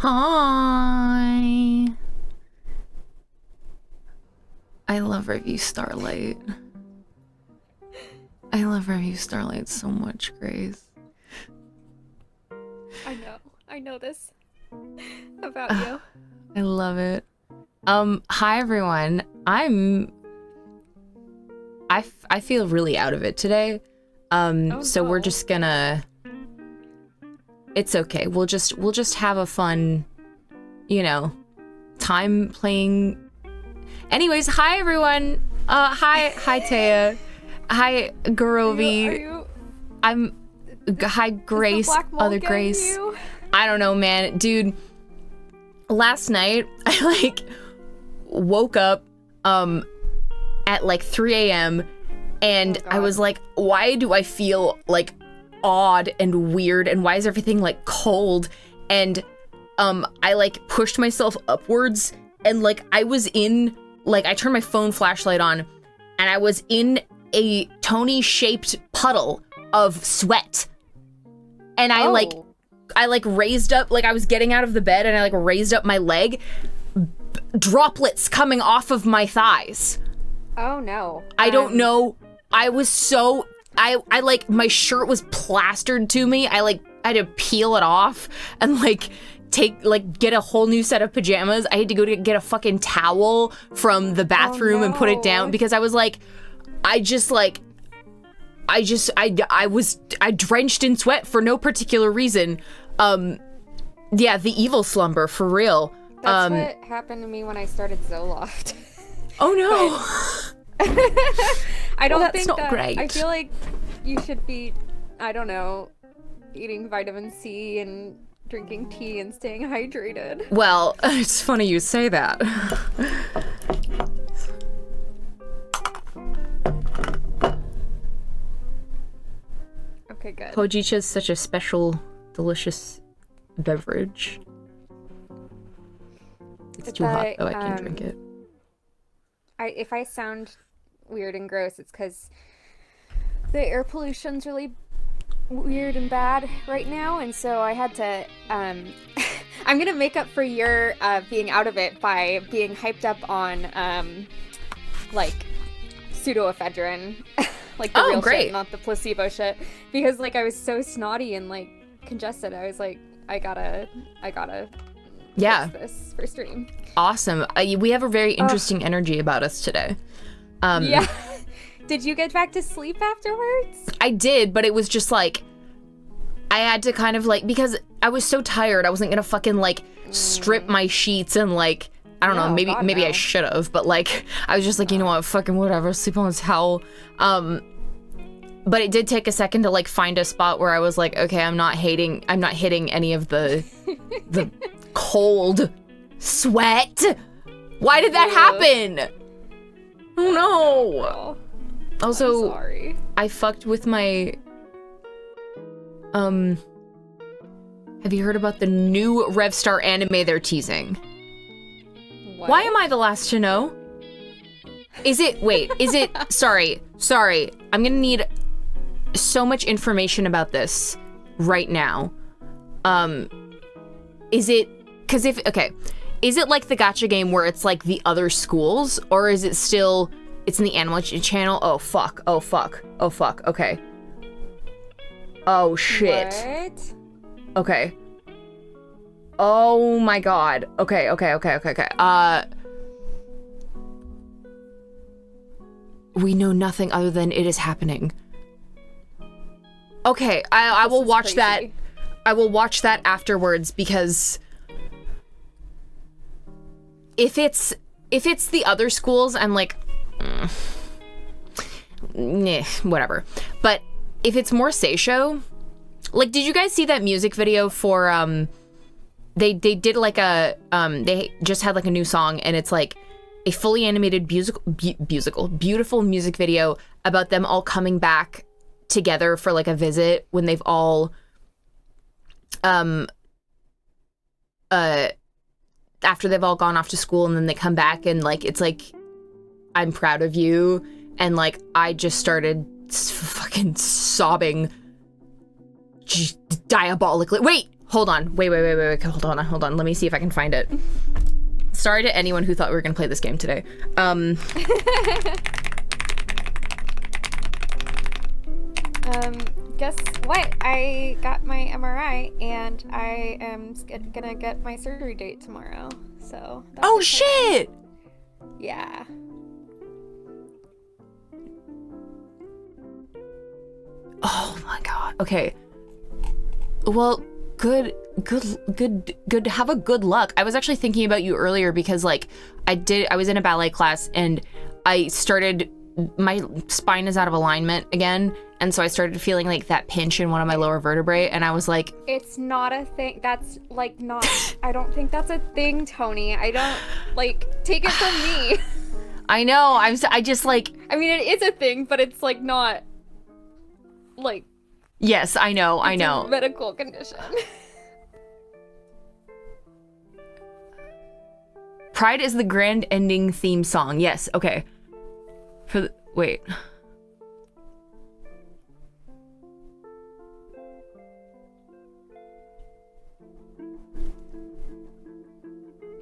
Hi. I love Review Starlight. I love Review Starlight so much, Grace. I know this about you. I love it. Hi everyone. I feel really out of it today. So we're just gonna, it's okay. We'll just have a fun, time playing. Anyways, hi everyone. Hi Taya. Hi Garovi. Hi Grace. Other Grace. You? I don't know, man. Dude, last night I woke up at 3 a.m. and I was like, why do I feel odd and weird, and why is everything cold? And I pushed myself upwards, and I was in I turned my phone flashlight on, and I was in a Tony-shaped puddle of sweat. And I raised up, I was getting out of the bed, and I raised up my leg, droplets coming off of my thighs. Oh no. I don't know. I was so, my shirt was plastered to me. I had to peel it off and get a whole new set of pajamas. I had to go to get a fucking towel from the bathroom and put it down because I was I drenched in sweat for no particular reason. Yeah, the evil slumber for real. That's what happened to me when I started Zoloft. Oh no. I don't that's think not that great. I feel like you should be, I don't know, eating vitamin C and drinking tea and staying hydrated. Well, it's funny you say that. Okay, good. Hojicha is such a special, delicious beverage. It's too hot though, I can't drink it. If I sound weird and gross, it's because the air pollution's really weird and bad right now, and so I had to I'm gonna make up for your being out of it by being hyped up on pseudoephedrine, the real great. shit, not the placebo shit, because I was so snotty and congested. I was I gotta yeah, fix this for stream. Awesome. We have a very interesting energy about us today. Yeah. Did you get back to sleep afterwards? I did, but it was just I had to kind of because I was so tired. I wasn't gonna fucking strip my sheets and I don't know, maybe God, maybe no. I should have, but I was just you know what, fucking whatever, sleep on a towel. But it did take a second to find a spot where I was okay, I'm not hitting any of the cold sweat. Why did that happen? Oh no. Oh, Also, I'm sorry. I fucked with my have you heard about the new Revstar anime they're teasing? What? Why am I the last to know? Sorry, I'm gonna need so much information about this right now. Is it like the gacha game where it's the other schools, or is it still, it's in the Animal Channel? Oh fuck, okay. Oh shit. What? Okay. Oh my god. Okay. We know nothing other than it is happening. Okay, I will watch that. I will watch that afterwards, because if it's the other schools, I'm whatever. But if it's more Seisho, did you guys see that music video for they did they just had a new song, and it's a fully animated beautiful music video about them all coming back together for a visit when they've all after they've all gone off to school, and then they come back, and it's I'm proud of you, and I just started fucking sobbing diabolically. Wait, Hold on. Wait. Hold on. Let me see if I can find it. Sorry to anyone who thought we were gonna play this game today. Guess what? I got my MRI and I am gonna get my surgery date tomorrow. So. Oh shit! Yeah. Oh my god. Okay. Well, good. Have a good luck. I was actually thinking about you earlier because like I was in a ballet class and I started, my spine is out of alignment again. And so I started feeling like that pinch in one of my lower vertebrae and I was like, it's not a thing. That's like not, I don't think that's a thing, Tony. I don't, like, take it from me. I know. I just like, I mean, it is a thing, but it's like not like, yes, I know. it's a medical condition. Pride is the grand ending theme song. Yes, okay. Wait.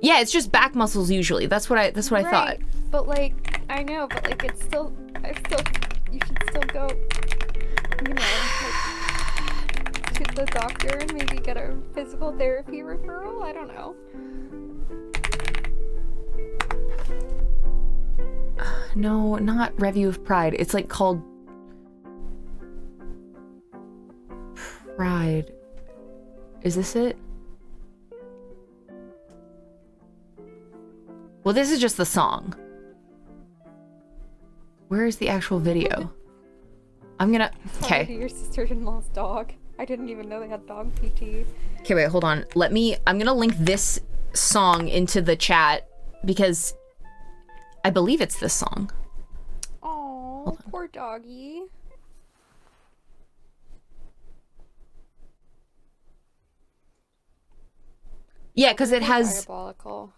Yeah, it's just back muscles usually. That's what I thought. But like, I know, but like, you should still go, you know, like, to the doctor and maybe get a physical therapy referral. I don't know. No, not Review of Pride. It's like called Pride. Is this it? Well, this is just the song. Where is the actual video? I'm gonna... Okay. Your sister-in-law's dog. I didn't even know they had dog PT. Okay, wait, hold on. I'm gonna link this song into the chat because I believe it's this song. Oh, poor doggy. Yeah, because it has... Diabolical.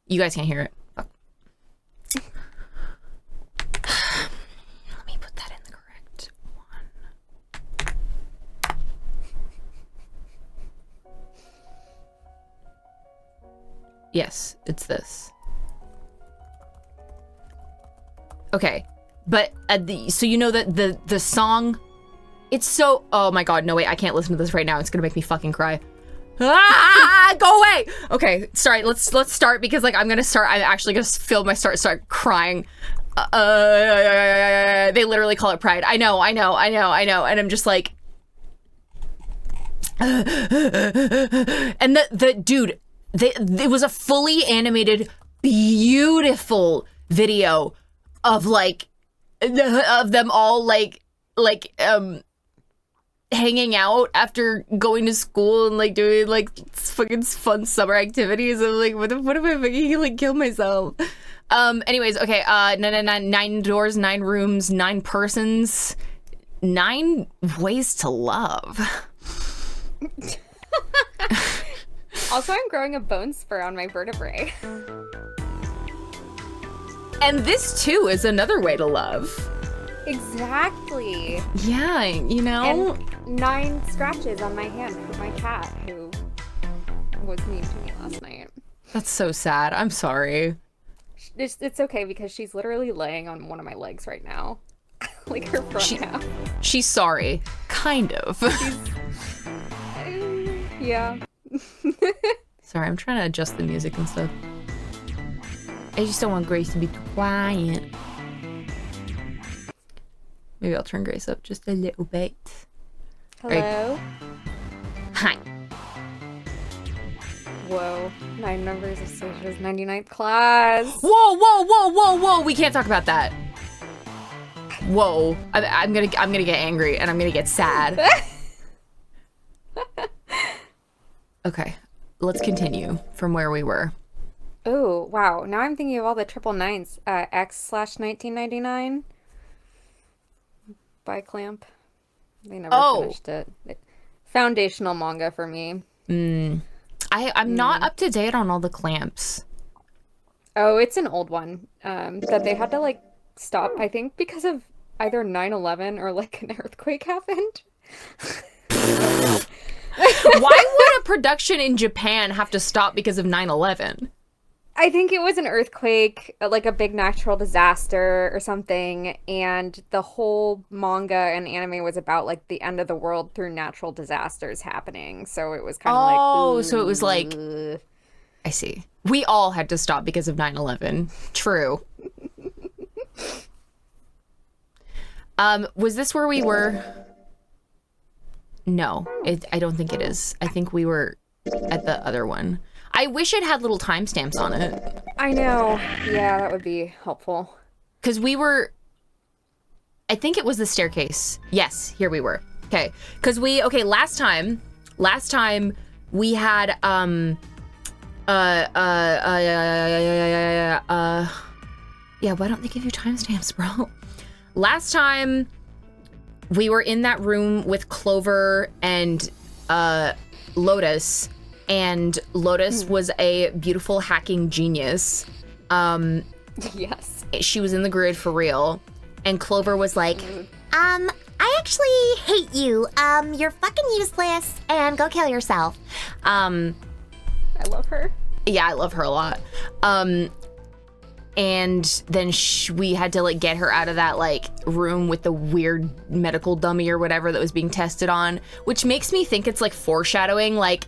You guys can't hear it. Oh. Let me put that in the correct one. Yes, it's this. Okay, but so you know that the song, it's so, oh my god, no wait, I can't listen to this right now. It's gonna make me fucking cry. Ah, go away. Okay, sorry. Let's start because like I'm actually gonna feel my start crying. They literally call it Pride. I know, and I'm just like, and the dude, it was a fully animated, beautiful video of like of them all like hanging out after going to school and like doing like fucking fun summer activities. I'm like, what if I fucking like kill myself? Anyways, okay, 9 doors, 9 rooms, 9 persons, 9 ways to love. Also, I'm growing a bone spur on my vertebrae. And this too is another way to love. Exactly. Yeah, you know. And 9 scratches on my hand for my cat who was mean to me last night. That's so sad. I'm sorry. It's okay because she's literally laying on one of my legs right now. Like her front half. She's sorry. Kind of. Yeah. Sorry, I'm trying to adjust the music and stuff. I just don't want Grace to be too quiet. Maybe I'll turn Grace up just a little bit. Hello? Hi. Whoa. 9 members of Sasha's 99th class. Whoa. We can't talk about that. Whoa. I'm gonna get angry and I'm gonna get sad. Okay. Let's continue from where we were. Oh, wow. Now I'm thinking of all the triple nines. X/1999 by Clamp. They never finished it. Foundational manga for me. I'm not up to date on all the Clamps. Oh, it's an old one that they had to like stop, I think, because of either 9/11 or like an earthquake happened. Why would a production in Japan have to stop because of 9/11? I think it was an earthquake, like a big natural disaster or something, and the whole manga and anime was about like the end of the world through natural disasters happening. So it was kind of like, oh, so it was like, I see. We all had to stop because of 9/11. True. Was this where we were? No, I don't think it is. I think we were at the other one. I wish it had little timestamps on it. I know. Yeah, that would be helpful. Because we were... I think it was the staircase. Yes, here we were. Okay. Because last time we had, yeah, why don't they give you timestamps, bro? Last time we were in that room with Clover and Lotus, and Lotus was a beautiful hacking genius. Yes. She was in the grid for real. And Clover was like, I actually hate you. You're fucking useless and go kill yourself. I love her. Yeah, I love her a lot. And then we had to like get her out of that like room with the weird medical dummy or whatever that was being tested on, which makes me think it's like foreshadowing, like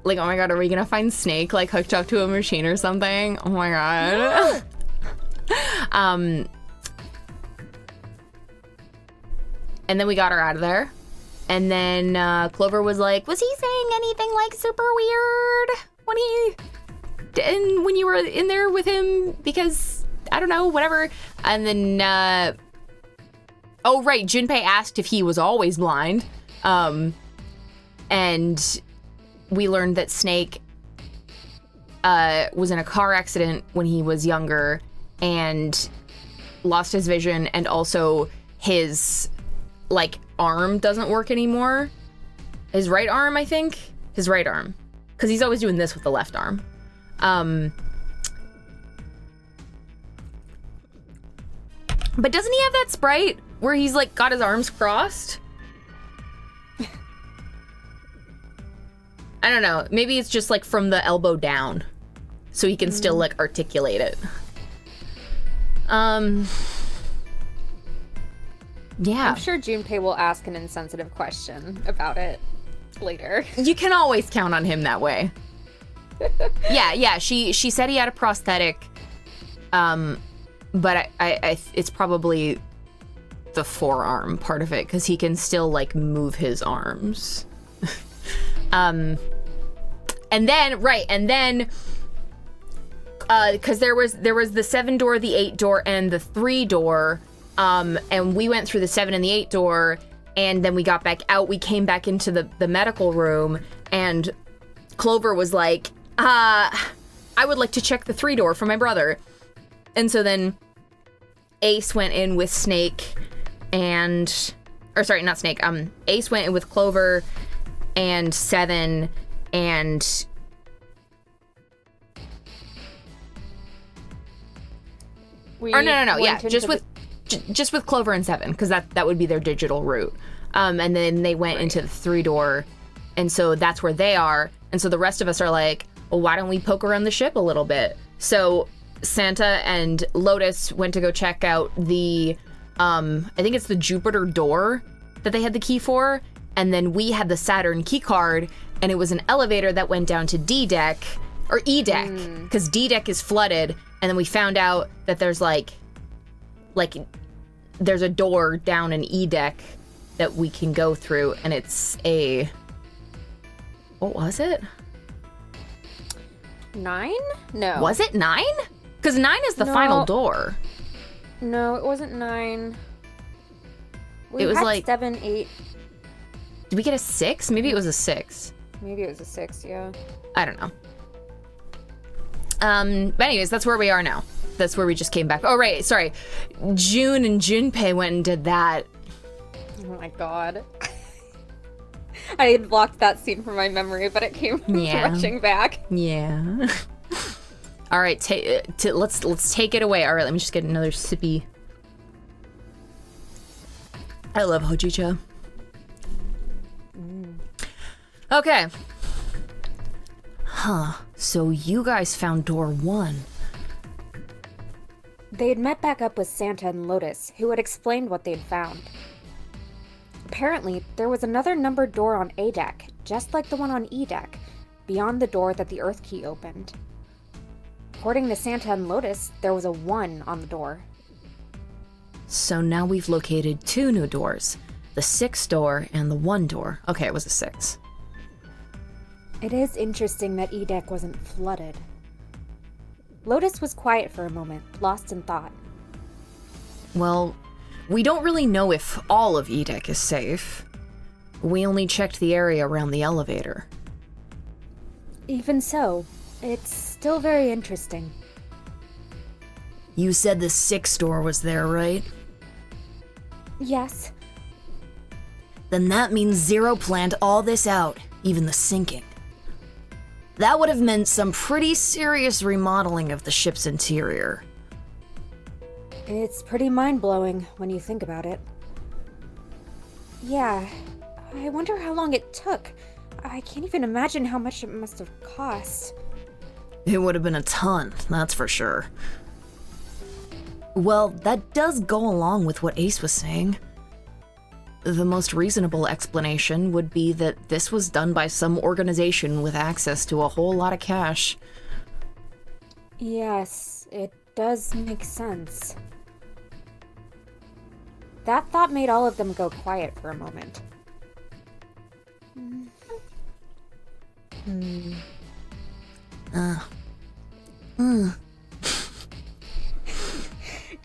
oh my god, are we gonna find Snake like hooked up to a machine or something? Oh my god. And then we got her out of there. And then Clover was like, was he saying anything like super weird when you were in there with him? Because, I don't know, whatever. And then, oh right, Junpei asked if he was always blind. And we learned that Snake was in a car accident when he was younger and lost his vision, and also his like arm doesn't work anymore. His right arm, I think. His right arm. Because he's always doing this with the left arm. But doesn't he have that sprite where he's like got his arms crossed? I don't know. Maybe it's just like from the elbow down, so he can still like articulate it. Yeah. I'm sure Junpei will ask an insensitive question about it later. You can always count on him that way. Yeah. She said he had a prosthetic, but I it's probably the forearm part of it because he can still like move his arms. And then because there was the 7 door, the 8 door, and the 3 door, and we went through the 7 and the 8 door, and then we got back out. We came back into the medical room, and Clover was like, I would like to check the 3 door for my brother. And so then Ace went in with Snake and, or sorry, not Snake, Ace went in with Clover and 7 and no, yeah, just with Clover and 7, because that would be their digital route. And then they went into the 3 door, and so that's where they are. And so the rest of us are like, well, why don't we poke around the ship a little bit? So Santa and Lotus went to go check out the, I think it's the Jupiter door that they had the key for, and then we had the Saturn key card, and it was an elevator that went down to D deck, or E deck, because D deck is flooded. And then we found out that there's like there's a door down in E deck that we can go through, and it's a, what was it? 9? No. Was it 9? Because 9 is the final door. No, it wasn't 9. We it was had like 7, 8. Did we get a 6? Maybe it was a 6. Maybe it was a 6, yeah. I don't know. But anyways, that's where we are now. That's where we just came back. Oh, right, sorry. June and Junpei went and did that. Oh my god. I had blocked that scene from my memory, but it came rushing back. Yeah. All right, let's take it away. All right, let me just get another sippy. I love hojicha. Okay. Huh. So you guys found door 1. They had met back up with Santa and Lotus, who had explained what they'd found. Apparently, there was another numbered door on A deck, just like the one on E deck, beyond the door that the Earth Key opened. According to Santa and Lotus, there was a 1 on the door. So now we've located 2 new doors. The 6 door and the 1 door. Okay, it was a 6. It is interesting that E deck wasn't flooded. Lotus was quiet for a moment, lost in thought. Well, we don't really know if all of E deck is safe. We only checked the area around the elevator. Even so, it's still very interesting. You said the 6 door was there, right? Yes. Then that means Zero planned all this out, even the sinking. That would have meant some pretty serious remodeling of the ship's interior. It's pretty mind-blowing when you think about it. Yeah, I wonder how long it took. I can't even imagine how much it must have cost. It would have been a ton, that's for sure. Well, that does go along with what Ace was saying. The most reasonable explanation would be that this was done by some organization with access to a whole lot of cash. Yes, it does make sense. That thought made all of them go quiet for a moment.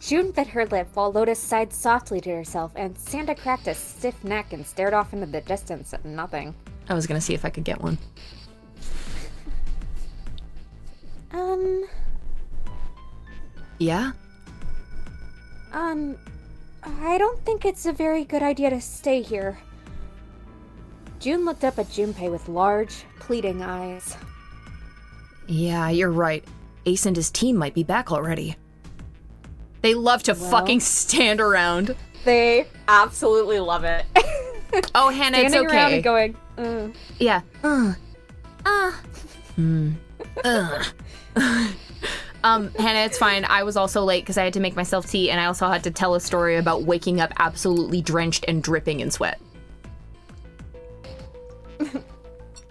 June bit her lip while Lotus sighed softly to herself, and Santa cracked a stiff neck and stared off into the distance at nothing. I was gonna see if I could get one. Yeah? I don't think it's a very good idea to stay here. June looked up at Junpei with large, pleading eyes. Yeah, you're right. Ace and his team might be back already. They love to fucking stand around. They absolutely love it. Oh, Hannah, it's Standing okay. around and going, Yeah. Hannah, it's fine. I was also late because I had to make myself tea, and I also had to tell a story about waking up absolutely drenched and dripping in sweat.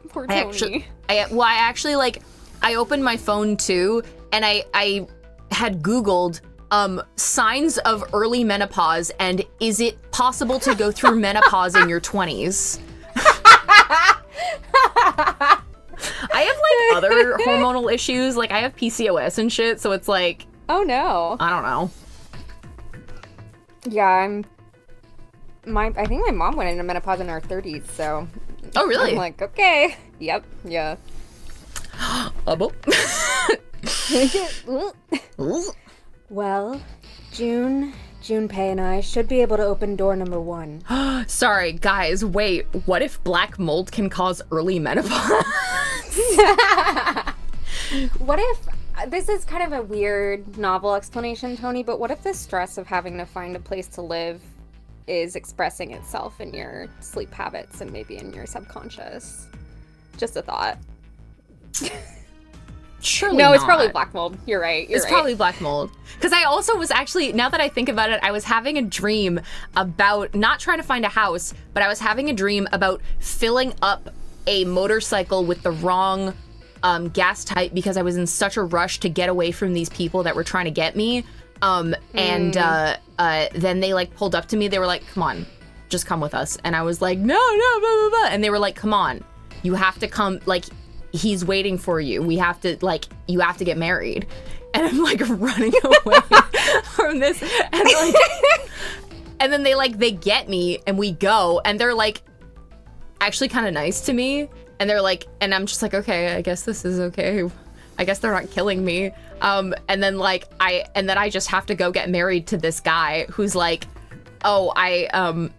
Poor Tony. I opened my phone too, and I had Googled signs of early menopause, and is it possible to go through menopause in your 20s? I have like other hormonal issues, like I have PCOS and shit, so it's like, oh no. I don't know. Yeah, I think my mom went into menopause in her 30s, so. Oh really? I'm like, okay. Yep, yeah. Well, Junpei and I should be able to open door number 1. Sorry, guys, wait. What if black mold can cause early menopause? What if, this is kind of a weird novel explanation, Tony, but what if the stress of having to find a place to live is expressing itself in your sleep habits and maybe in your subconscious? Just a thought. Surely No, not. it's probably black mold. You're right. It's probably black mold. Because I also was actually, now that I think about it, I was having a dream about not trying to find a house, but I was having a dream about filling up a motorcycle with the wrong gas type because I was in such a rush to get away from these people that were trying to get me. And then they like pulled up to me. They were like, come on, just come with us. And I was like, no, blah, blah, blah. And they were like, come on, you have to come, like, he's waiting for you. We have to, like, you have to get married. And I'm like running away from this. And like, and then they get me and we go and they're like actually kind of nice to me. And they're like, and I'm just like, okay, I guess this is okay. I guess they're not killing me. And then like, I just have to go get married to this guy who's like, oh, I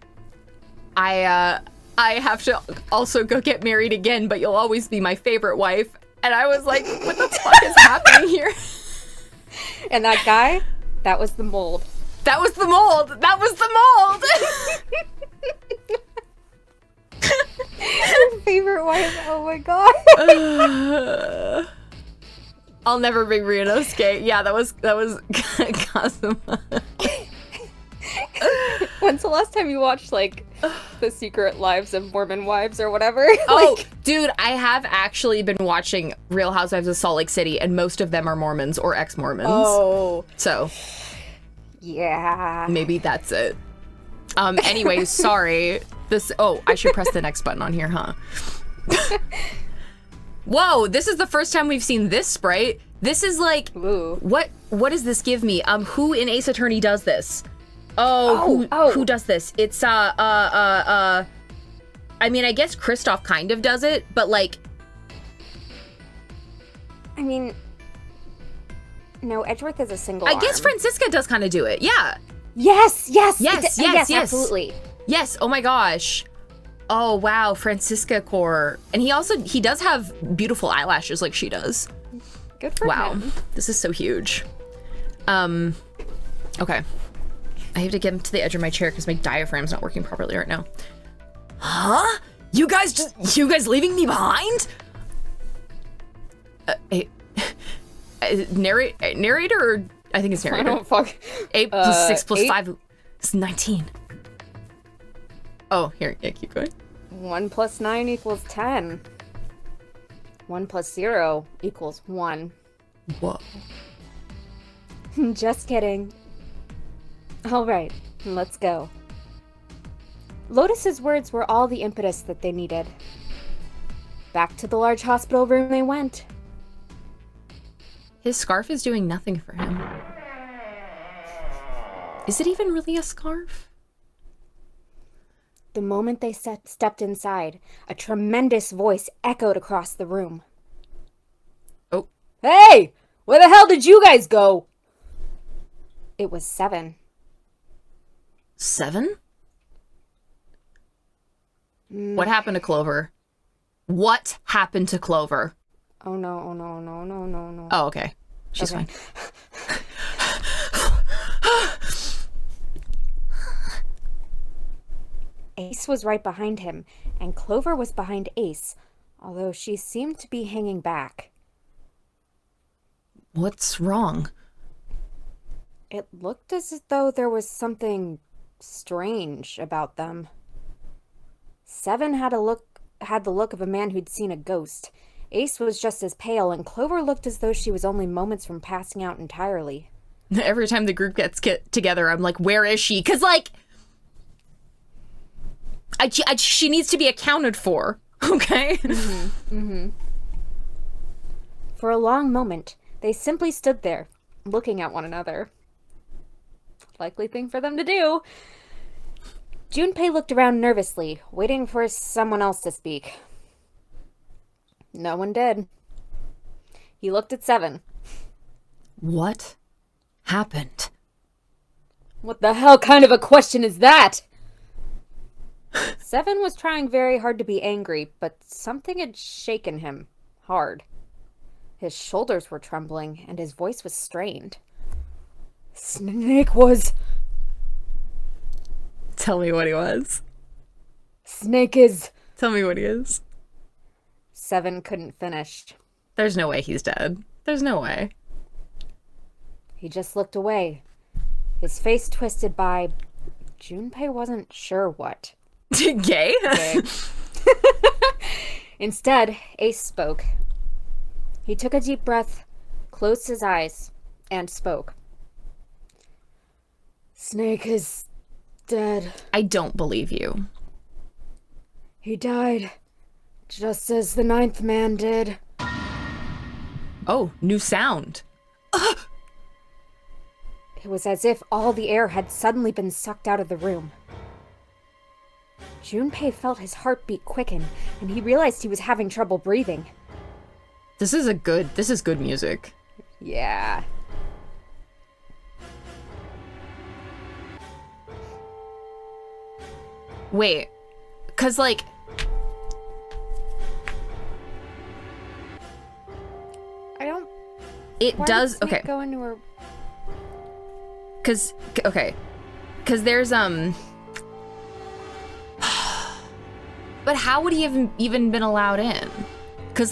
have to also go get married again, but you'll always be my favorite wife. And I was like, what the fuck is happening here? And that guy, that was the mold. That was the mold. Your favorite wife. Oh my god. I'll never bring Ryunosuke. Yeah, that was Kazuma. When's the last time you watched, like, The Secret Lives of Mormon Wives or whatever? Oh, dude, I have actually been watching Real Housewives of Salt Lake City, and most of them are Mormons or ex-Mormons. Oh. So. Yeah. Maybe that's it. Anyway, sorry. I should press the next button on here, huh? Whoa, this is the first time we've seen this sprite. This is like, ooh. What does this give me? Who in Ace Attorney does this? Who does this? It's, I mean, I guess Kristoff kind of does it, but like... I mean, no, Edgeworth is a single I guess Francisca does kind of do it, yeah. Yes, absolutely. Yes, oh my gosh. Oh, wow, Francisca core. And he does have beautiful eyelashes like she does. Good for him. Wow, this is so huge. Okay. I have to get to the edge of my chair because my diaphragm's not working properly right now. Huh? You guys leaving me behind? Narrator or I think it's narrator. I don't fuck. 8 plus 6 plus 8? 5 is 19. Oh, here, yeah, keep going. 1 plus 9 equals 10. 1 plus 0 equals 1. Whoa. Just kidding. All right, let's go. Lotus's words were all the impetus that they needed. Back to the large hospital room they went. His scarf is doing nothing for him. Is it even really a scarf? The moment they stepped inside, a tremendous voice echoed across the room. Oh. Hey! Where the hell did you guys go? It was 7. 7? What happened to Clover? What happened to Clover? Oh no, oh no, no, no, no, no. Oh, okay. She's Okay. fine. Ace was right behind him, and Clover was behind Ace, although she seemed to be hanging back. What's wrong? It looked as though there was something strange about them. 7 had the look of a man who'd seen a ghost. Ace was just as pale, and Clover looked as though she was only moments from passing out entirely. Every time the group gets together, I'm like, where is she? Because, like, she needs to be accounted for, okay? For a long moment, they simply stood there, looking at one another. Likely thing for them to do. Junpei looked around nervously, waiting for someone else to speak. No one did. He looked at 7. What happened? What the hell kind of a question is that? 7 was trying very hard to be angry, but something had shaken him hard. His shoulders were trembling, and his voice was strained. Snake was... Tell me what he was. Snake is... Tell me what he is. 7 couldn't finish. There's no way he's dead. There's no way. He just looked away, his face twisted by... Junpei wasn't sure what. Gay? Okay. Instead, Ace spoke. He took a deep breath, closed his eyes, and spoke. Snake is dead. I don't believe you. He died, just as the 9th man did. Oh, new sound. It was as if all the air had suddenly been sucked out of the room. Junpei felt his heartbeat quicken, and he realized he was having trouble breathing. This is good music. Yeah. Wait, cause like... I don't... It Why does... did Snake Okay. go into her... Cause... Okay. Cause there's, But how would he have even been allowed in? Because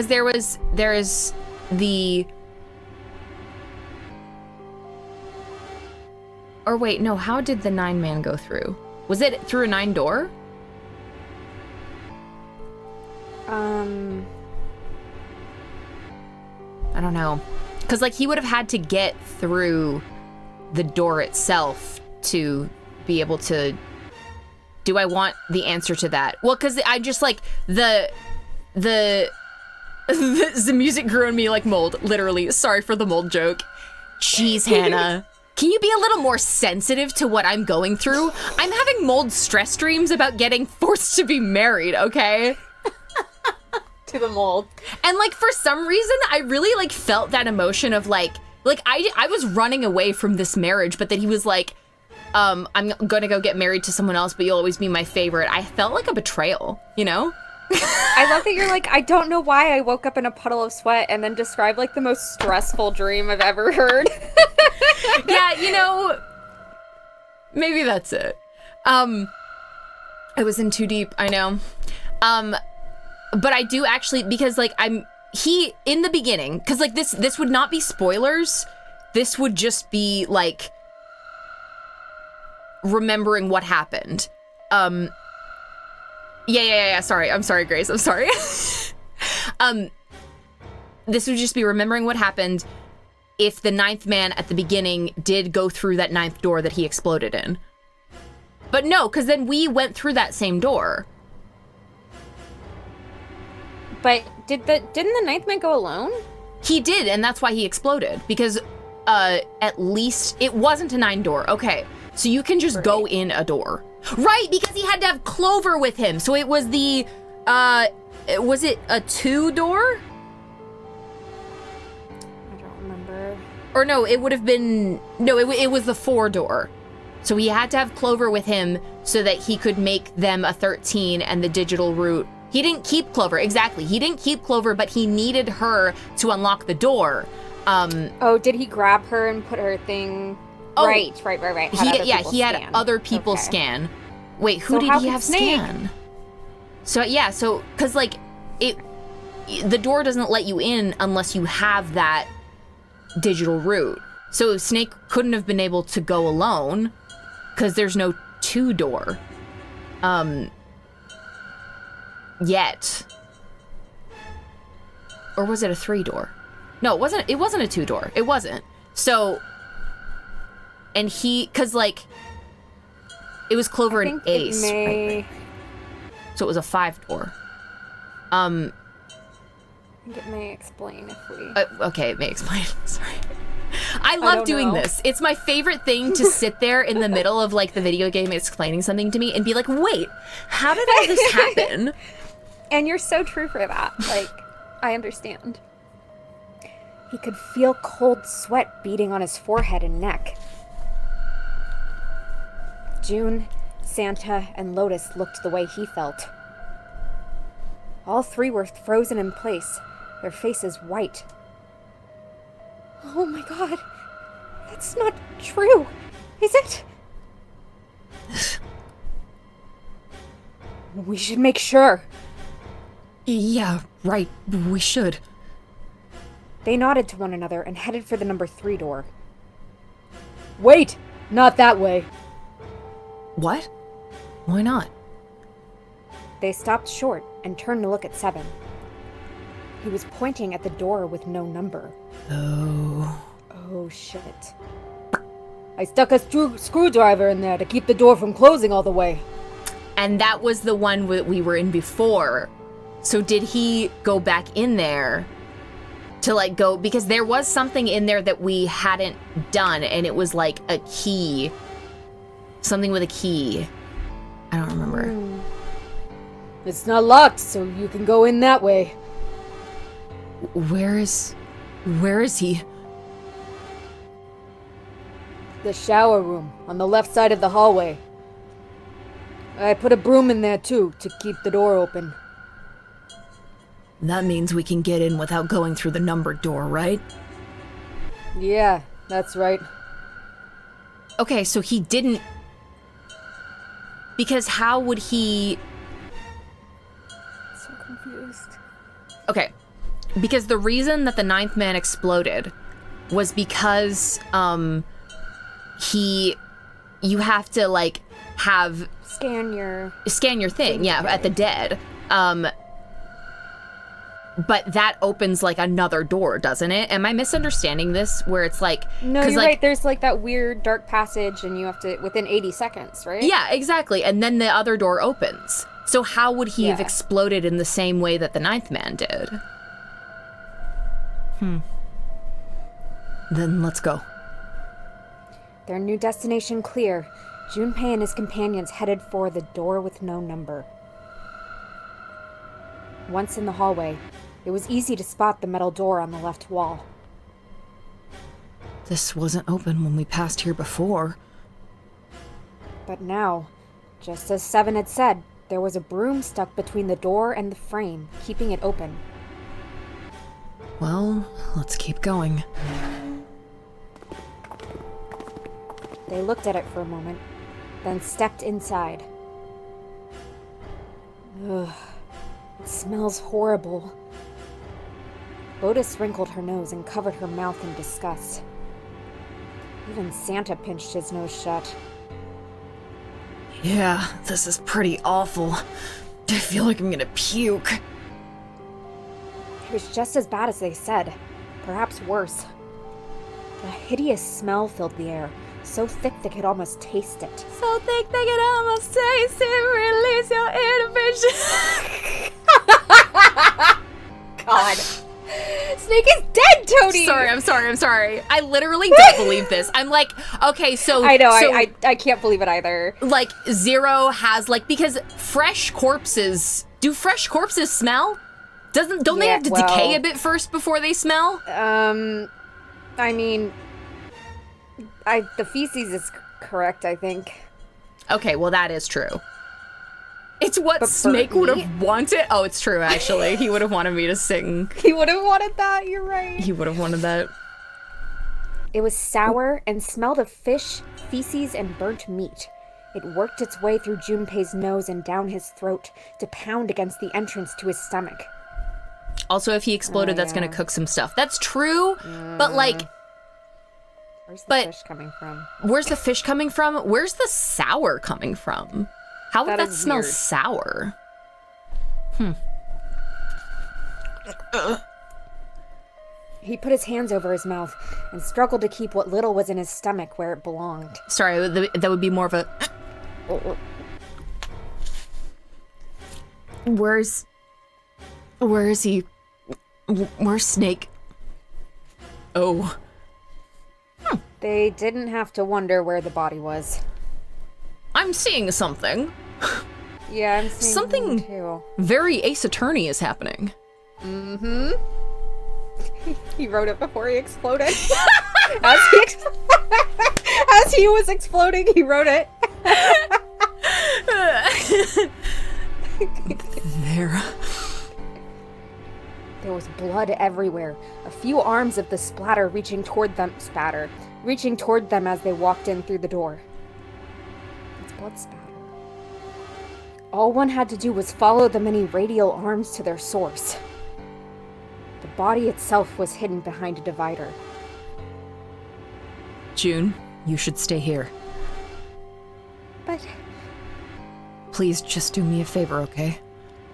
there is the... Or wait, no, how did the 9-man go through? Was it through a 9 door? I don't know. Because, like, he would have had to get through the door itself to be able to... Do I want the answer to that? Well, because I just, like, the music grew on me like mold, literally. Sorry for the mold joke. Jeez, Hannah. Can you be a little more sensitive to what I'm going through? I'm having mold stress dreams about getting forced to be married, okay? To the mold. And, like, for some reason, I really, like, felt that emotion of, like I was running away from this marriage, but then he was like, I'm gonna go get married to someone else, but you'll always be my favorite. I felt like a betrayal, you know? I love that you're like, I don't know why I woke up in a puddle of sweat and then described, like, the most stressful dream I've ever heard. Yeah, you know, maybe that's it. I was in too deep, I know. But I do actually, because, like, in the beginning, because, like, this would not be spoilers. This would just be, like, remembering what happened. Yeah, sorry. I'm sorry, Grace. I'm sorry. This would just be remembering what happened if the 9th man at the beginning did go through that 9th door that he exploded in. But no, because then we went through that same door. But didn't the 9th man go alone? He did, and that's why he exploded. Because at least it wasn't a 9 door. Okay, so you can just go in a door. Right, because he had to have Clover with him. So it was the, was it a 2 door? I don't remember. Or no, it would have been, no, it was the 4 door. So he had to have Clover with him so that he could make them a 13 and the digital route. He didn't keep Clover, exactly. He didn't keep Clover, but he needed her to unlock the door. Oh, did he grab her and put her thing... Oh, right. He had other people scan. Wait, who did he have scan? So, yeah, so, because, like, the door doesn't let you in unless you have that digital route. So Snake couldn't have been able to go alone, because there's no 2 door. Yet. Or was it a 3 door? No, it wasn't a 2 door. It wasn't. So... And because, like, it was Clover and Ace, right? So it was a 5 door. I think it may explain if we... Okay, it may explain. Sorry. I love doing this. It's my favorite thing to sit there in the middle of, like, the video game explaining something to me and be like, wait, how did all this happen? And you're so true for that. Like, I understand. He could feel cold sweat beating on his forehead and neck. June, Santa, and Lotus looked the way he felt. All 3 were frozen in place, their faces white. Oh my god, that's not true, is it? We should make sure. Yeah, right, we should. They nodded to one another and headed for the number 3 door. Wait, not that way. What? Why not? They stopped short and turned to look at 7. He was pointing at the door with no number. Oh, shit. I stuck a screwdriver in there to keep the door from closing all the way. And that was the one we were in before. So did he go back in there to, like, go... Because there was something in there that we hadn't done, and it was, like, a key... Something with a key. I don't remember. It's not locked, so you can go in that way. Where is he? The shower room, on the left side of the hallway. I put a broom in there, too, to keep the door open. That means we can get in without going through the numbered door, right? Yeah, that's right. Okay, so he didn't... Because how would he... So confused. Okay. Because the reason that the ninth man exploded was because, you have to, like, have... Scan your thing, yeah, at the dead. But that opens, like, another door, doesn't it? Am I misunderstanding this? Where it's like... No, you're like, right. There's, like, that weird dark passage, and you have to... Within 80 seconds, right? Yeah, exactly. And then the other door opens. So how would he have exploded in the same way that the ninth man did? Then let's go. Their new destination clear. Junpei and his companions headed for the door with no number. Once in the hallway, it was easy to spot the metal door on the left wall. This wasn't open when we passed here before. But now, just as Seven had said, there was a broom stuck between the door and the frame, keeping it open. Well, let's keep going. They looked at it for a moment, then stepped inside. Ugh, it smells horrible. Lotus wrinkled her nose and covered her mouth in disgust. Even Santa pinched his nose shut. Yeah, this is pretty awful. I feel like I'm gonna puke. It was just as bad as they said, perhaps worse. A hideous smell filled the air, so thick they could almost taste it. So thick they could almost taste it, release your inhibition. God. Snake is dead, Tony! I'm sorry. I literally don't believe this. I'm like, okay, so... I know, so, I can't believe it either. Like, Zero has, like, because fresh corpses... Do fresh corpses smell? Don't they have to decay a bit first before they smell? I mean... the feces is correct, I think. Okay, well, that is true. It's what But Snake burnt would meat? have wanted. Oh, it's true, actually. He would have wanted me to sing. He would have wanted that, you're right. He would have wanted that. It was sour and smelled of fish, feces, and burnt meat. It worked its way through Junpei's nose and down his throat to pound against the entrance to his stomach. Also, if he exploded, that's gonna cook some stuff. That's true, but like... Where's the fish coming from? Where's the fish coming from? Where's the sour coming from? How would that smell weird. sour? He put his hands over his mouth and struggled to keep what little was in his stomach where it belonged. Sorry, that would be more of a... Where is he? Where's Snake? Oh. They didn't have to wonder where the body was. I'm seeing something. Yeah, I'm seeing Something too. very Ace Attorney is happening. Mm-hmm. He wrote it before he exploded. As he was exploding, he wrote it. There. There was blood everywhere. A few arms of the splatter reaching toward them as they walked in through the door. It's blood spatter. All one had to do was follow the many radial arms to their source. The body itself was hidden behind a divider. June, you should stay here. But Please just do me a favor, okay?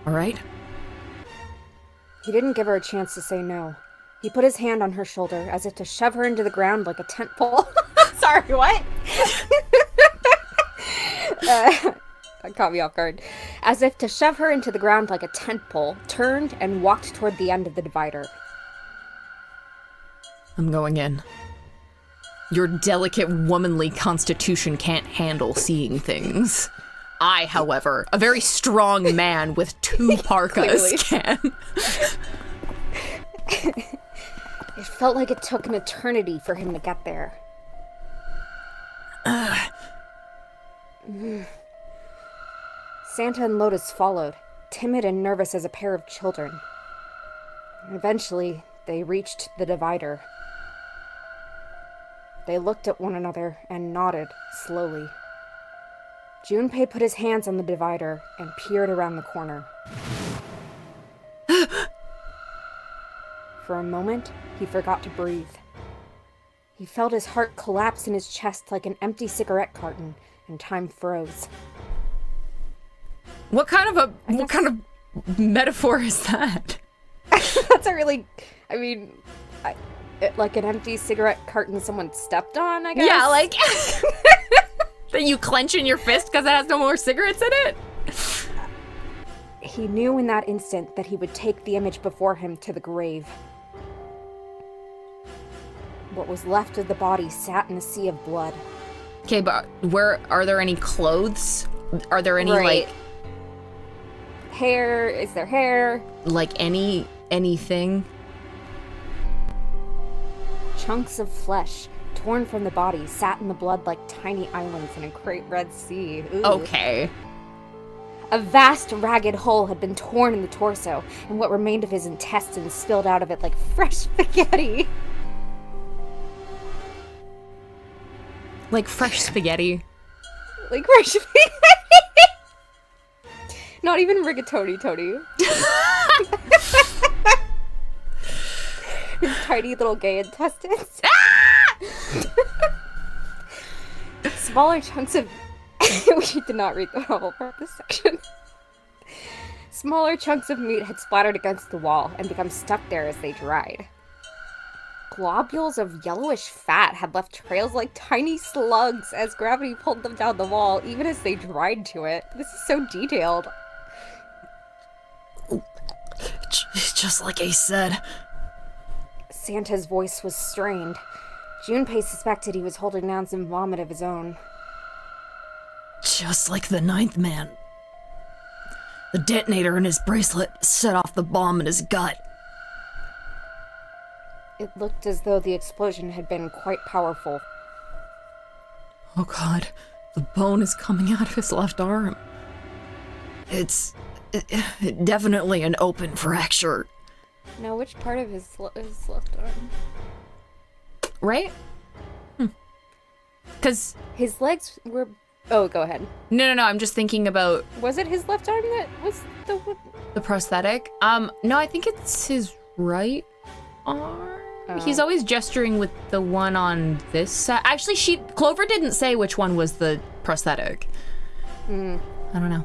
All right? he didn't give her a chance to say no. He put his hand on her shoulder as if to shove her into the ground like a tent pole. Sorry, what? That caught me off guard. As if to shove her into the ground like a tent pole, turned and walked toward the end of the divider. I'm going in. Your delicate womanly constitution can't handle seeing things. I, however, a very strong man with 2 parkas can. It felt like it took an eternity for him to get there. Santa and Lotus followed, timid and nervous as a pair of children. Eventually, they reached the divider. They looked at one another and nodded slowly. Junpei put his hands on the divider and peered around the corner. For a moment, he forgot to breathe. He felt his heart collapse in his chest like an empty cigarette carton, and time froze. What kind of metaphor is that? That's a really, like an empty cigarette carton someone stepped on, I guess? Yeah, like that you clench in your fist because it has no more cigarettes in it? He knew in that instant that he would take the image before him to the grave. What was left of the body sat in a sea of blood. Okay, but are there any clothes? Are there any, Right. like... Hair? Is there hair? Like, anything? Chunks of flesh, torn from the body, sat in the blood like tiny islands in a great red sea. Ooh. Okay. A vast, ragged hole had been torn in the torso, and what remained of his intestines spilled out of it like fresh spaghetti. Like fresh spaghetti. Like fresh spaghetti. Not even rigatoni, Tony. His tiny little gay intestines. Smaller chunks of... We did not read the whole part of this section. Smaller chunks of meat had splattered against the wall and become stuck there as they dried. Globules of yellowish fat had left trails like tiny slugs as gravity pulled them down the wall, even as they dried to it. This is so detailed. Just like Ace said. Santa's voice was strained. Junpei suspected he was holding down some vomit of his own. Just like the ninth man. The detonator in his bracelet set off the bomb in his gut. It looked as though the explosion had been quite powerful. Oh god, the bone is coming out of his left arm. It's definitely an open fracture. Now, which part of his left arm? Right? Because... His legs were... Oh, go ahead. No, I'm just thinking about... Was it his left arm that was the... The prosthetic? No, I think it's his right arm. He's always gesturing with the one on this side. Actually, Clover didn't say which one was the prosthetic. I don't know.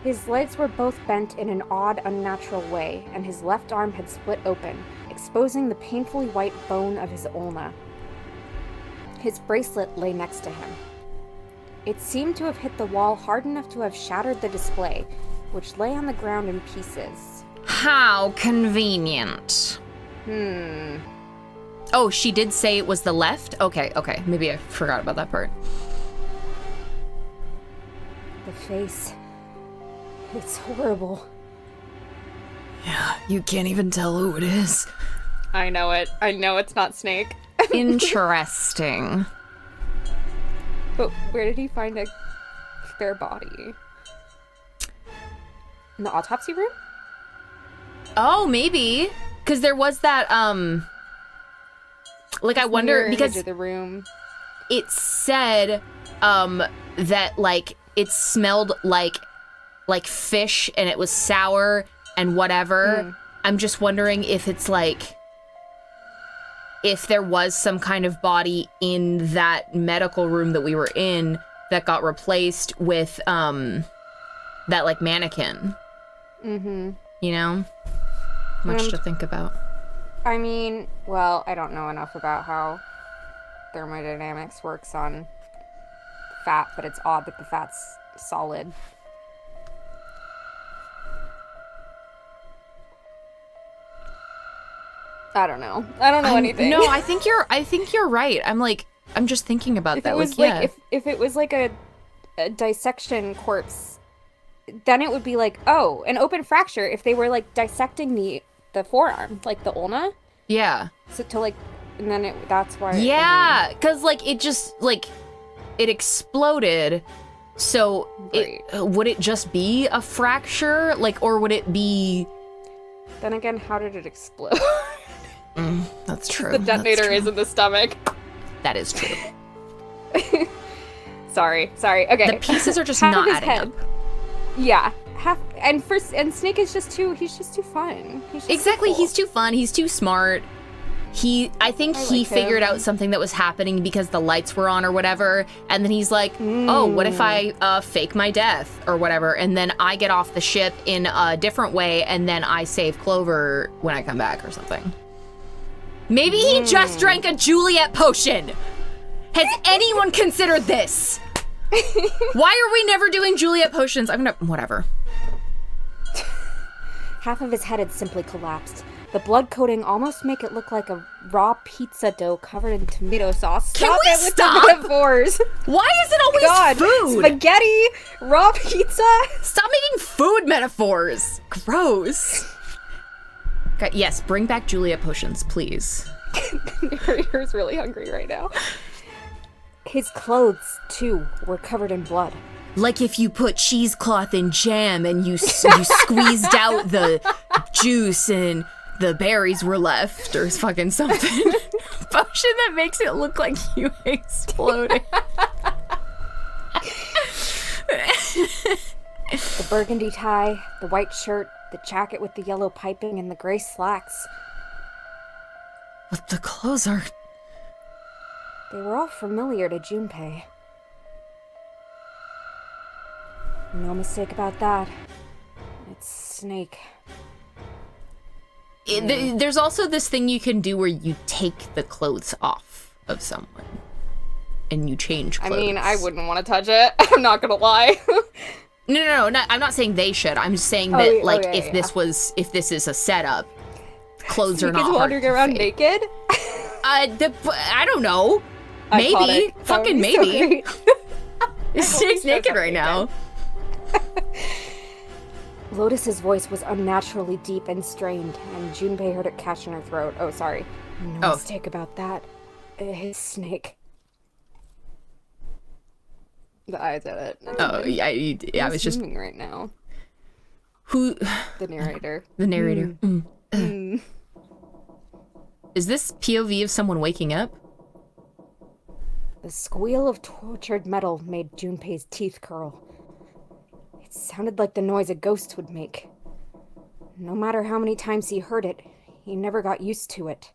His legs were both bent in an odd, unnatural way, and his left arm had split open, exposing the painfully white bone of his ulna. His bracelet lay next to him. It seemed to have hit the wall hard enough to have shattered the display, which lay on the ground in pieces. How convenient. Oh, she did say it was the left? Okay. Maybe I forgot about that part. The face. It's horrible. Yeah, you can't even tell who it is. I know it. I know it's not Snake. Interesting. But where did he find a spare body? In the autopsy room? Oh, maybe. Because there was that, like, I wonder, because of the room. it said, that, like, it smelled like fish and it was sour and whatever. I'm just wondering if it's, like, if there was some kind of body in that medical room that we were in that got replaced with, that, like, mannequin. You know? Much to think about. I mean, well, I don't know enough about how thermodynamics works on fat, but it's odd that the fat's solid. I don't know. I don't know anything. No, I think you're right. I'm just thinking about if that. It was if it was like a dissection corpse, then it would be like, oh, an open fracture if they were like dissecting the forearm, like the ulna. Yeah. So to like, and then that's why. Yeah, because like it just like it exploded. So Right. Would it just be a fracture, like, or would it be? Then again, how did it explode? That's true. The detonator is in the stomach. That is true. Sorry. Okay. The pieces are just Half not of his adding head. up. Yeah. And Snake is just too fun. He's just Exactly, so cool. he's too fun, he's too smart. I think he like figured him. out something that was happening because the lights were on or whatever, and then he's like, oh, what if I fake my death or whatever, and then I get off the ship in a different way, and then I save Clover when I come back or something. Maybe he just drank a Juliet potion. Has anyone considered this? Why are we never doing Juliet potions? Whatever. Half of his head had simply collapsed. The blood coating almost make it look like a raw pizza dough covered in tomato sauce. Can Stop we it with stop? the metaphors. Why is it always God, food? spaghetti, raw pizza. Stop making food metaphors. Gross. Okay, yes, bring back Juliet potions, please. The narrator's really hungry right now. His clothes, too, were covered in blood. Like if you put cheesecloth in jam and you squeezed out the juice and the berries were left or fucking something. Potion that makes it look like you exploded. The burgundy tie, the white shirt, the jacket with the yellow piping, and the gray slacks. But the clothes are... They were all familiar to Junpei. No mistake about that. It's Snake. There's also this thing you can do where you take the clothes off of someone. And you change clothes. I mean, I wouldn't want to touch it. I'm not gonna lie. No, I'm not saying they should. I'm just saying that, if this is a setup, clothes are Snake not is hard wandering to around fake. naked? I don't know. Maybe. Iconic. That Fucking would be so maybe. great. Snake's naked right now. Lotus's voice was unnaturally deep and strained, and Junpei heard it catch in her throat. Oh, sorry. No mistake about that. It's Snake. The eyes at it. Oh, yeah, I was just... right now. Who... The narrator. The narrator. Is this POV of someone waking up? The squeal of tortured metal made Junpei's teeth curl. It sounded like the noise a ghost would make. No matter how many times he heard it, he never got used to it.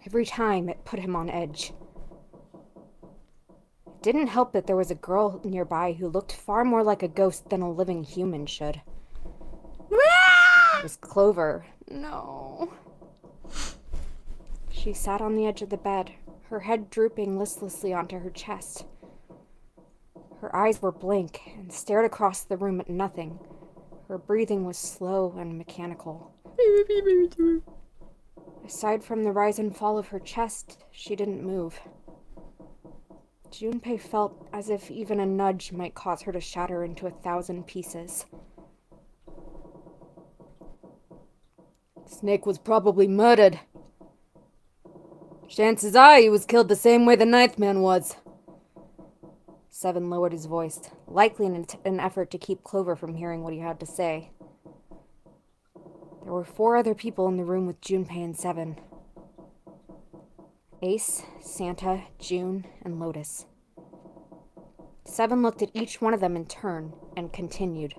Every time, it put him on edge. It didn't help that there was a girl nearby who looked far more like a ghost than a living human should. It was Clover. No. She sat on the edge of the bed, her head drooping listlessly onto her chest. Her eyes were blank and stared across the room at nothing. Her breathing was slow and mechanical. Aside from the rise and fall of her chest, she didn't move. Junpei felt as if even a nudge might cause her to shatter into 1,000 pieces. Snake was probably murdered. Chances are he was killed the same way the ninth man was. Seven lowered his voice, likely in an effort to keep Clover from hearing what he had to say. There were 4 other people in the room with Junpei and Seven. Ace, Santa, June, and Lotus. Seven looked at each one of them in turn and continued.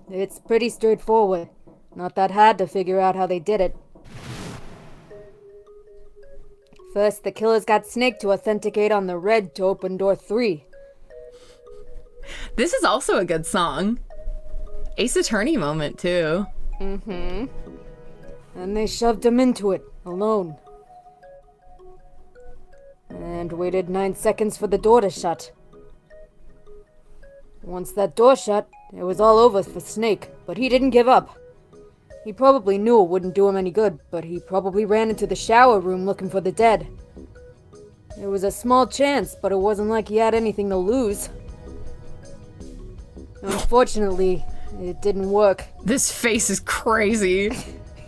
It's pretty straightforward. Not that hard to figure out how they did it. First, the killers got Snake to authenticate on the red to open door 3. This is also a good song. Ace Attorney moment, too. Mm-hmm. And they shoved him into it, alone. And waited 9 seconds for the door to shut. Once that door shut, it was all over for Snake, but he didn't give up. He probably knew it wouldn't do him any good, but he probably ran into the shower room looking for the dead. It was a small chance, but it wasn't like he had anything to lose. Unfortunately, it didn't work. This face is crazy.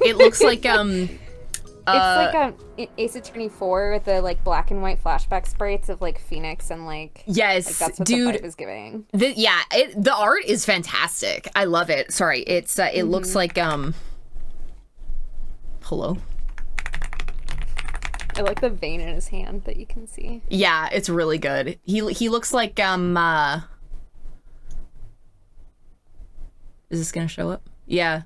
It looks like, It's like Ace Attorney 4 with the like black and white flashback sprites of like Phoenix and like yes, that's what dude, the vibe is giving. The art is fantastic. I love it. Sorry, it's it looks like hello. I like the vein in his hand that you can see. Yeah, it's really good. He looks like is this gonna show up? Yeah.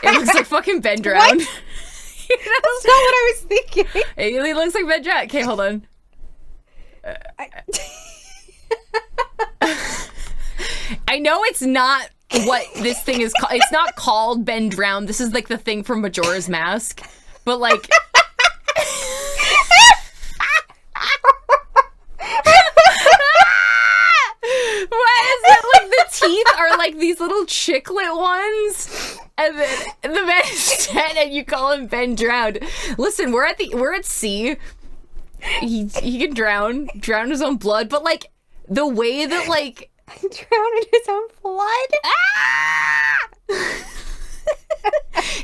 It looks like fucking Ben Drowned. That's not what I was thinking. He looks like Ben Drowned. Okay, hold on. I know it's not what this thing is called. It's not called Ben Drowned. This is like the thing from Majora's Mask. But like... What is it? Like the teeth are like these little chiclet ones, and then the man is dead, and you call him Ben Drowned. Listen, we're at sea. He can drown his own blood, but like the way that like Drown in his own blood.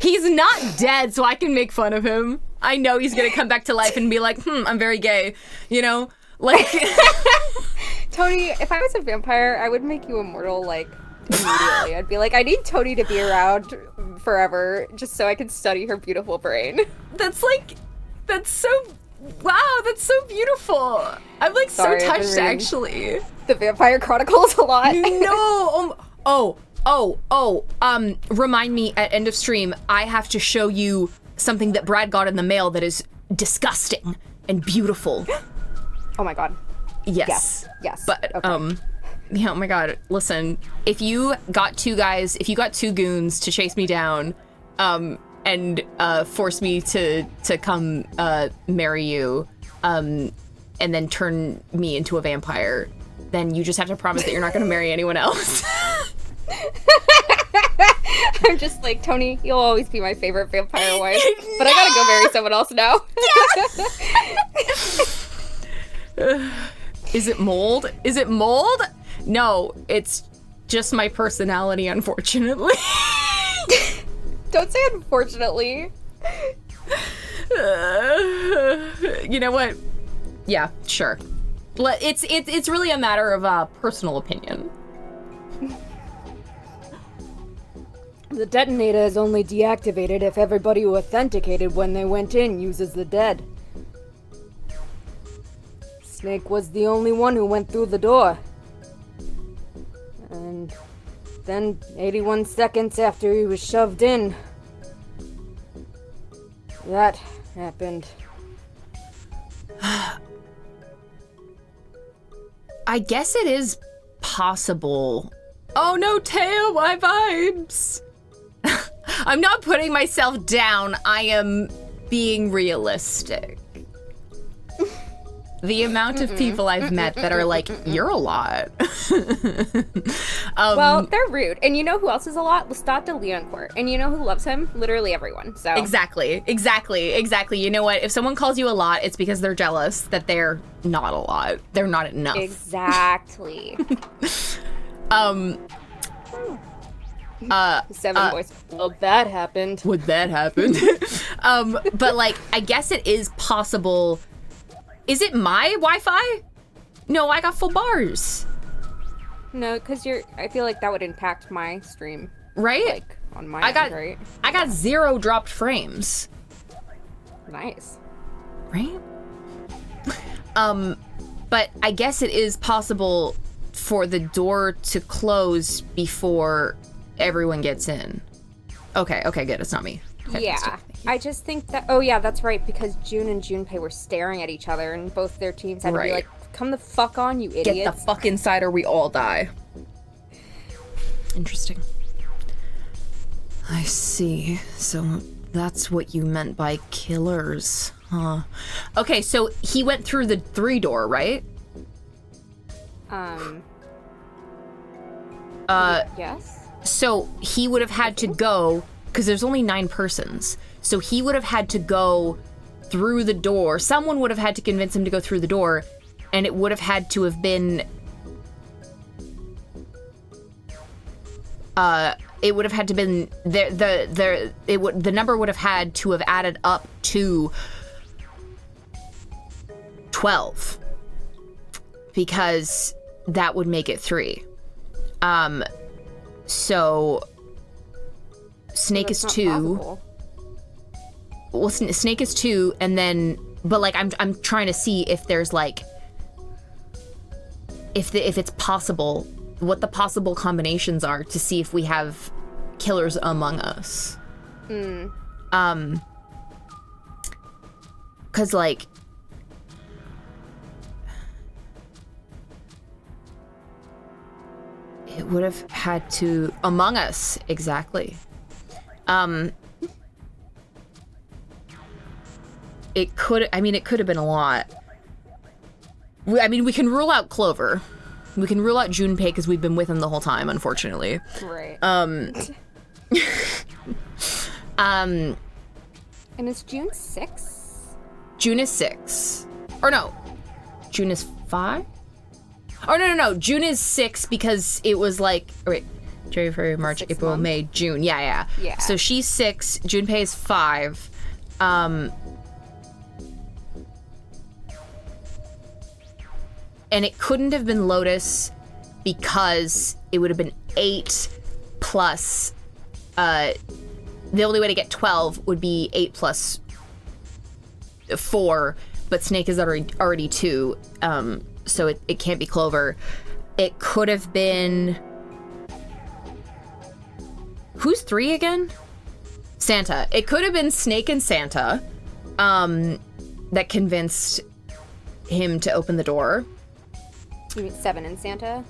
He's not dead, so I can make fun of him. I know he's gonna come back to life and be like, I'm very gay, you know, like. Tony, if I was a vampire, I would make you immortal, like, immediately. I'd be like, I need Tony to be around forever, just so I can study her beautiful brain. That's so beautiful. I'm like Sorry, so I've been touched, reading actually. The Vampire Chronicles a lot. No. Remind me at end of stream, I have to show you something that Brad got in the mail that is disgusting and beautiful. Oh my god. Yes. But, okay. yeah, oh my god, listen, if you got two goons to chase me down, and force me to come, marry you, and then turn me into a vampire, then you just have to promise that you're not gonna marry anyone else. I'm just like, Tony, you'll always be my favorite vampire wife, but I gotta go marry someone else now. Is it mold? No, it's just my personality, unfortunately. Don't say unfortunately. You know what? Yeah, sure. It's really a matter of personal opinion. The detonator is only deactivated if everybody who authenticated when they went in uses the dead. Snake was the only one who went through the door. And then 81 seconds after he was shoved in, that happened. I guess it is possible. Oh no, Teo, my vibes! I'm not putting myself down, I am being realistic. The amount of people I've met that are like, you're a lot. Well, they're rude. And you know who else is a lot? Lestat de Leoncourt. And you know who loves him? Literally everyone. So Exactly. You know what? If someone calls you a lot, it's because they're jealous that they're not a lot. They're not enough. Exactly. Seven boys. Well, that happened. Would that happen? But like, I guess it is possible. Is it my Wi-Fi? No, I got full bars. No, because I feel like that would impact my stream. Right? Like, on my end, right? I got 0 dropped frames. Nice. Right? But I guess it is possible for the door to close before everyone gets in. Okay, good. It's not me. Okay, Yeah. I just think that, oh yeah, that's right, because June and Junpei were staring at each other and both their teams had to be Right. like, come the fuck on, you idiots. Get the fuck inside or we all die. Interesting. I see. So that's what you meant by killers, huh? Okay, so he went through the 3 door, right? Yes? So he would have had to go, because there's only 9 persons. So he would have had to go through the door. Someone would have had to convince him to go through the door, and it would have had to have been... it would have had to been... The number would have had to have added up to 12. Because that would make it 3. So... Snake is That's not 2. possible. Well, Snake is 2, and then but like I'm trying to see if there's like if it's possible, what the possible combinations are to see if we have killers among us. Cause like it would have had to among us, exactly. It could have been a lot. We can rule out Clover. We can rule out Junpei because we've been with him the whole time, unfortunately. Right. And it's June 6th? June is 6. Or no. June is 5? Oh, no. June is 6 because it was like... Oh, wait. January, February, March, 6 April, months. May, June. Yeah. So she's 6. Junpei is 5. And it couldn't have been Lotus because it would have been 8 plus... the only way to get 12 would be 8 plus 4, but Snake is already 2, so it can't be Clover. It could have been... Who's 3 again? Santa. It could have been Snake and Santa that convinced him to open the door. You mean 7 and Santa?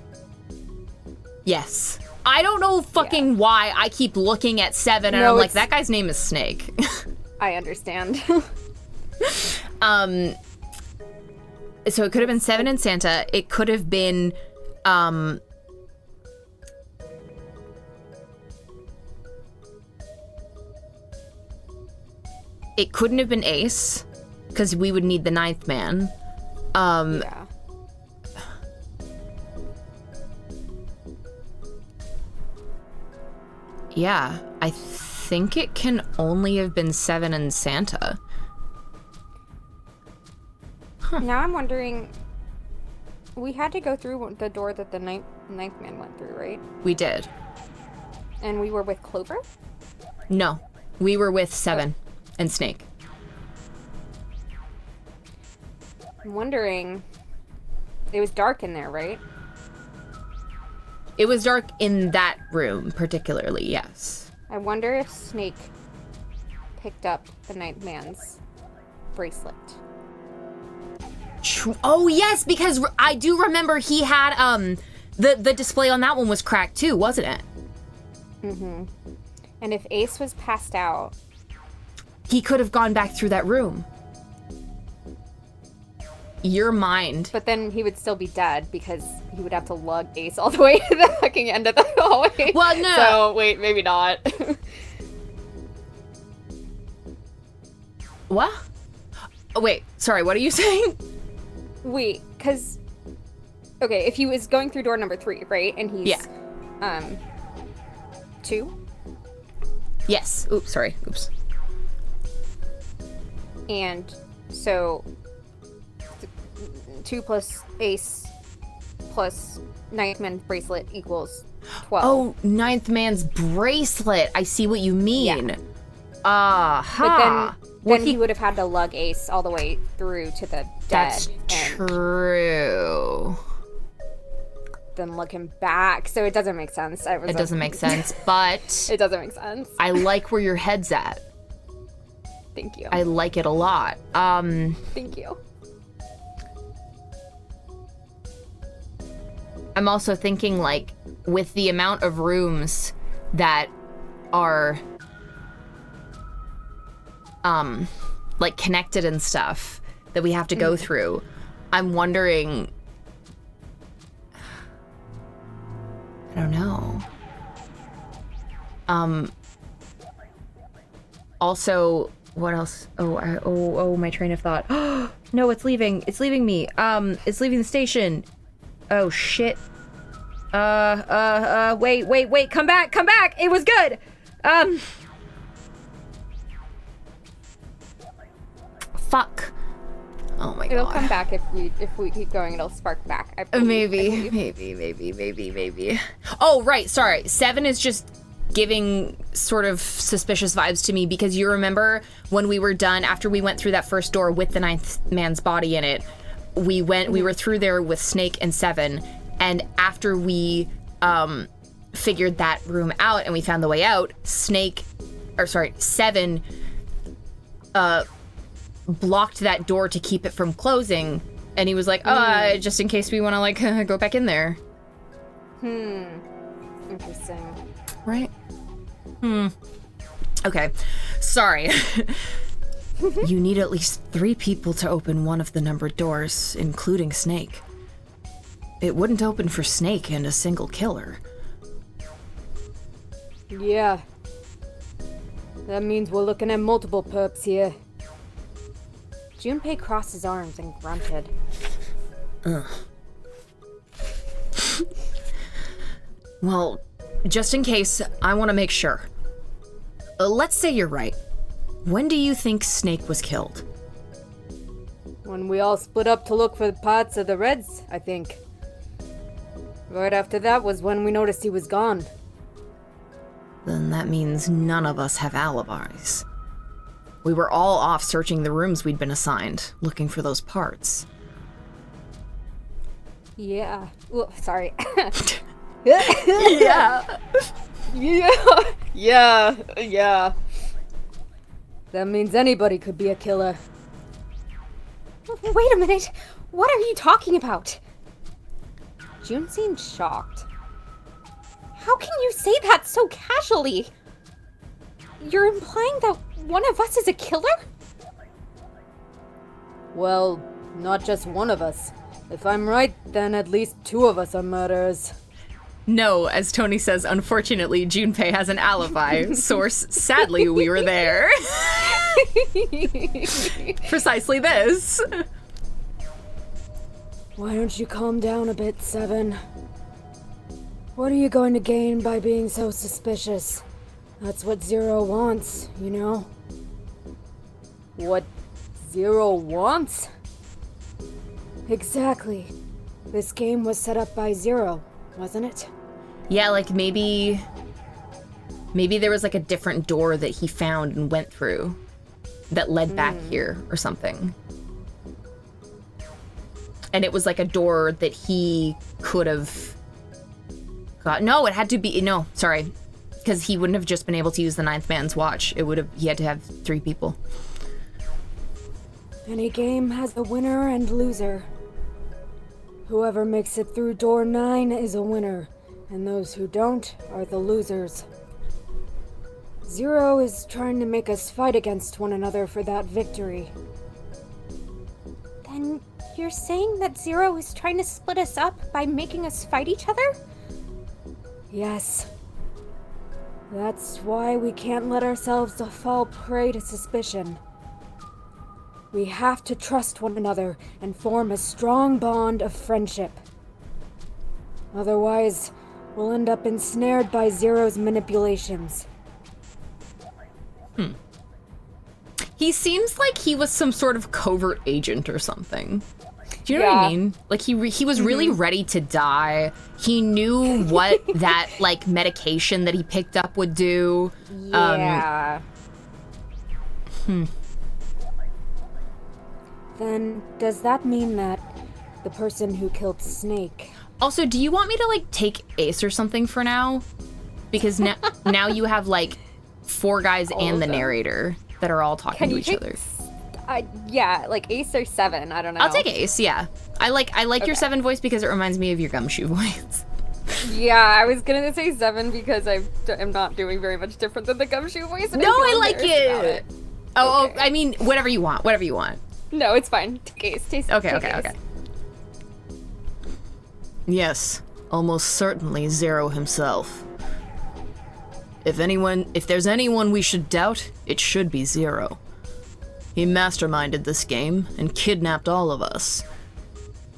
Yes. I don't know fucking why I keep looking at 7 and No, I'm like, it's- that guy's name is Snake. I understand. So it could have been 7 and Santa. It could have been, it couldn't have been Ace, because we would need the 9th man. Yeah. Yeah, I think it can only have been 7 and Santa. Now I'm wondering, we had to go through the door that the ninth man went through, right? We did. And we were with Clover? No, we were with 7 and Snake. I'm wondering, it was dark in there, right? It was dark in that room, particularly, yes. I wonder if Snake picked up the ninth man's bracelet. Oh, yes, because I do remember he had, the display on that one was cracked too, wasn't it? Mm-hmm. And if Ace was passed out... He could have gone back through that room. Your mind. But then he would still be dead because he would have to lug Ace all the way to the fucking end of the hallway. Well, no. So, wait, maybe not. What? Oh, wait, sorry, what are you saying? Wait, because... Okay, if he was going through door number 3, right? And he's... 2? Yes. Oops, sorry. Oops. And so... 2 plus Ace plus ninth man bracelet equals 12. Oh, 9th man's bracelet. I see what you mean. Yeah. Aha. But then he would have had to lug Ace all the way through to the dead. That's and true. then lug him back. So it doesn't make sense. It doesn't make sense, but It doesn't make sense. I like where your head's at. Thank you. I like it a lot. Thank you. I'm also thinking, like, with the amount of rooms that are, like, connected and stuff that we have to go through, I'm wondering... I don't know. Also, what else? Oh, my train of thought. No, it's leaving. It's leaving me. It's leaving the station. Oh, shit. Wait. Come back. It was good. Fuck. Oh my god. It'll come back if we keep going. It'll spark back. I believe. Maybe. Oh, right. Sorry. 7 is just giving sort of suspicious vibes to me because you remember when we were done, after we went through that first door with the ninth man's body in it, we were through there with Snake and Seven, and after we figured that room out and we found the way out, Seven blocked that door to keep it from closing, and he was like, just in case we want to like go back in there. Interesting. Right? Okay. Sorry. You need at least 3 people to open one of the numbered doors, including Snake. It wouldn't open for Snake and a single killer. Yeah. That means we're looking at multiple perps here. Junpei crossed his arms and grunted. Ugh. Well, just in case, I want to make sure. Let's say you're right. When do you think Snake was killed? When we all split up to look for parts of the Reds, I think. Right after that was when we noticed he was gone. Then that means none of us have alibis. We were all off searching the rooms we'd been assigned, looking for those parts. Yeah. Well, sorry. Yeah. Yeah. That means anybody could be a killer. Wait a minute. What are you talking about? June seemed shocked. How can you say that so casually? You're implying that one of us is a killer? Well, not just one of us. If I'm right, then at least 2 of us are murderers. No, as Tony says, unfortunately, Junpei has an alibi. Source, sadly, we were there. Precisely this. Why don't you calm down a bit, Seven? What are you going to gain by being so suspicious? That's what Zero wants, you know? What Zero wants? Exactly. This game was set up by Zero, wasn't it? Yeah, like maybe there was like a different door that he found and went through that led back here or something. And it was like a door that he could have got. No, it had to be, no, sorry. Because he wouldn't have just been able to use the ninth man's watch. He had to have 3 people. Any game has a winner and loser. Whoever makes it through door 9 is a winner, and those who don't are the losers. Zero is trying to make us fight against one another for that victory. Then you're saying that Zero is trying to split us up by making us fight each other? Yes. That's why we can't let ourselves fall prey to suspicion. We have to trust one another and form a strong bond of friendship. Otherwise, we'll end up ensnared by Zero's manipulations. He seems like he was some sort of covert agent or something. Do you know what I mean? Like he was really ready to die. He knew what that like medication that he picked up would do. Yeah. Then, does that mean that the person who killed Snake... Also, do you want me to like take Ace or something for now? Because now you have like 4 guys and the narrator that are all talking to each other. Yeah, like Ace or 7, I don't know. I'll take Ace, yeah. I like your 7 voice because it reminds me of your Gumshoe voice. Yeah, I was gonna say 7 because I'm not doing very much different than the Gumshoe voice. And No, I feel like embarrassed it. about it. I mean, whatever you want. No, it's fine. Take Ace. Okay. Yes, almost certainly Zero himself. If there's anyone we should doubt, it should be Zero. He masterminded this game and kidnapped all of us.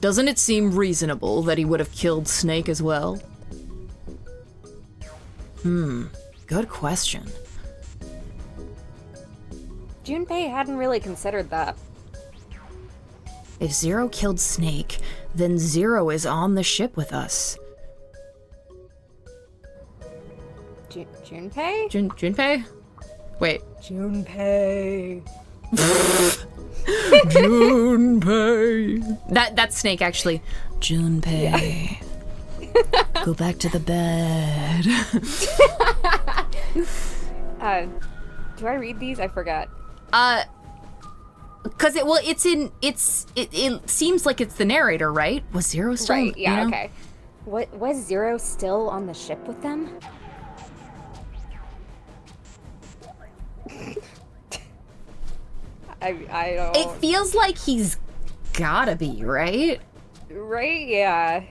Doesn't it seem reasonable that he would have killed Snake as well? Good question. Junpei hadn't really considered that. If Zero killed Snake, then Zero is on the ship with us. Junpei? Junpei? Wait. Junpei. Junpei. That's Snake, actually. Junpei. Yeah. Go back to the bed. Do I read these? I forgot. Cause it seems like it's the narrator, right? Was Zero still? Right, yeah, you know? okay. Was Zero still on the ship with them? I don't... It feels like he's gotta be, right? Right, yeah.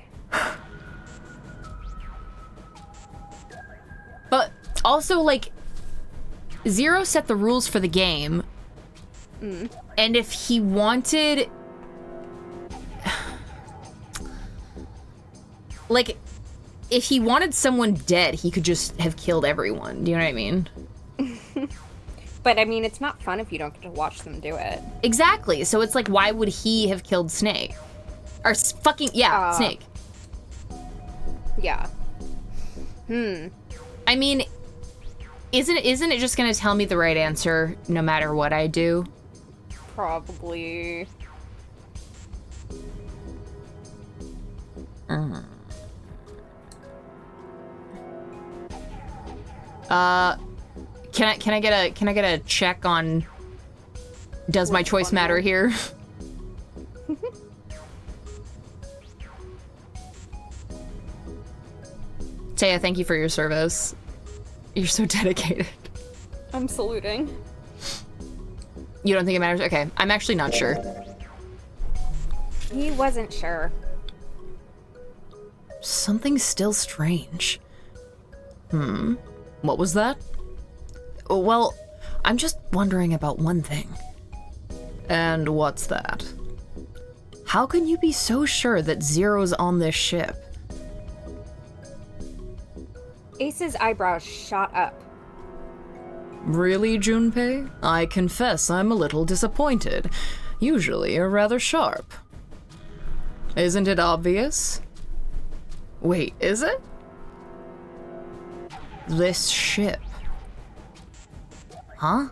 But also, like, Zero set the rules for the game. And if he wanted... Like, if he wanted someone dead, he could just have killed everyone. Do you know what I mean? But, I mean, it's not fun if you don't get to watch them do it. Exactly. So it's like, why would he have killed Snake? Or Snake. Yeah. I mean, isn't it just gonna tell me the right answer no matter what I do? Probably. Can I get a check on does my choice matter here? Taya, thank you for your service. You're so dedicated. I'm saluting. You don't think it matters? Okay, I'm actually not sure. He wasn't sure. Something's still strange. What was that? Well, I'm just wondering about one thing. And what's that? How can you be so sure that Zero's on this ship? Ace's eyebrows shot up. Really, Junpei? I confess I'm a little disappointed. Usually you're rather sharp. Isn't it obvious? Wait, is it? This ship. Huh?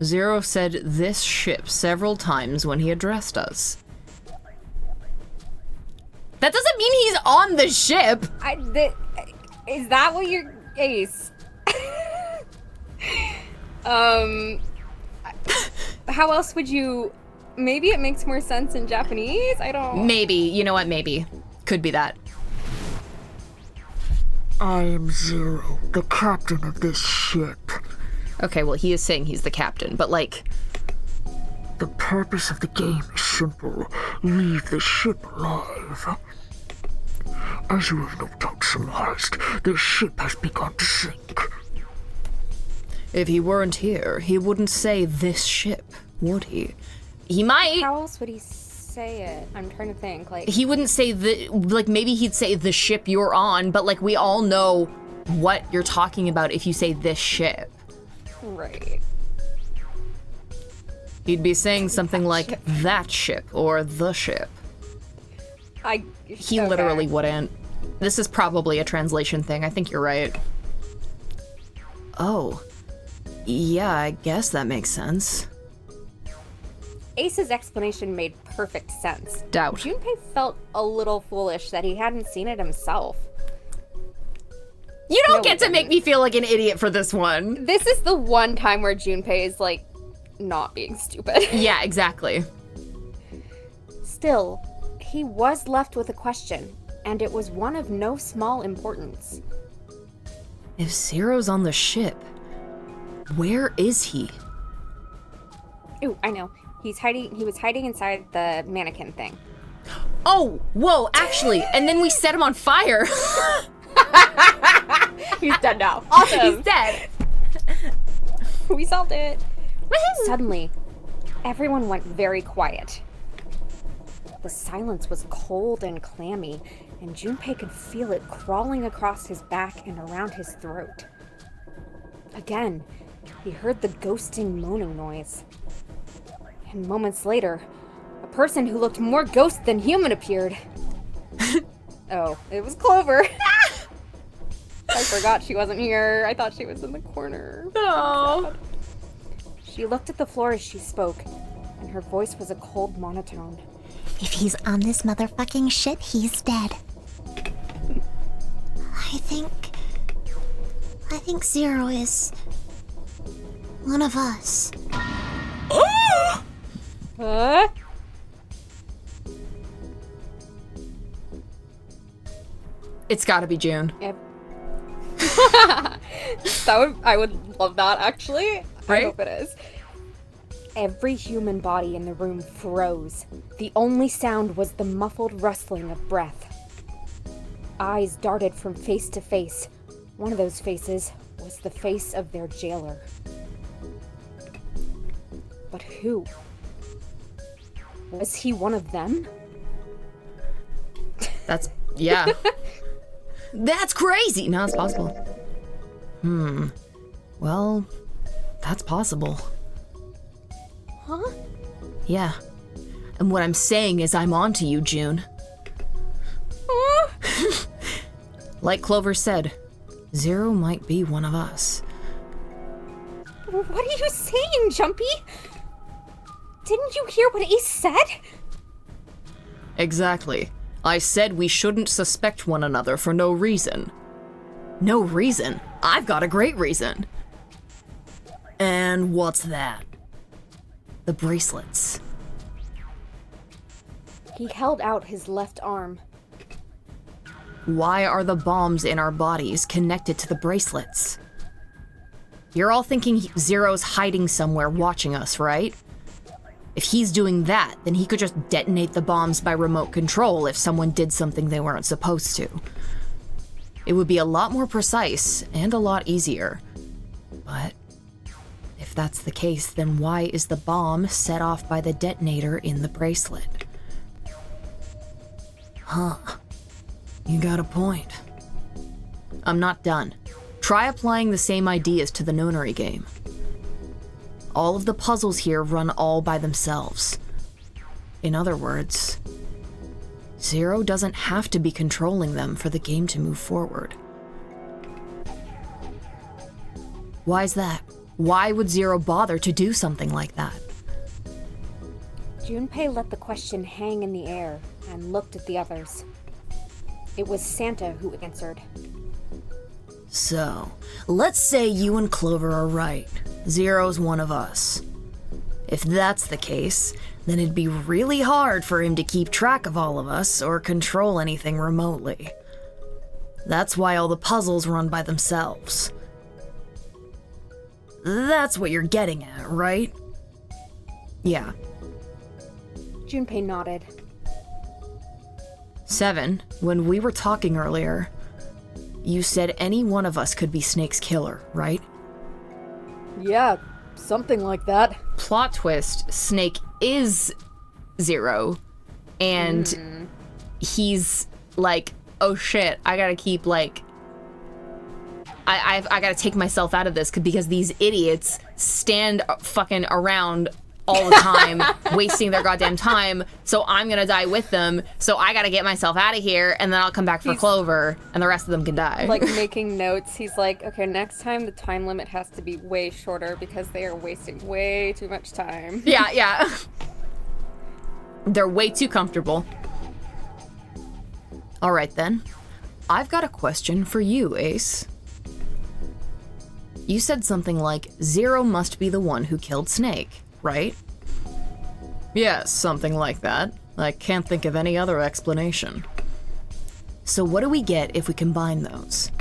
Zero said this ship several times when he addressed us. That doesn't mean he's on the ship! Is that what you're... Ace? How else would you... Maybe it makes more sense in Japanese? I don't... Maybe. You know what? Maybe. Could be that. I am Zero, the captain of this ship. Okay, well, he is saying he's the captain, but like... The purpose of the game is simple. Leave the ship alive. As you have no doubt surmised, the ship has begun to sink. If he weren't here, he wouldn't say this ship, would he? He might. How else would he say it? I'm trying to think, like... He wouldn't say maybe he'd say the ship you're on, but like we all know what you're talking about if you say this ship. Right. He'd be saying something like that ship or the ship. He literally wouldn't. This is probably a translation thing. I think you're right. Oh. Yeah, I guess that makes sense. Ace's explanation made perfect sense. Doubt. Junpei felt a little foolish that he hadn't seen it himself. You don't get to make me feel like an idiot for this one. This is the one time where Junpei is, like, not being stupid. Yeah, exactly. Still, he was left with a question, and it was one of no small importance. If Zero's on the ship, where is he? Ooh, I know. He was hiding inside the mannequin thing. Oh, whoa, actually, and then we set him on fire. He's dead now. Awesome. He's dead. We solved it. Suddenly, everyone went very quiet. The silence was cold and clammy, and Junpei could feel it crawling across his back and around his throat. Again, he heard the ghosting moaning noise. And moments later, a person who looked more ghost than human appeared. Oh, it was Clover. I forgot she wasn't here. I thought she was in the corner. Oh. She looked at the floor as she spoke, and her voice was a cold monotone. If he's on this motherfucking shit, he's dead. I think Zero is one of us. Huh? It's gotta be June. Yep. I would love that, actually. Right? I hope it is. Every human body in the room froze. The only sound was the muffled rustling of breath. Eyes darted from face to face. One of those faces was the face of their jailer. But who? Was he one of them? Yeah. That's crazy! No, it's possible. Well, that's possible. Huh? Yeah. And what I'm saying is I'm on to you, June. Like Clover said, Zero might be one of us. What are you saying, Jumpy? Didn't you hear what Ace said? Exactly. I said we shouldn't suspect one another for no reason. No reason? I've got a great reason. And what's that? The bracelets. He held out his left arm. Why are the bombs in our bodies connected to the bracelets? You're all thinking Zero's hiding somewhere watching us, right? If he's doing that, then he could just detonate the bombs by remote control if someone did something they weren't supposed to. It would be a lot more precise and a lot easier. But if that's the case, then why is the bomb set off by the detonator in the bracelet? Huh. You got a point. I'm not done. Try applying the same ideas to the Nonary game. All of the puzzles here run all by themselves. In other words, Zero doesn't have to be controlling them for the game to move forward. Why's that? Why would Zero bother to do something like that? Junpei let the question hang in the air and looked at the others. It was Santa who answered. So, let's say you and Clover are right. Zero's one of us. If that's the case, then it'd be really hard for him to keep track of all of us or control anything remotely. That's why all the puzzles run by themselves. That's what you're getting at, right? Yeah. Junpei nodded. 7, when we were talking earlier, you said any one of us could be Snake's killer, right? Yeah, something like that. Plot twist, Snake is Zero, and he's like, oh shit, I gotta keep like, I gotta take myself out of this because these idiots stand fucking around all the time, wasting their goddamn time, so I'm gonna die with them, so I gotta get myself out of here, and then I'll come back for Clover, and the rest of them can die. Like making notes, he's like, okay, next time the time limit has to be way shorter because they are wasting way too much time. Yeah. They're way too comfortable. Alright then. I've got a question for you, Ace. You said something like, Zero must be the one who killed Snake, right? Yes, something like that. I can't think of any other explanation. So what do we get if we combine those?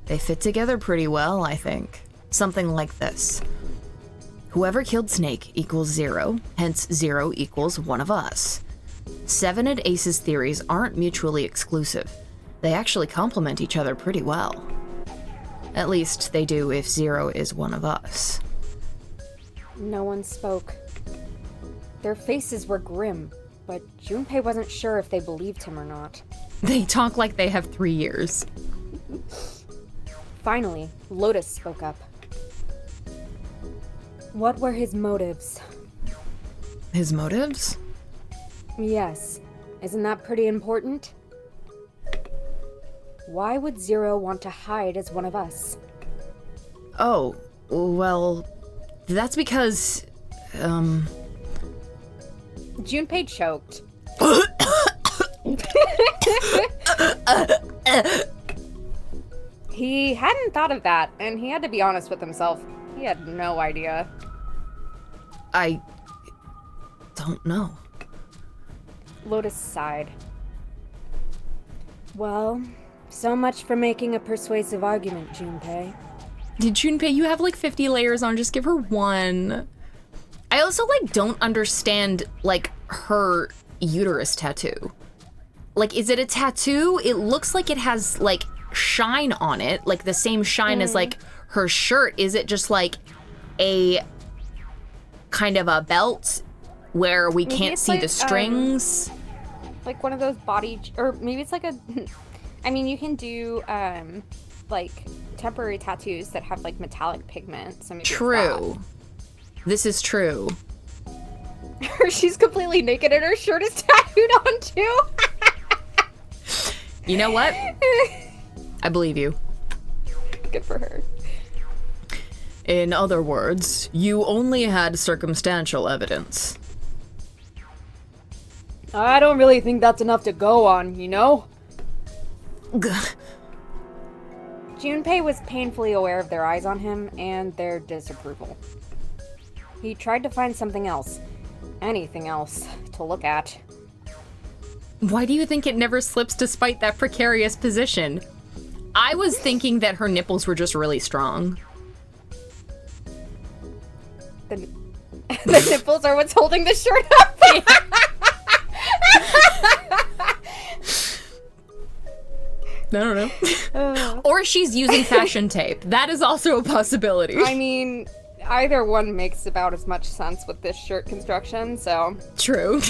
They fit together pretty well, I think. Something like this. Whoever killed Snake equals 0, hence 0 equals one of us. 7 and Ace's theories aren't mutually exclusive. They actually complement each other pretty well. At least they do if 0 is one of us. No one spoke. Their faces were grim, but Junpei wasn't sure if they believed him or not. They talk like they have 3 years. Finally, Lotus spoke up. What were his motives? His motives? Yes. Isn't that pretty important? Why would Zero want to hide as one of us? Oh, well, that's because, Junpei choked. He hadn't thought of that, and he had to be honest with himself. He had no idea. I don't know. Lotus sighed. Well, so much for making a persuasive argument, Junpei. Did Junpei, you have like 50 layers on, just give her one. I also like don't understand like her uterus tattoo. Like, is it a tattoo? It looks like it has like shine on it, like the same shine as like her shirt. Is it just like a kind of a belt where we Maybe can't it's see like, the strings? Like one of those or maybe it's like a, I mean, you can do, like temporary tattoos that have like metallic pigment. So maybe True. This is true. She's completely naked and her shirt is tattooed on too. You know what? I believe you. Good for her. In other words, you only had circumstantial evidence. I don't really think that's enough to go on, you know? Junpei was painfully aware of their eyes on him and their disapproval. He tried to find something else, anything else, to look at. Why do you think it never slips despite that precarious position? I was thinking that her nipples were just really strong. The nipples are what's holding the shirt up. I don't know. Or she's using fashion tape. That is also a possibility. I mean, either one makes about as much sense with this shirt construction, so. True.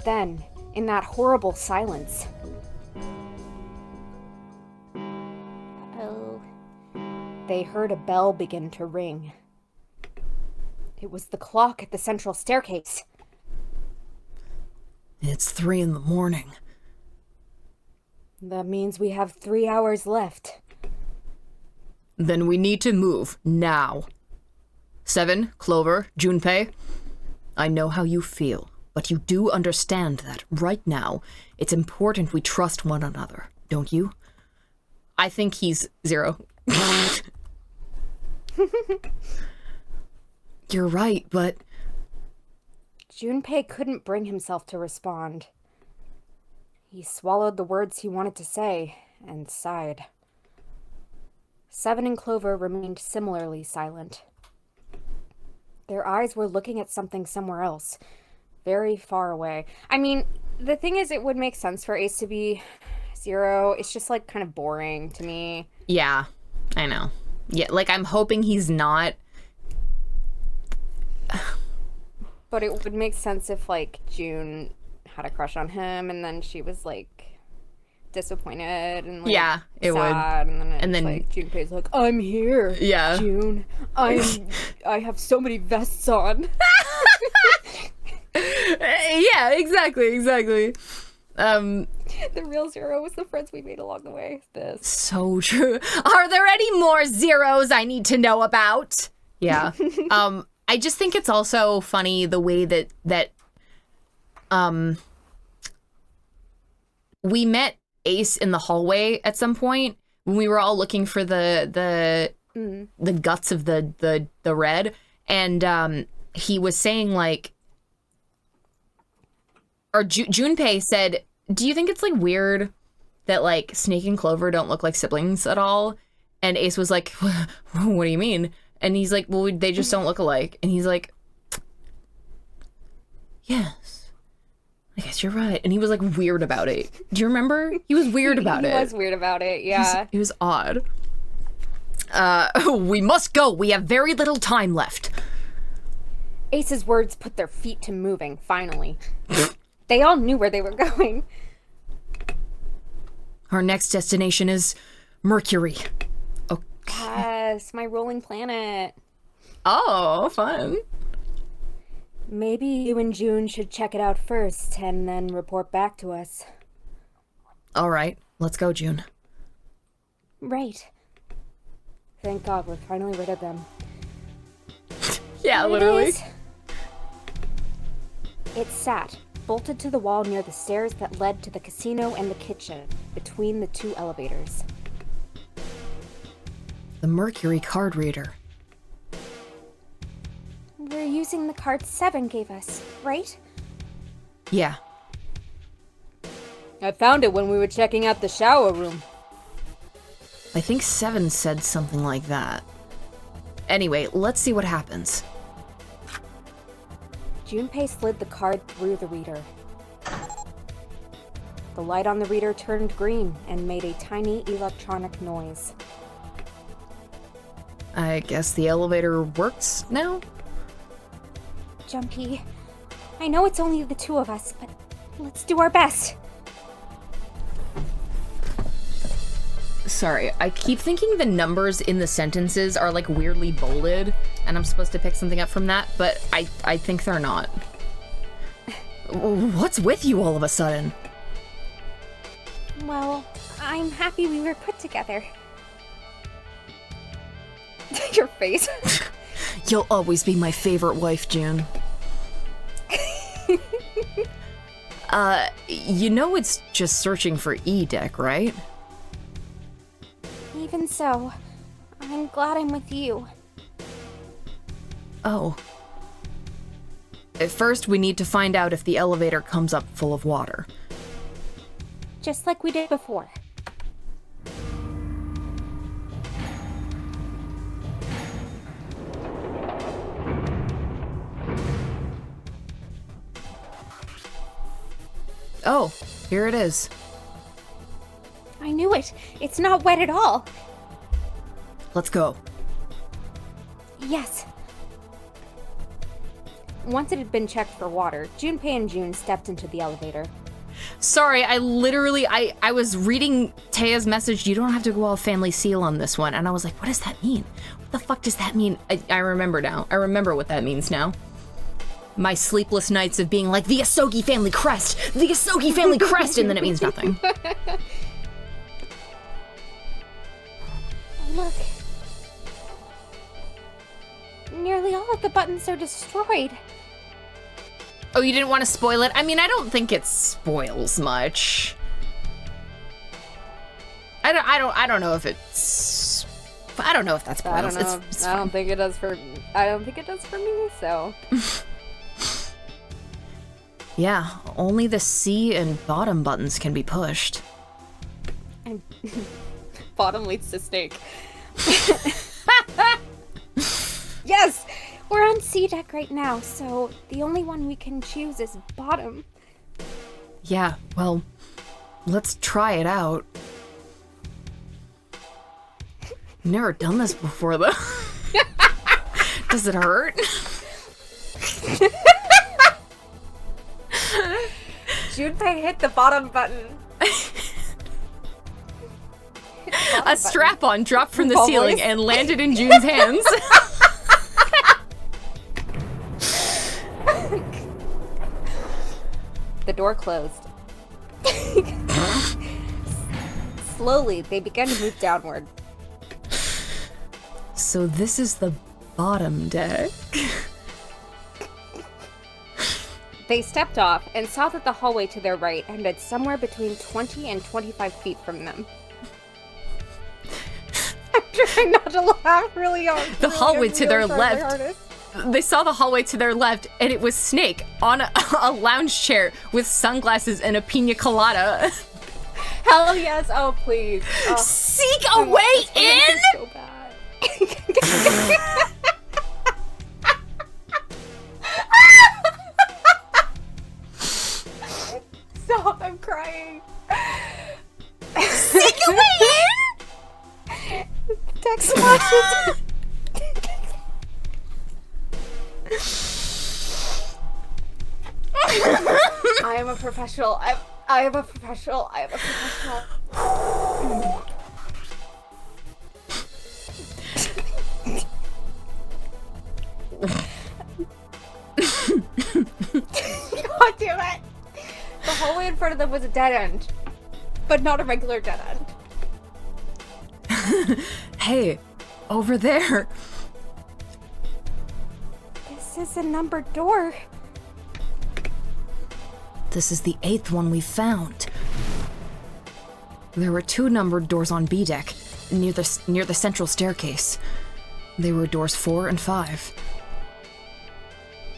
Then, in that horrible silence. Oh. They heard a bell begin to ring. It was the clock at the central staircase. It's 3 a.m. That means we have 3 hours left. Then we need to move now. 7, Clover, Junpei. I know how you feel, but you do understand that right now it's important we trust one another, don't you? I think he's 0. You're right, but Junpei couldn't bring himself to respond. He swallowed the words he wanted to say and sighed. 7 and Clover remained similarly silent. Their eyes were looking at something somewhere else, very far away. I mean, the thing is, it would make sense for Ace to be 0. It's just, like, kind of boring to me. yeah, I know. Yeah, like I'm hoping he's not. But it would make sense if, like, June had a crush on him, and then she was, like, disappointed and, like, Yeah, it would. sad, and then Like, Junpei's like, I'm here, Yeah. June. I have so many vests on. Yeah, exactly. The real 0 was the friends we made along the way. This. So true. Are there any more zeros I need to know about? Yeah. I just think it's also funny the way that we met Ace in the hallway at some point when we were all looking for the guts of the red, and he was saying like, or Junpei said, do you think it's like weird that like Snake and Clover don't look like siblings at all? And Ace was like, what do you mean? And he's like, well, they just don't look alike. And he's like, yes, I guess you're right. And he was like weird about it. Do you remember? He was weird about it. He was weird about it, yeah. It was odd. We must go. We have very little time left. Ace's words put their feet to moving, finally. They all knew where they were going. Our next destination is Mercury. Yes, my rolling planet. Oh, fun. Maybe you and June should check it out first and then report back to us. All right, let's go, June. Right. Thank God we're finally rid of them. Yeah, There it literally. is. It sat, bolted to the wall near the stairs that led to the casino and the kitchen, between the two elevators. The Mercury card reader. We're using the card 7 gave us, right? Yeah. I found it when we were checking out the shower room. I think 7 said something like that. Anyway, let's see what happens. Junpei slid the card through the reader. The light on the reader turned green and made a tiny electronic noise. I guess the elevator works now? Jumpy, I know it's only the two of us, but let's do our best. Sorry, I keep thinking the numbers in the sentences are like weirdly bolded, and I'm supposed to pick something up from that, but I think they're not. What's with you all of a sudden? Well, I'm happy we were put together. Your face. You'll always be my favorite wife, June. You know it's just searching for E-Deck, right? Even so, I'm glad I'm with you. Oh. At first, we need to find out if the elevator comes up full of water. Just like we did before. Oh, here it is. I knew it. It's not wet at all. Let's go. Yes. Once it had been checked for water, Junpei and June stepped into the elevator. Sorry, I was reading Taya's message, you don't have to go all family seal on this one, and I was like, what does that mean? What the fuck does that mean? I remember now. I remember what that means now. My sleepless nights of being like, the Asogi family crest! The Asogi family crest! And then it means nothing. Look. Nearly all of the buttons are destroyed. Oh, you didn't want to spoil it? I mean, I don't think it spoils much. I don't know if it's... I don't know if that's spoils. I don't know. It's I don't think it does for me, so. Yeah, only the C and bottom buttons can be pushed. And Bottom leads to snake. yes! We're on C deck right now, so the only one we can choose is bottom. Yeah, well, let's try it out. Never done this before, though. Does it hurt? Junpei hit the bottom button. A strap-on dropped from the ceiling and landed in June's hands. The door closed. Slowly, they began to move downward. So this is the bottom deck. They stepped off and saw that the hallway to their right ended somewhere between 20 and 25 feet from them. I'm trying not to laugh really hard. The hallway to their trying my left. hardest. They saw the hallway to their left, and it was Snake on a lounge chair with sunglasses and a pina colada. Hell yes! Oh please! Oh, Seek a way in? so bad. Stop! I'm crying. Seek a way in? Text flashes. I am a professional. I am a professional. I am a professional. God damn it! The hallway in front of them was a dead end. but not a regular dead end. Hey, over there. This is a numbered door. This is the 8th one we found. There were 2 numbered doors on B deck, near the central staircase. They were doors 4 and 5.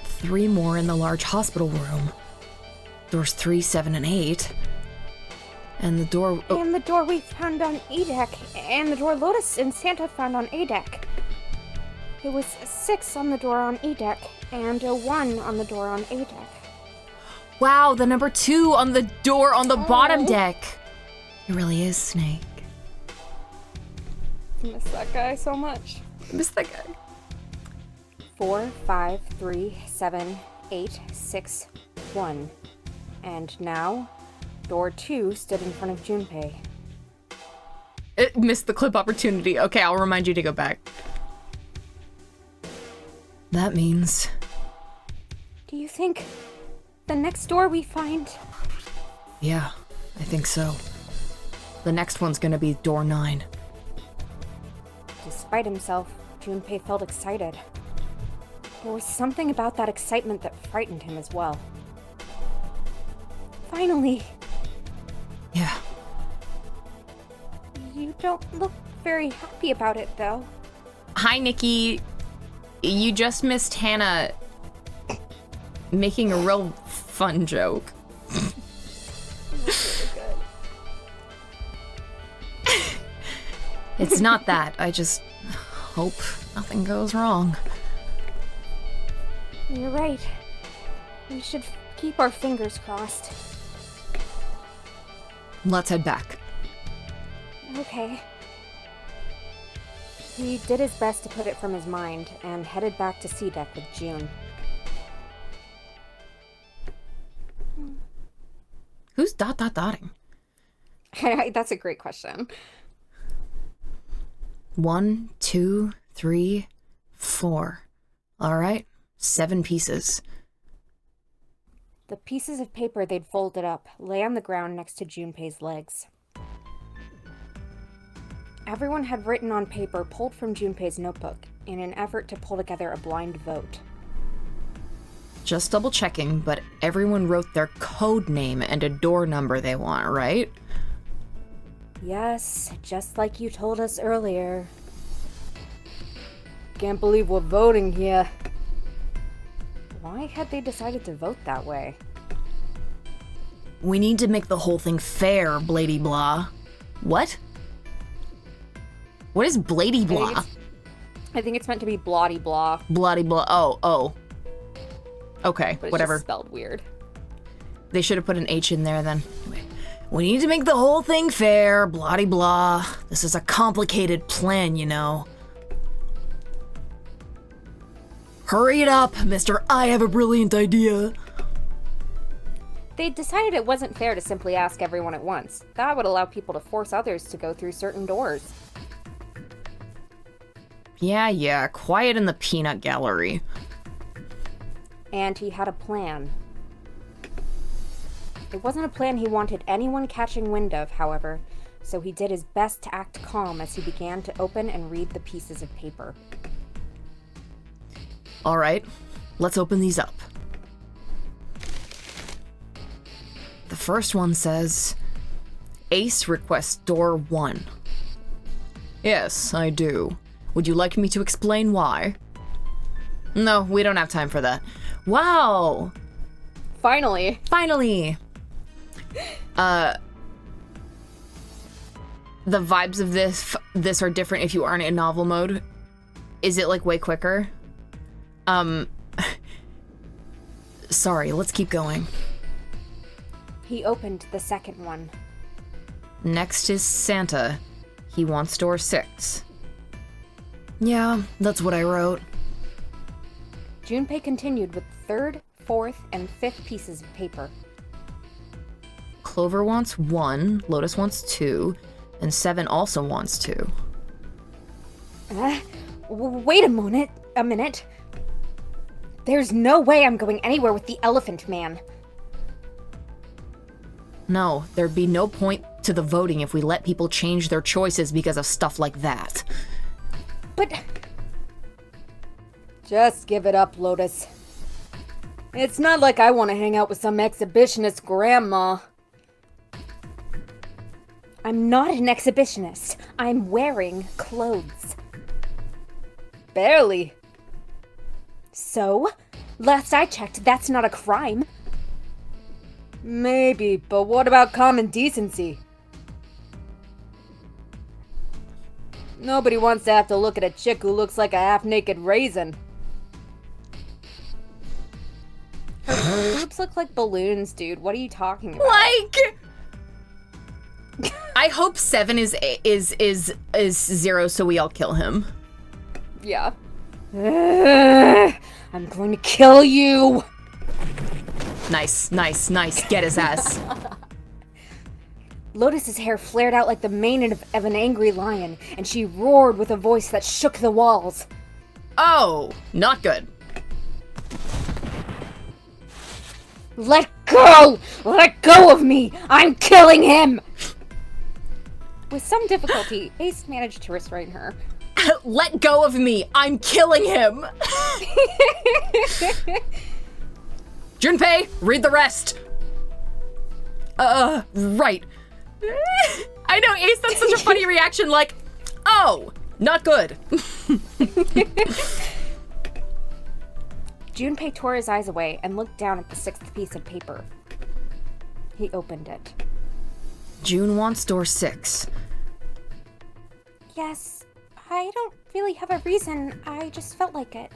3 more in the large hospital room. Doors 3, 7, and 8. And the door... Oh, And the door we found on E deck. And the door Lotus and Santa found on A deck. It was a 6 on the door on E deck. And a 1 on the door on A deck. wow, the number 2 on the door on the bottom deck. It really is Snake. I miss that guy so much. I miss that guy. 4, 5, 3, 7, 8, 6, 1. And now, door 2 stood in front of Junpei. It missed the clip opportunity. Okay, I'll remind you to go back. That means... Do you think the next door we find? Yeah, I think so. The next one's gonna be door 9. Despite himself, Junpei felt excited. There was something about that excitement that frightened him as well. Finally! Yeah. You don't look very happy about it, though. Hi, Nikki. You just missed Hannah making a real fun joke. It's not that. I just hope nothing goes wrong. You're right. We should keep our fingers crossed. Let's head back. Okay. He did his best to put it from his mind and headed back to C deck with June. Who's dotting? That's a great question. 1, 2, 3, 4. All right, 7 pieces. The pieces of paper they'd folded up lay on the ground next to Junpei's legs. Everyone had written on paper pulled from Junpei's notebook in an effort to pull together a blind vote. Just double checking, but everyone wrote their code name and a door number they want, right? Yes, just like you told us earlier. Can't believe we're voting here. Why had they decided to vote that way? We need to make the whole thing fair, Blady Blah. What? What is Blady Blah? I think it's meant to be bloody blah, Bloody Blah. Oh. Okay, but it's whatever. just spelled weird. They should have put an H in there then. Anyway, we need to make the whole thing fair, bloody blah. This is a complicated plan, you know. Hurry it up, Mr. I have a brilliant idea. They decided it wasn't fair to simply ask everyone at once. That would allow people to force others to go through certain doors. Yeah, quiet in the peanut gallery. And he had a plan. It wasn't a plan he wanted anyone catching wind of, however, so he did his best to act calm as he began to open and read the pieces of paper. All right, let's open these up. The first one says, Ace requests door 1. Yes, I do. Would you like me to explain why? No, we don't have time for that. Wow! Finally! The vibes of this are different if you aren't in novel mode. Is it like way quicker? Sorry, let's keep going. He opened the second one. Next is Santa. He wants door 6. Yeah, that's what I wrote. Junpei continued with the third, fourth, and fifth pieces of paper. Clover wants 1, Lotus wants 2, and 7 also wants 2. Wait a minute. There's no way I'm going anywhere with the Elephant Man. No, there'd be no point to the voting if we let people change their choices because of stuff like that. But... Just give it up, Lotus. It's not like I want to hang out with some exhibitionist grandma. I'm not an exhibitionist. I'm wearing clothes. Barely. So? Last I checked, that's not a crime. Maybe, but what about common decency? Nobody wants to have to look at a chick who looks like a half-naked raisin. Her boobs look like balloons, dude. What are you talking about? Like, I hope 7 is 0, so we all kill him. Yeah. I'm going to kill you! Nice. Get his ass. Lotus's hair flared out like the mane of an angry lion, and she roared with a voice that shook the walls. Oh, not good. Let go! Let go of me! I'm killing him! With some difficulty, Ace managed to restrain her. Let go of me! I'm killing him! Junpei, read the rest! Right. I know, Ace, that's such a funny reaction, like, oh, not good. Junpei tore his eyes away and looked down at the 6th piece of paper. He opened it. June wants door 6. Yes, I don't really have a reason. I just felt like it.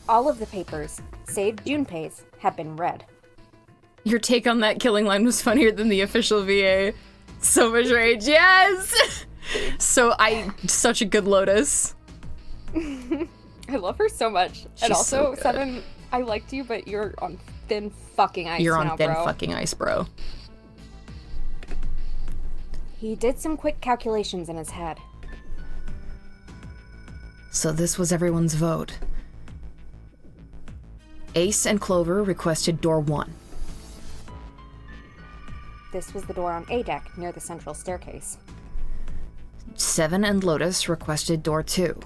All of the papers, save Junpei's, have been read. Your take on that killing line was funnier than the official VA. So much rage, yes! Such a good Lotus. I love her so much. She's and also, so good. 7, I liked you, but you're on thin fucking ice You're now, on thin bro. fucking ice, bro. He did some quick calculations in his head. So this was everyone's vote. Ace and Clover requested door 1. This was the door on A deck near the central staircase. 7 and Lotus requested door 2.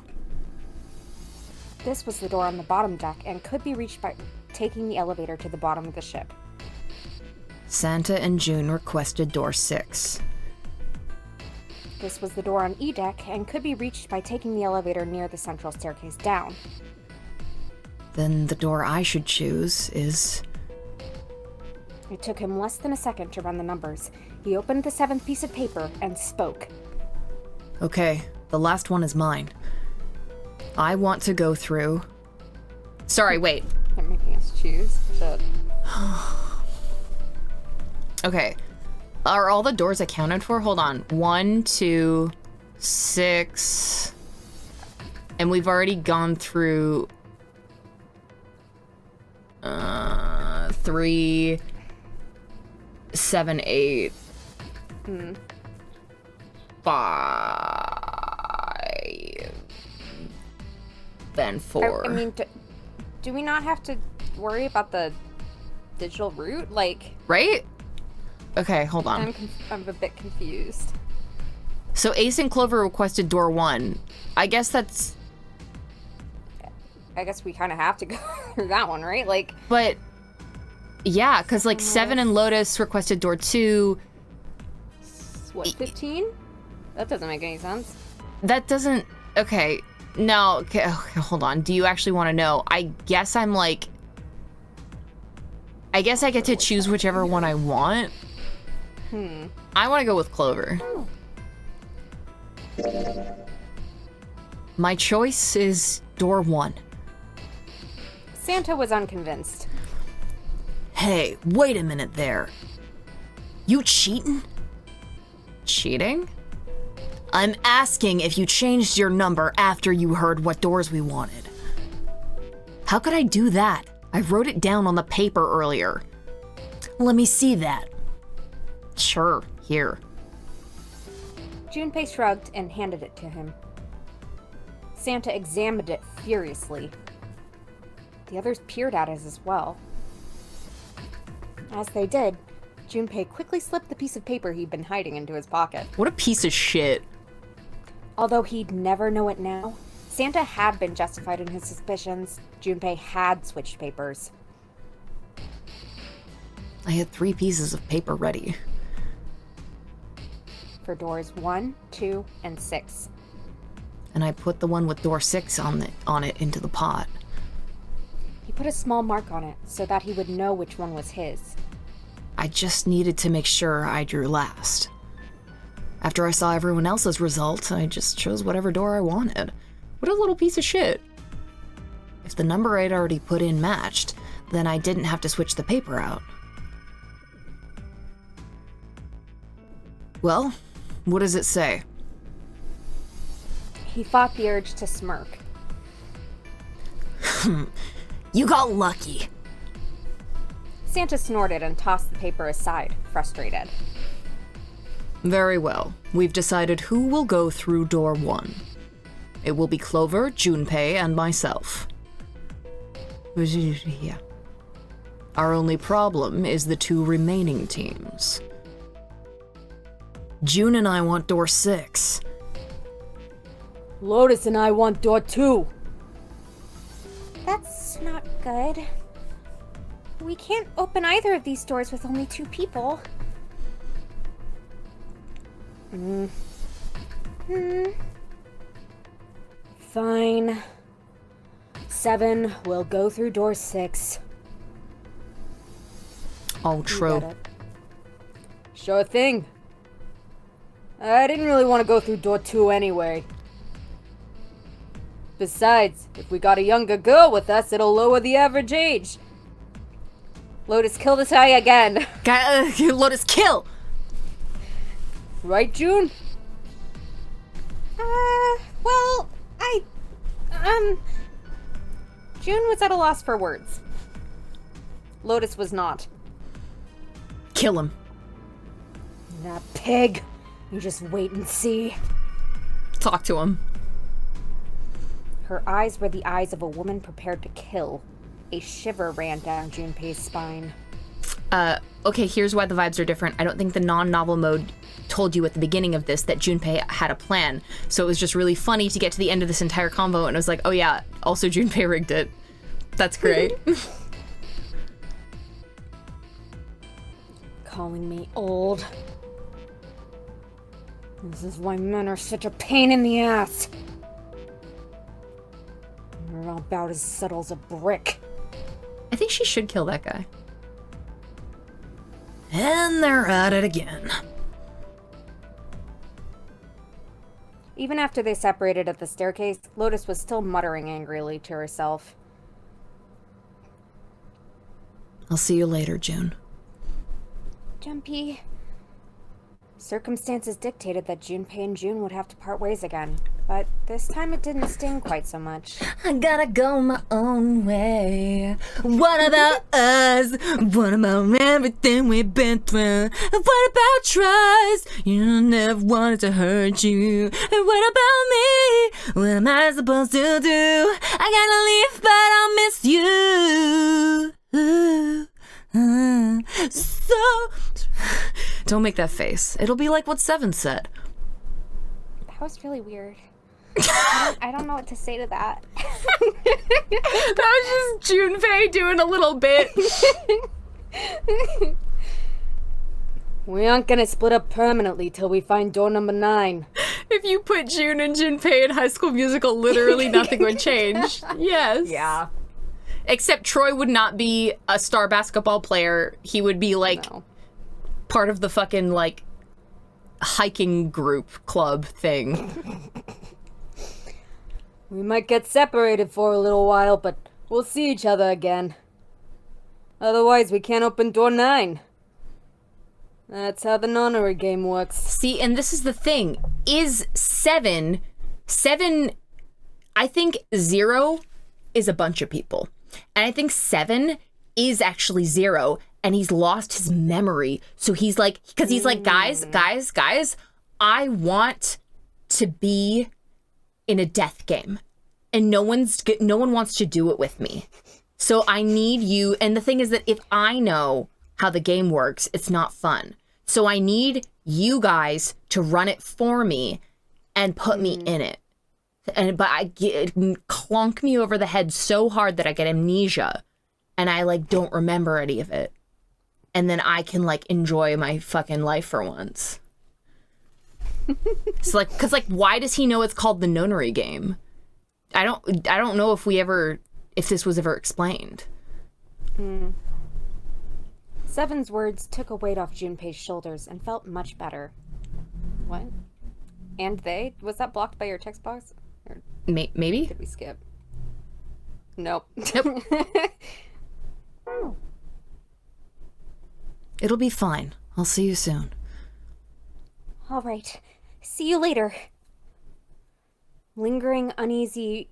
This was the door on the bottom deck and could be reached by taking the elevator to the bottom of the ship. Santa and June requested door 6. This was the door on E deck and could be reached by taking the elevator near the central staircase down. Then the door I should choose is... It took him less than a second to run the numbers. He opened the 7th piece of paper and spoke. Okay, the last one is mine. I want to go through... Sorry, wait. They're making us choose. Shit. Okay. Are all the doors accounted for? Hold on. 1, 2, 6... And we've already gone through... 3... 7, 8... 5... Then 4. I mean, do we not have to worry about the digital route? Like, Right? Okay, hold on. I'm a bit confused. So Ace and Clover requested door 1. I guess that's... I guess we kind of have to go through that one, right? Like, But... Yeah, because like 7 and Lotus requested door 2. what, 15? That doesn't make any sense. That doesn't... Okay. No, okay, hold on. Do you actually want to know? I guess I'm like... I guess I get to choose whichever one I want. I want to go with Clover. My choice is door 1. Santa was unconvinced. Hey, wait a minute there. You cheating? Cheating? I'm asking if you changed your number after you heard what doors we wanted. How could I do that? I wrote it down on the paper earlier. Let me see that. Sure, here. Junpei shrugged and handed it to him. Santa examined it furiously. The others peered at it as well. As they did, Junpei quickly slipped the piece of paper he'd been hiding into his pocket. What a piece of shit. Although he'd never know it now, Santa had been justified in his suspicions. Junpei had switched papers. I had 3 pieces of paper ready. For doors 1, 2, and 6. And I put the one with door 6 on it into the pot. He put a small mark on it so that he would know which one was his. I just needed to make sure I drew last. After I saw everyone else's result, I just chose whatever door I wanted. What a little piece of shit. If the number I'd already put in matched, then I didn't have to switch the paper out. Well, what does it say? He fought the urge to smirk. You got lucky. Santa snorted and tossed the paper aside, frustrated. Very well. We've decided who will go through door 1. It will be Clover, Junpei, and myself. Yeah. Our only problem is the 2 remaining teams. June and I want door 6. Lotus and I want door 2. That's not good. We can't open either of these doors with only 2 people. Fine. 7 will go through door 6. Oh, You true. get it. Sure thing. I didn't really want to go through door 2 anyway. Besides, if we got a younger girl with us, it'll lower the average age. Lotus, kill this guy again. Lotus, kill! Right, June? Well, June was at a loss for words. Lotus was not. Kill him. That pig. You just wait and see. Talk to him. Her eyes were the eyes of a woman prepared to kill. A shiver ran down Junpei's spine. Okay, here's why the vibes are different. I don't think the non-novel mode told you at the beginning of this that Junpei had a plan. So it was just really funny to get to the end of this entire combo and it was like, oh yeah, also Junpei rigged it. That's great. Calling me old. This is why men are such a pain in the ass. They're about as subtle as a brick. I think she should kill that guy. And they're at it again. Even after they separated at the staircase, Lotus was still muttering angrily to herself. I'll see you later, June. Jumpy. Circumstances dictated that Junpei and June would have to part ways again, but this time it didn't sting quite so much. I gotta go my own way. What about us? What about everything we've been through? What about trust? You never wanted to hurt you. And what about me? What am I supposed to do? I gotta leave, but I'll miss you. So don't make that face. It'll be like what Seven said. That was really weird. I don't know what to say to that. That was just Junpei doing a little bit. We aren't gonna split up permanently till we find door number 9. If you put June and Junpei in High School Musical, literally nothing would change. Yes. Yeah. Except Troy would not be a star basketball player. He would be like No. part of the fucking like hiking group club thing. We might get separated for a little while, but we'll see each other again. Otherwise, we can't open door 9. That's how the Nonary game works. See, and this is the thing. Is 7, I think 0 is a bunch of people. And I think 7 is actually 0, and he's lost his memory. So he's like, because he's like, guys, I want to be in a death game, and no one wants to do it with me. So I need you. And the thing is that if I know how the game works, it's not fun. So I need you guys to run it for me and put me in it. But clonk me over the head so hard that I get amnesia and I like don't remember any of it. And then I can like enjoy my fucking life for once. It's like, cause like, why does he know it's called the Nonary game? I don't know if this was ever explained. Seven's words took a weight off Junpei's shoulders and felt much better. What? And they? Was that blocked by your text box? Or Maybe? did we skip? Nope. Nope. It'll be fine. I'll see you soon. All right. See you later. Lingering uneasy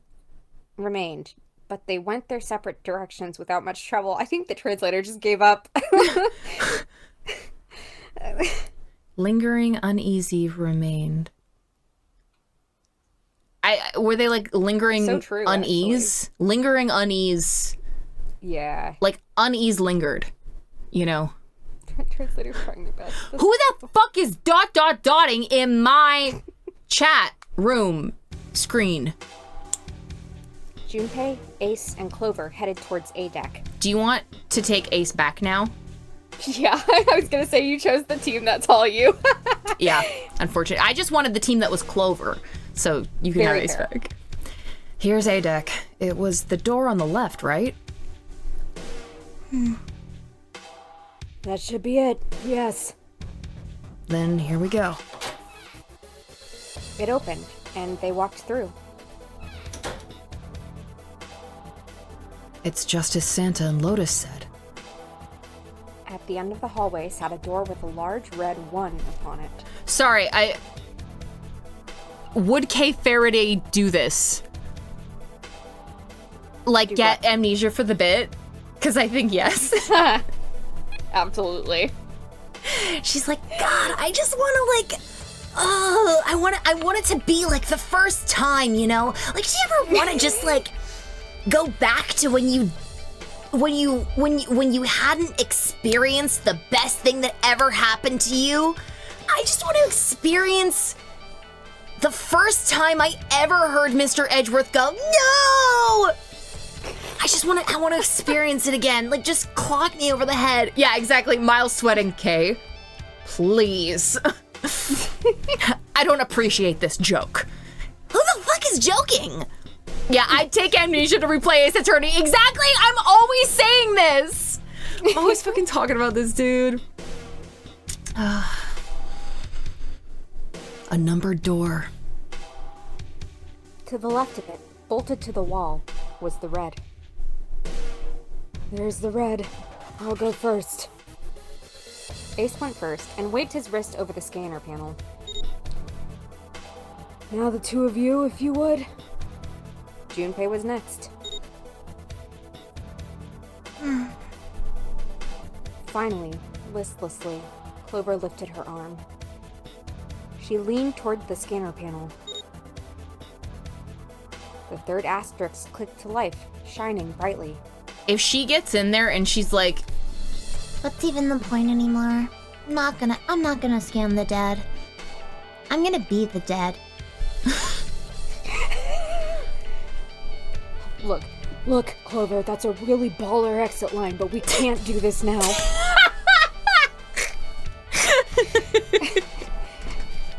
remained, but they went their separate directions without much trouble. I think the translator just gave up. Lingering uneasy remained. Were they like lingering So true, unease? actually. Lingering unease. Yeah. Like unease lingered, you know? Translator's trying their best. Who the fuck is dotting in my chat room screen? Junpei, Ace, and Clover headed towards A deck. Do you want to take Ace back now? Yeah, I was gonna say you chose the team, that's all you. Yeah, unfortunately. I just wanted the team that was Clover, so you can Very have Ace fair. back. Here's A deck. It was the door on the left, right? That should be it. Yes. Then here we go. It opened, and they walked through. It's just as Santa and Lotus said. At the end of the hallway sat a door with a large red 1 upon it. Sorry, would Kay Faraday do this? Like, Do get what? amnesia for the bit? Because I think yes. Absolutely. She's like, God, I just want to, like, I want it to be like the first time, you know? Like, do you ever want to just, like, go back to when you hadn't experienced the best thing that ever happened to you? I just want to experience the first time I ever heard Mr. Edgeworth go, no! I want to experience it again. Like, just clock me over the head. Yeah, exactly. Miles sweating. Kay, please. I don't appreciate this joke. Who the fuck is joking? Yeah, I'd take amnesia to replay Ace Attorney. Exactly! I'm always saying this! I'm always fucking talking about this, dude. A numbered door. To the left of it, bolted to the wall, was the red. There's the red. I'll go first. Ace went first and waved his wrist over the scanner panel. Now the two of you, if you would. Junpei was next. Finally, listlessly, Clover lifted her arm. She leaned toward the scanner panel. The third asterisk clicked to life, shining brightly. If she gets in there and she's like, What's even the point anymore? I'm not gonna scan the dead. I'm gonna be the dead. Look, Clover, that's a really baller exit line, but we can't do this now.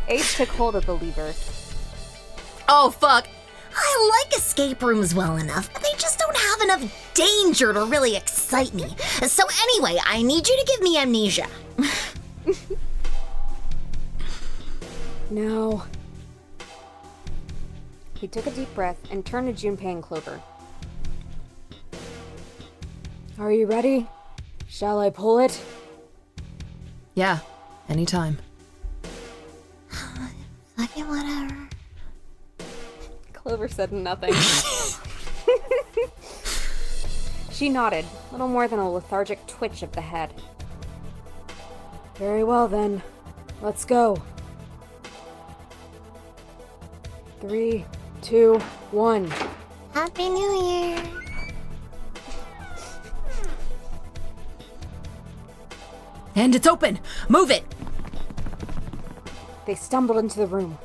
Ace took hold of the lever. oh fuck. I like escape rooms well enough, but they just don't have enough danger to really excite me. So anyway, I need you to give me amnesia. Now, He took a deep breath and turned to Junpei and Clover. are you ready? Shall I pull it? Yeah, anytime. Fucking whatever. Clover said nothing. She nodded, little more than a lethargic twitch of the head. Very well then. Let's go. 3, 2, 1. Happy New Year. And it's open! Move it! They stumbled into the room.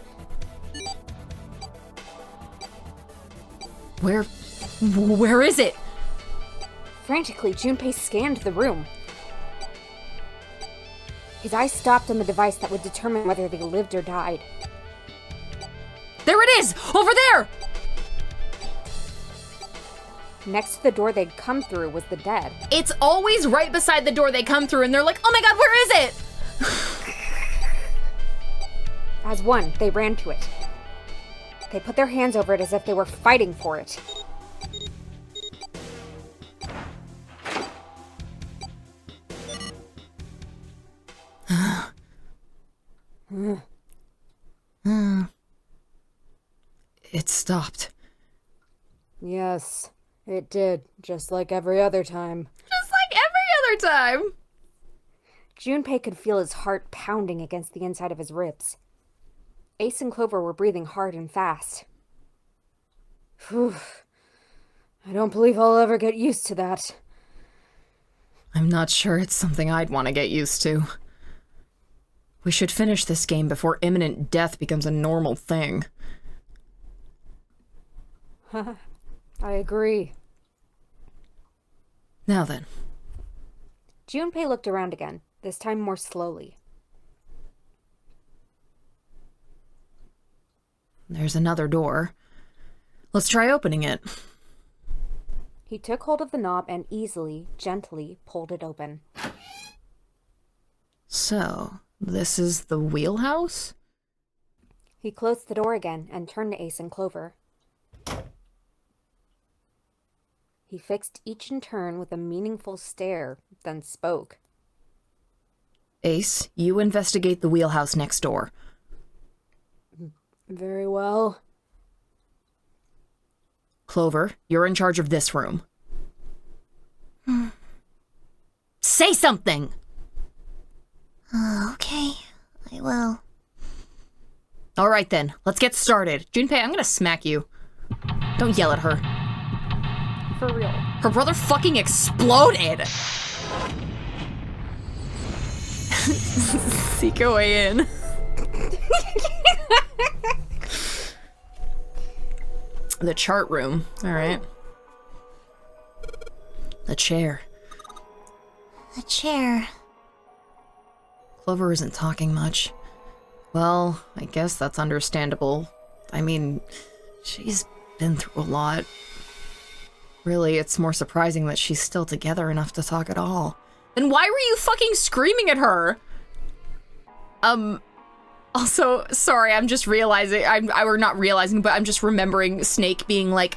Where is it? Frantically, Junpei scanned the room. His eyes stopped on the device that would determine whether they lived or died. There it is! Over there! Next to the door they'd come through was the dead. It's always right beside the door they come through and they're like, oh my god, where is it? As one, they ran to it. They put their hands over it as if they were fighting for it. It stopped. Yes, it did, just like every other time. Just like every other time. Junpei could feel his heart pounding against the inside of his ribs. Ace and Clover were breathing hard and fast. Whew. I don't believe I'll ever get used to that. I'm not sure it's something I'd want to get used to. We should finish this game before imminent death becomes a normal thing. I agree. Now then. Junpei looked around again, this time more slowly. There's another door. Let's try opening it. He took hold of the knob and easily, gently pulled it open. So, this is the wheelhouse? He closed the door again and turned to Ace and Clover. He fixed each in turn with a meaningful stare, then spoke. Ace, you investigate the wheelhouse next door. Very well. Clover, you're in charge of this room. Say something! Okay, I will. Alright then, let's get started. Junpei, I'm gonna smack you. Don't yell at her. For real. Her brother fucking exploded! Seek a way in. The chart room. Alright. The chair. A chair. Clover isn't talking much. Well, I guess that's understandable. I mean, she's been through a lot. Really, it's more surprising that she's still together enough to talk at all. Then why were you fucking screaming at her? Also, sorry, I'm just realizing, we're not realizing, but I'm just remembering Snake being like,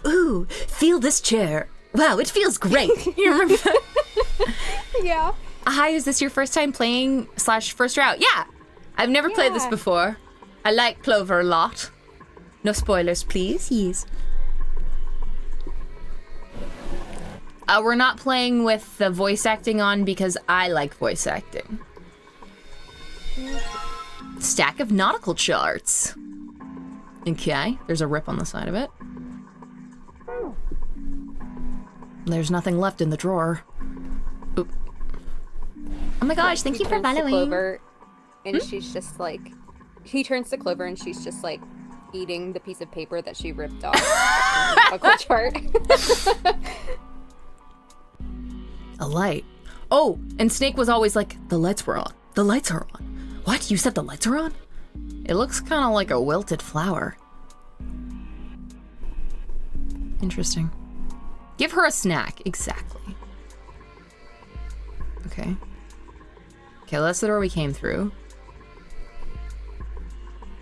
ooh, feel this chair. Wow, it feels great. You remember that? Yeah. Hi, is this your first time playing / first route? Yeah, I've never played this before. I like Clover a lot. No spoilers, please. Yes. We're not playing with the voice acting on because I like voice acting. Stack of nautical charts. Okay, there's a rip on the side of it. There's nothing left in the drawer. Oop. Oh my gosh, thank you for following. Clover, and she's just like, he turns to Clover and she's just like eating the piece of paper that she ripped off the nautical chart. A light. Oh, and Snake was always like, the lights were on. The lights are on. What? You said the lights are on? It looks kind of like a wilted flower. Interesting. Give her a snack. Exactly. Okay. Okay, that's the door we came through.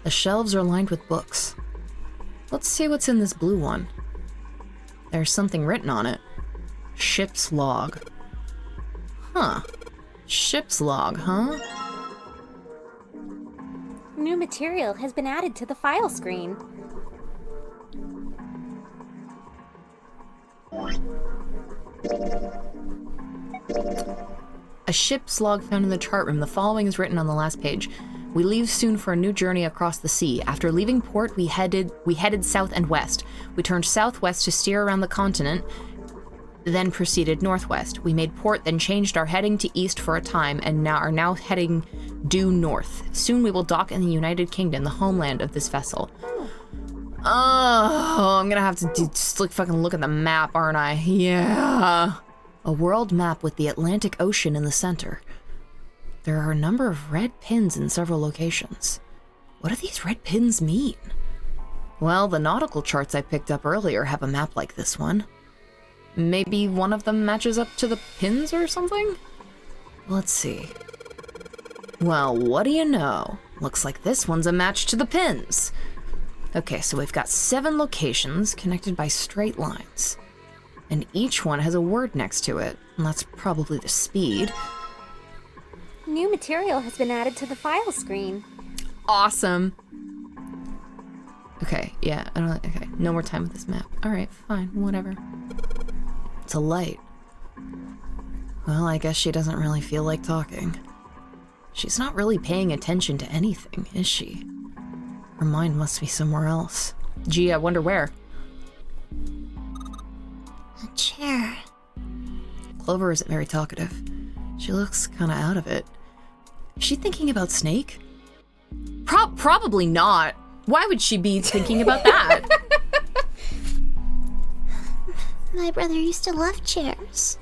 The shelves are lined with books. Let's see what's in this blue one. There's something written on it. Ship's log. Huh. Ship's log, huh? New material has been added to the file screen. A ship's log found in the chart room. The following is written on the last page. We leave soon for a new journey across the sea. After leaving port, we headed south and west. We turned southwest to steer around the continent. then proceeded northwest. We made port, then changed our heading to east for a time, and are now heading due north. Soon we will dock in the United Kingdom, the homeland of this vessel. Oh, I'm gonna have to just fucking look at the map, aren't I? Yeah. A world map with the Atlantic Ocean in the center. There are a number of red pins in several locations. What do these red pins mean? Well, the nautical charts I picked up earlier have a map like this one. Maybe one of them matches up to the pins or something? Let's see. Well, what do you know? Looks like this one's a match to the pins. Okay, so we've got 7 locations connected by straight lines. And each one has a word next to it, and that's probably the speed. New material has been added to the file screen. Awesome. Okay, yeah, okay, no more time with this map. Alright, fine, whatever. It's a light. Well, I guess she doesn't really feel like talking. She's not really paying attention to anything, is she? Her mind must be somewhere else. Gee, I wonder where. A chair. Clover isn't very talkative. She looks kinda out of it. Is she thinking about Snake? Probably not. Why would she be thinking about that? My brother used to love chairs.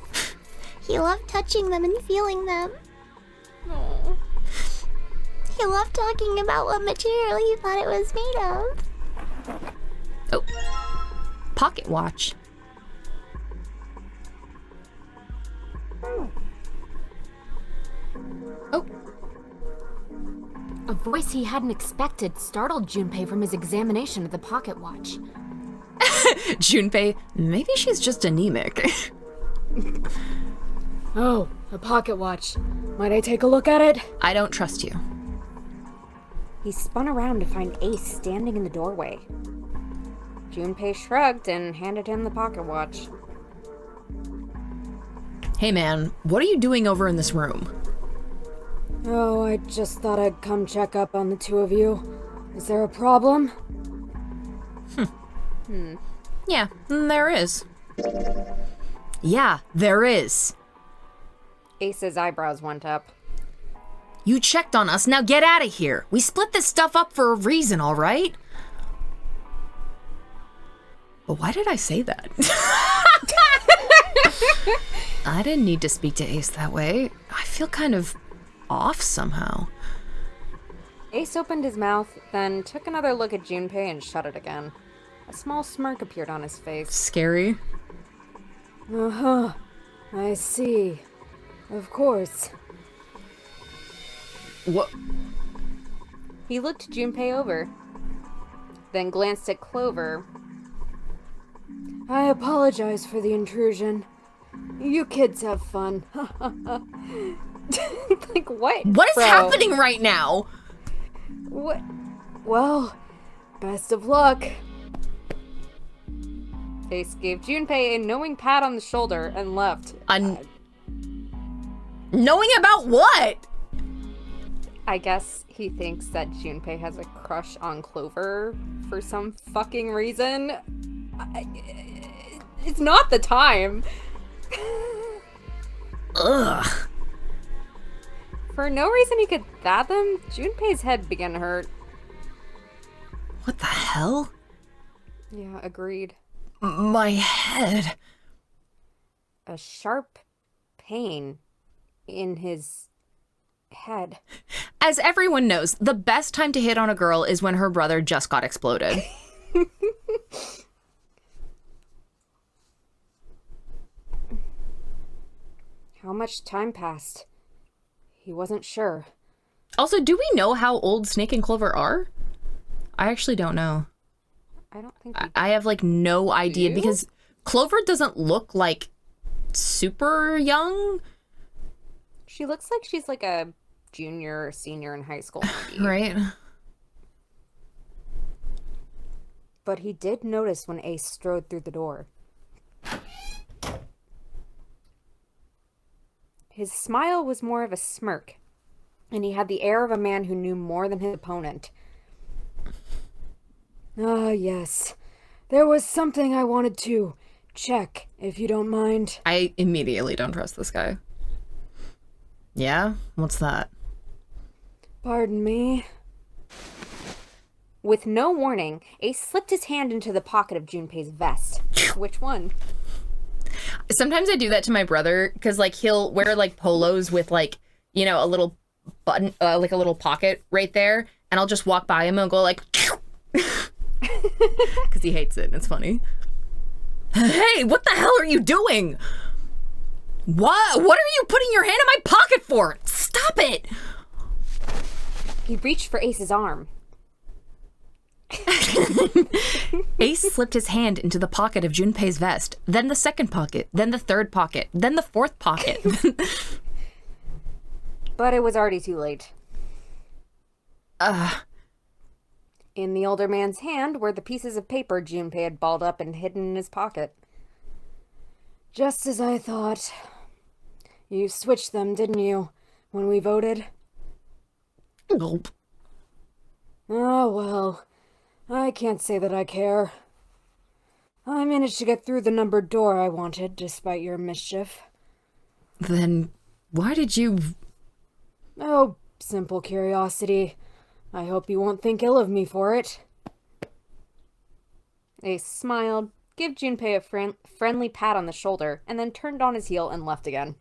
He loved touching them and feeling them. Aww. He loved talking about what material he thought it was made of. Oh. Pocket watch. Oh. A voice he hadn't expected startled Junpei from his examination of the pocket watch. Junpei, maybe she's just anemic. Oh, a pocket watch. Might I take a look at it? I don't trust you. He spun around to find Ace standing in the doorway. Junpei shrugged and handed him the pocket watch. Hey man, what are you doing over in this room? Oh, I just thought I'd come check up on the two of you. Is there a problem? Yeah, there is. Yeah, there is. Ace's eyebrows went up. You checked on us, now get out of here. We split this stuff up for a reason, all right? But why did I say that? I didn't need to speak to Ace that way. I feel kind of off somehow. Ace opened his mouth, then took another look at Junpei and shut it again. A small smirk appeared on his face. Scary. Uh-huh. I see. Of course. What? He looked Junpei over, then glanced at Clover. I apologize for the intrusion. You kids have fun. Like, what? What is bro? happening right now? What? Well, best of luck. Ace gave Junpei a knowing pat on the shoulder and left. Knowing about what? I guess he thinks that Junpei has a crush on Clover for some fucking reason. It's not the time. Ugh. For no reason he could fathom, Junpei's head began to hurt. What the hell? Yeah, agreed. My head. A sharp pain in his head. As everyone knows, the best time to hit on a girl is when her brother just got exploded. How much time passed? He wasn't sure. Also, do we know how old Snake and Clover are? I actually don't know. I don't think we I have like no idea you? because Clover doesn't look like super young, She looks like she's like a junior or senior in high school, maybe. right? But he did notice when Ace strode through the door. His smile was more of a smirk, and he had the air of a man who knew more than his opponent. Ah, yes. There was something I wanted to check, if you don't mind. I immediately don't trust this guy. Yeah? What's that? Pardon me. With no warning, Ace slipped his hand into the pocket of Junpei's vest. Which one? Sometimes I do that to my brother, because, like, he'll wear, like, polos with, like, you know, a little button, like a little pocket right there, and I'll just walk by him and go, like, because he hates it, and it's funny. Hey, what the hell are you doing? What are you putting your hand in my pocket for? Stop it! He reached for Ace's arm. Ace slipped his hand into the pocket of Junpei's vest, then the second pocket, then the third pocket, then the fourth pocket. But it was already too late. In the older man's hand were the pieces of paper Junpei had balled up and hidden in his pocket. Just as I thought. You switched them, didn't you, when we voted? Gulp. Oh, well. I can't say that I care. I managed to get through the numbered door I wanted, despite your mischief. Then why did you... Oh, simple curiosity. I hope you won't think ill of me for it. Ace smiled, gave Junpei a friendly pat on the shoulder, and then turned on his heel and left again.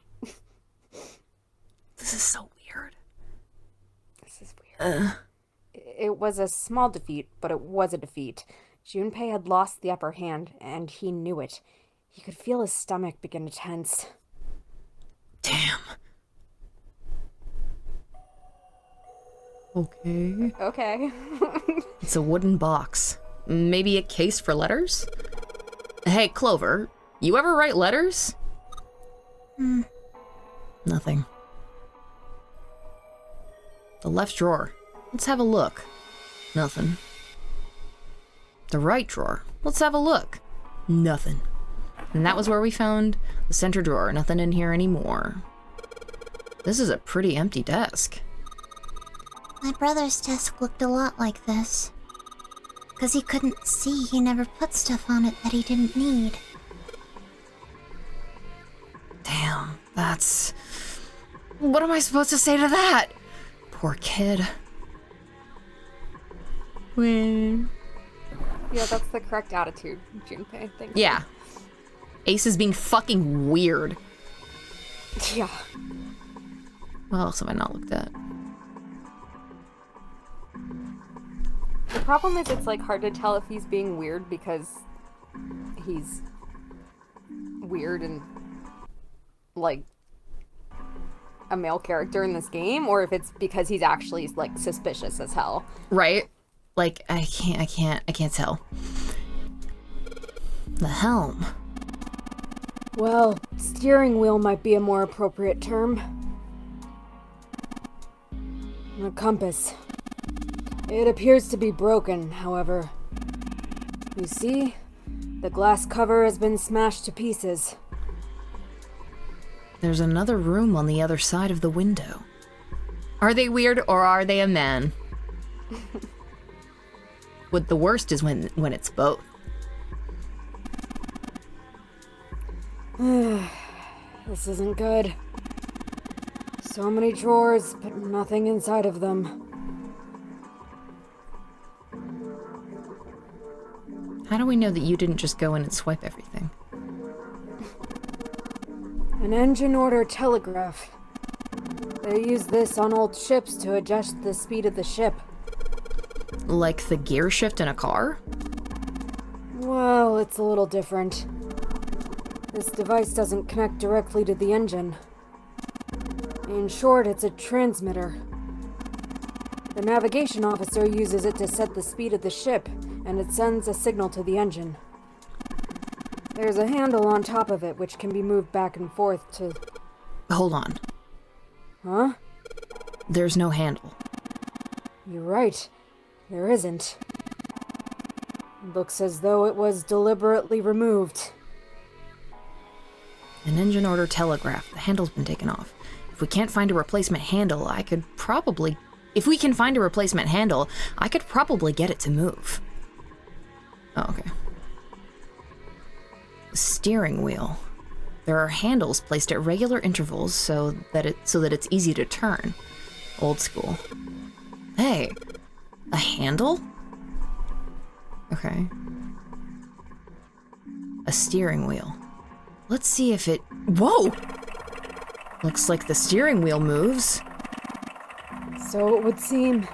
This is so weird. This is weird. It was a small defeat, but it was a defeat. Junpei had lost the upper hand, and he knew it. He could feel his stomach begin to tense. Damn. Okay. Okay. It's a wooden box. Maybe a case for letters? Hey, Clover, you ever write letters? Nothing. The left drawer. Let's have a look. Nothing. The right drawer. Let's have a look. Nothing. And that was where we found the center drawer. Nothing in here anymore. This is a pretty empty desk. My brother's desk looked a lot like this. Because he couldn't see, he never put stuff on it that he didn't need. Damn, that's... What am I supposed to say to that? Poor kid. Yeah, that's the correct attitude, Junpei. Thank you. Yeah. Ace is being fucking weird. Yeah. What else have I not looked at? The problem is it's like hard to tell if he's being weird because he's weird and like a male character in this game, or if it's because he's actually like suspicious as hell. Right? Like, I can't tell. The helm. Well, steering wheel might be a more appropriate term. The compass. It appears to be broken, however. You see? The glass cover has been smashed to pieces. There's another room on the other side of the window. Are they weird or are they a man? What the worst is when it's both. This isn't good. So many drawers, but nothing inside of them. How do we know that you didn't just go in and swipe everything? An engine order telegraph. They use this on old ships to adjust the speed of the ship. Like the gear shift in a car? Well, it's a little different. This device doesn't connect directly to the engine. In short, it's a transmitter. The navigation officer uses it to set the speed of the ship, and it sends a signal to the engine. There's a handle on top of it which can be moved back and forth to... Hold on. Huh? There's no handle. You're right. There isn't. Looks as though it was deliberately removed. An engine order telegraph. The handle's been taken off. If we can't find a replacement handle, I could probably... If we can find a replacement handle, I could probably get it to move. Oh, okay. steering wheel. There are handles placed at regular intervals so that it's easy to turn. Old school. Hey, a handle? Okay. A steering wheel. Let's see if it... Whoa! Looks like the steering wheel moves. So it would seem.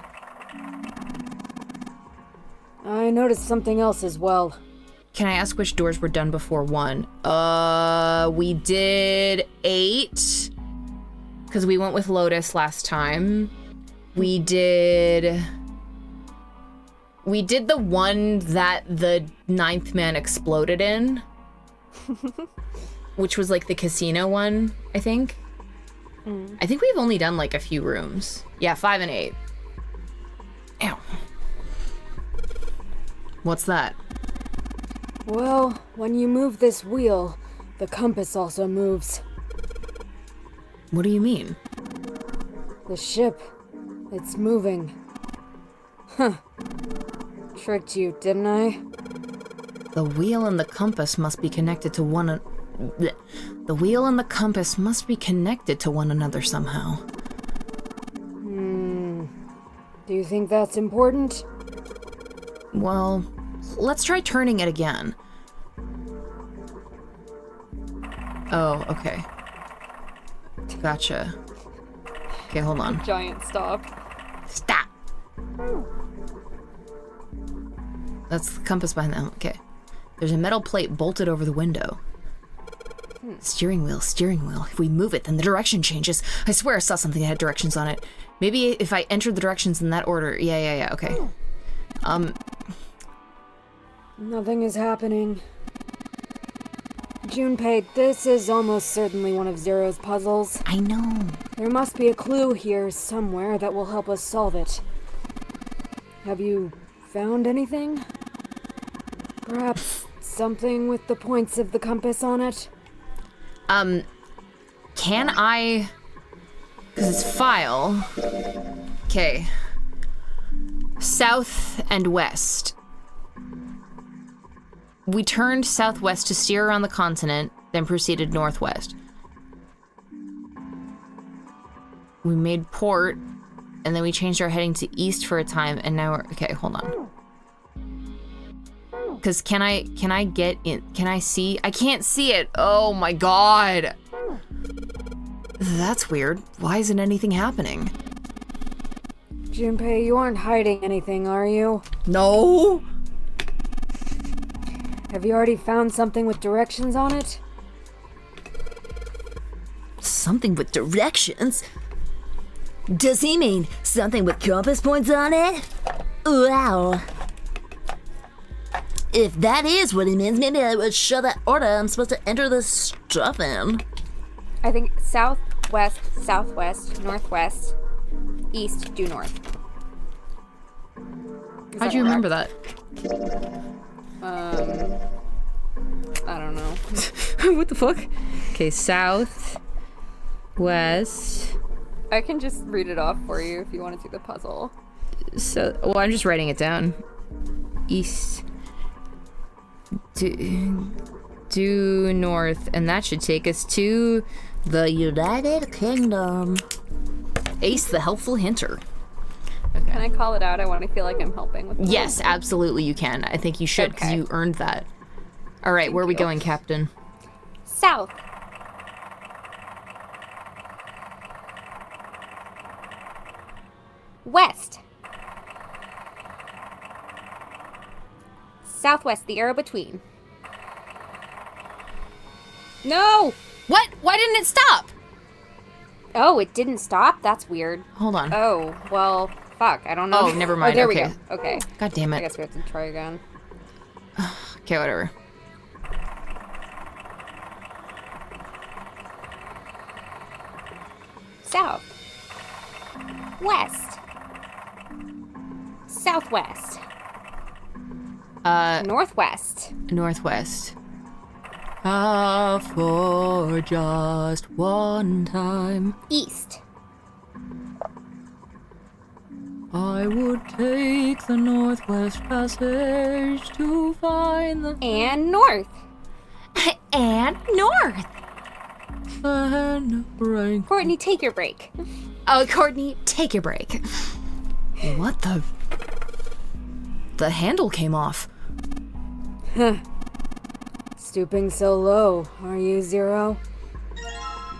I noticed something else as well. Can I ask which doors were done before 1? We did 8. Because we went with Lotus last time. We did the one that the 9th man exploded in. Which was like the casino one, I think. I think we've only done like a few rooms. Yeah, 5 and 8. Ow. What's that? Well, when you move this wheel, the compass also moves. What do you mean? The ship, it's moving. Huh. Tricked you, didn't I? The wheel and the compass must be connected to one... The wheel and the compass must be connected to one another somehow. Do you think that's important? Well, let's try turning it again. Oh, okay. Gotcha. Okay, hold on. Giant stop. Stop! That's the compass behind them. Okay. There's a metal plate bolted over the window. Steering wheel, steering wheel. If we move it, then the direction changes. I swear I saw something that had directions on it. Maybe if I entered the directions in that order. Yeah, okay. Nothing is happening. Junpei, this is almost certainly one of Zero's puzzles. I know. There must be a clue here somewhere that will help us solve it. Have you found anything? Perhaps something with the points of the compass on it? Can I... Because it's file. Okay. South and west. We turned southwest to steer around the continent, then proceeded northwest. We made port, and then we changed our heading to east for a time, and now we're... Okay, hold on. Because can I get in? Can I see? I can't see it. Oh my god. That's weird. Why isn't anything happening? Junpei, you aren't hiding anything, are you? No. Have you already found something with directions on it? Something with directions? Does he mean something with compass points on it? Wow. If that is what he means, maybe I would show that order I'm supposed to enter this stuff in. I think southwest, southwest, northwest, east, due north. How'd you remember that? I don't know. What the fuck? Okay, south, west. I can just read it off for you if you want to do the puzzle. So, well, I'm just writing it down. East. Due north, and that should take us to the United Kingdom. Ace the helpful hinter. Can I call it out? I want to feel like I'm helping with the Yes, absolutely you can. I think you should, because you earned that. All right, where are we going, Captain? South. West. Southwest, the arrow between. No! What? Why didn't it stop? Oh, it didn't stop? That's weird. Hold on. Oh, well, fuck. I don't know. Oh, never mind. Oh, there Okay. we go. Okay. God damn I it. guess we have to try again. Okay, whatever. South. West. Southwest. Northwest. Northwest. Ah, for just one time, East. I would take the Northwest Passage to find the... And north. and north. Right. Courtney, take your break. Oh, Courtney, take your break. What the? The handle came off. Stooping so low, are you, Zero?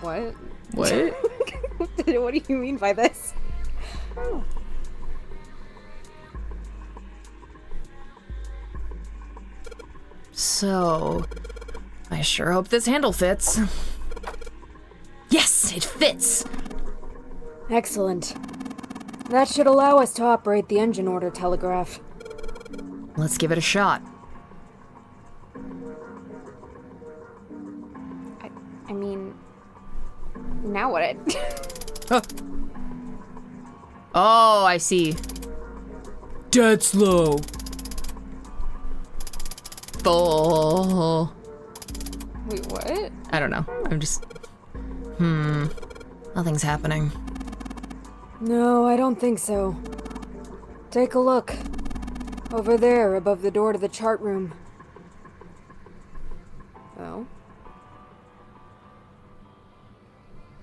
What? What? What do you mean by this? So, I sure hope this handle fits. Yes, it fits. Excellent. That should allow us to operate the engine order telegraph. Let's give it a shot. I mean, now what? Oh, I see. Dead slow. Oh. Wait, what? I don't know. I'm just... Nothing's happening. No, I don't think so. Take a look. Over there, above the door to the chart room. Oh.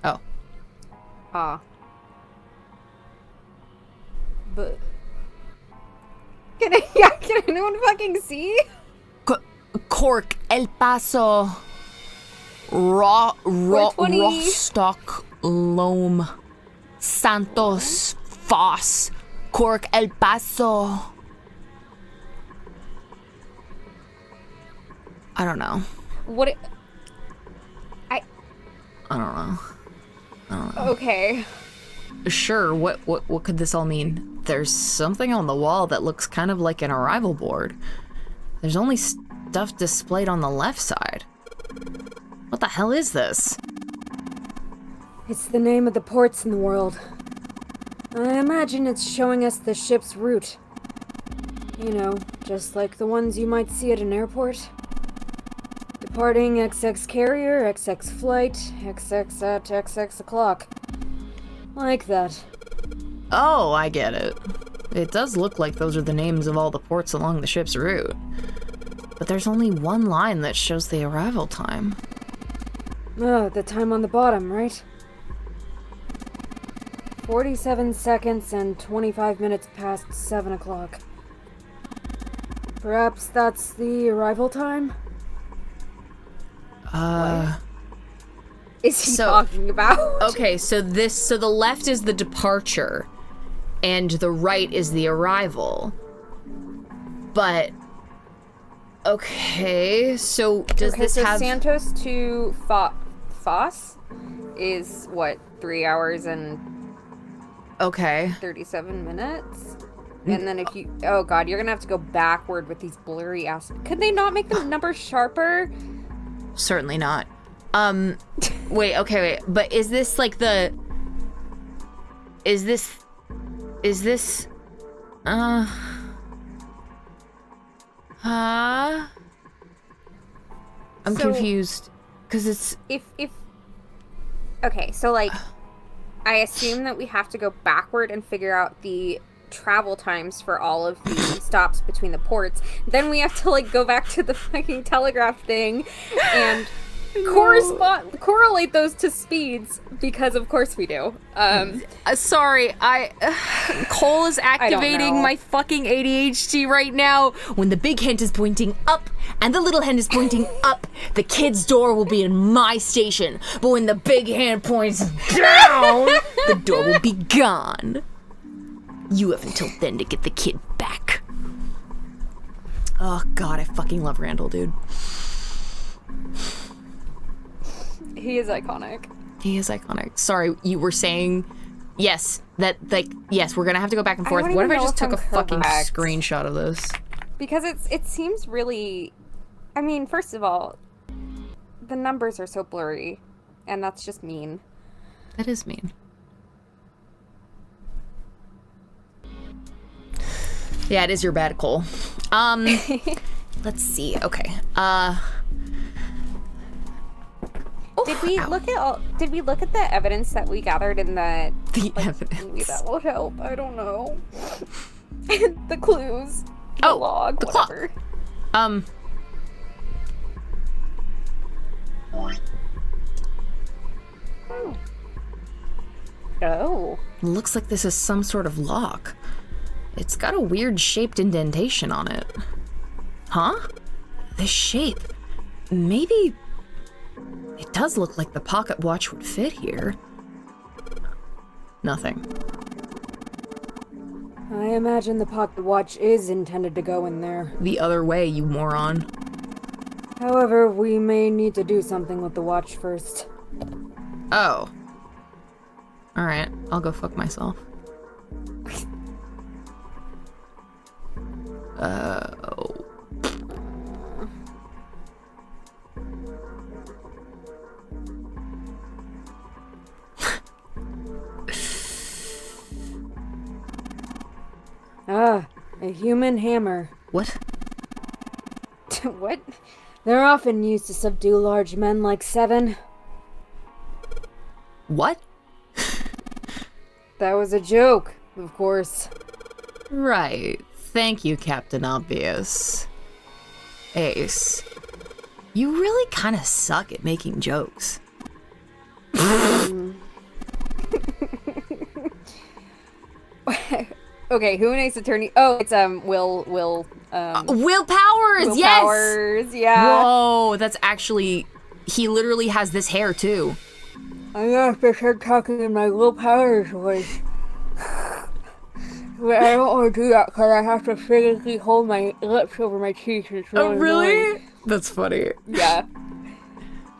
Oh. Ah. But... Can anyone fucking see? Cork, El Paso, 420. Rostock, Loam, Santos, Foss, Cork, El Paso. I don't know. What? I don't know. Okay. Sure, what could this all mean? There's something on the wall that looks kind of like an arrival board. There's only stuff displayed on the left side. What the hell is this? It's the name of the ports in the world. I imagine it's showing us the ship's route. You know, just like the ones you might see at an airport. Departing XX carrier, XX flight, XX at XX o'clock. Like that. Oh, I get it. It does look like those are the names of all the ports along the ship's route. But there's only one line that shows the arrival time. Oh, the time on the bottom, right? 47 seconds and 25 minutes past 7 o'clock. Perhaps that's the arrival time? Is he So- talking about? Okay, so the left is the departure, and the right is the arrival. But, okay, so does Okay, this so have... Santos to Foss is what, 3 hours and Okay. 37 minutes? And then if you, oh god, you're gonna have to go backward with these blurry ass. Could they not make the numbers sharper? Certainly not. Wait, but is this like the... Is this... I'm So- confused. Because it's... If okay, so like, I assume that we have to go backward and figure out the travel times for all of the stops between the ports. Then we have to like go back to the fucking telegraph thing and correlate those to speeds, because of course we do. Sorry, Cole is activating know. my fucking ADHD right now. When the big hand is pointing up and the little hand is pointing up, the kid's door will be in my station. But when the big hand points down, the door will be gone. You have until then to get the kid back. Oh god, I fucking love Randall, dude. He is iconic. He is iconic. Sorry, you were saying... Yes, yes, we're gonna have to go back and forth. don't What if even I know just if took a I'm fucking correct. screenshot of this? Because it seems really, I mean, first of all, the numbers are so blurry, and that's just mean. That is mean. Yeah, it is your bad, Cole. Let's see. Okay. Did we look at the evidence that we gathered in the The maybe evidence. that will help. I don't know. The clues. The log, the clock. whatever. Oh. Looks like this is some sort of lock. It's got a weird shaped indentation on it. Huh? This shape. Maybe it does look like the pocket watch would fit here. Nothing. I imagine the pocket watch is intended to go in there. The other way, you moron. However, we may need to do something with the watch first. Oh. Alright, I'll go fuck myself. Oh. Ah, a human hammer. What? What? They're often used to subdue large men like Seven. What? That was a joke, of course. Right. Thank you, Captain Obvious. Ace. You really kind of suck at making jokes. Okay, who in Ace Attorney? Oh, it's Will Will Powers, Will yes! Powers, yeah. Whoa, that's actually... He literally has this hair, too. I have to start talking in my Will Powers voice. But I don't want to do that because I have to physically hold my lips over my teeth. It's really annoying. That's funny. Yeah.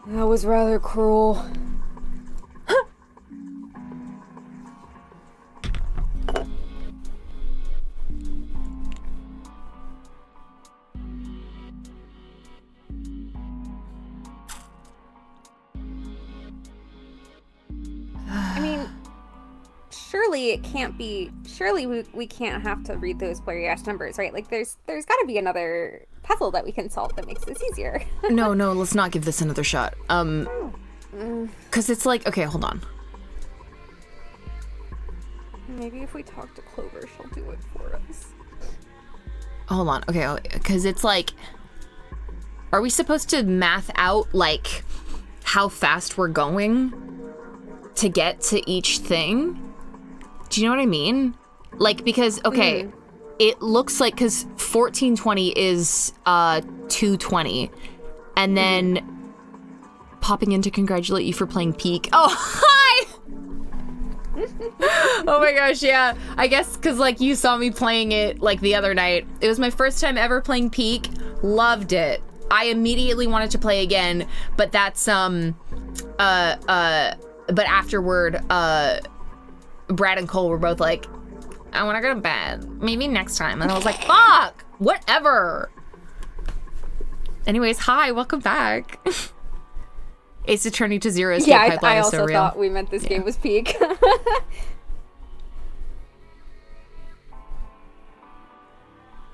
That was rather cruel. I mean, surely it can't be. Surely we can't have to read those blurry ass numbers, right? Like, there's got to be another puzzle that we can solve that makes this easier. No, let's not give this another shot. Because it's like, okay, hold on. Maybe if we talk to Clover, she'll do it for us. Hold on, okay, because it's like, are we supposed to math out, like, how fast we're going to get to each thing? Do you know what I mean? Like, because, okay, it looks like, because 1420 is 220, and then popping in to congratulate you for playing Peak. Oh, hi! Oh my gosh, yeah. I guess because, like, you saw me playing it, like, the other night. It was my first time ever playing Peak. Loved it. I immediately wanted to play again, but that's, but afterward, Brad and Cole were both like, I want to go to bed. Maybe next time. And I was like, fuck! Whatever! Anyways, hi, welcome back. Ace Attorney to Zero Escape Pipeline I is also so real. thought we meant this game was Peak.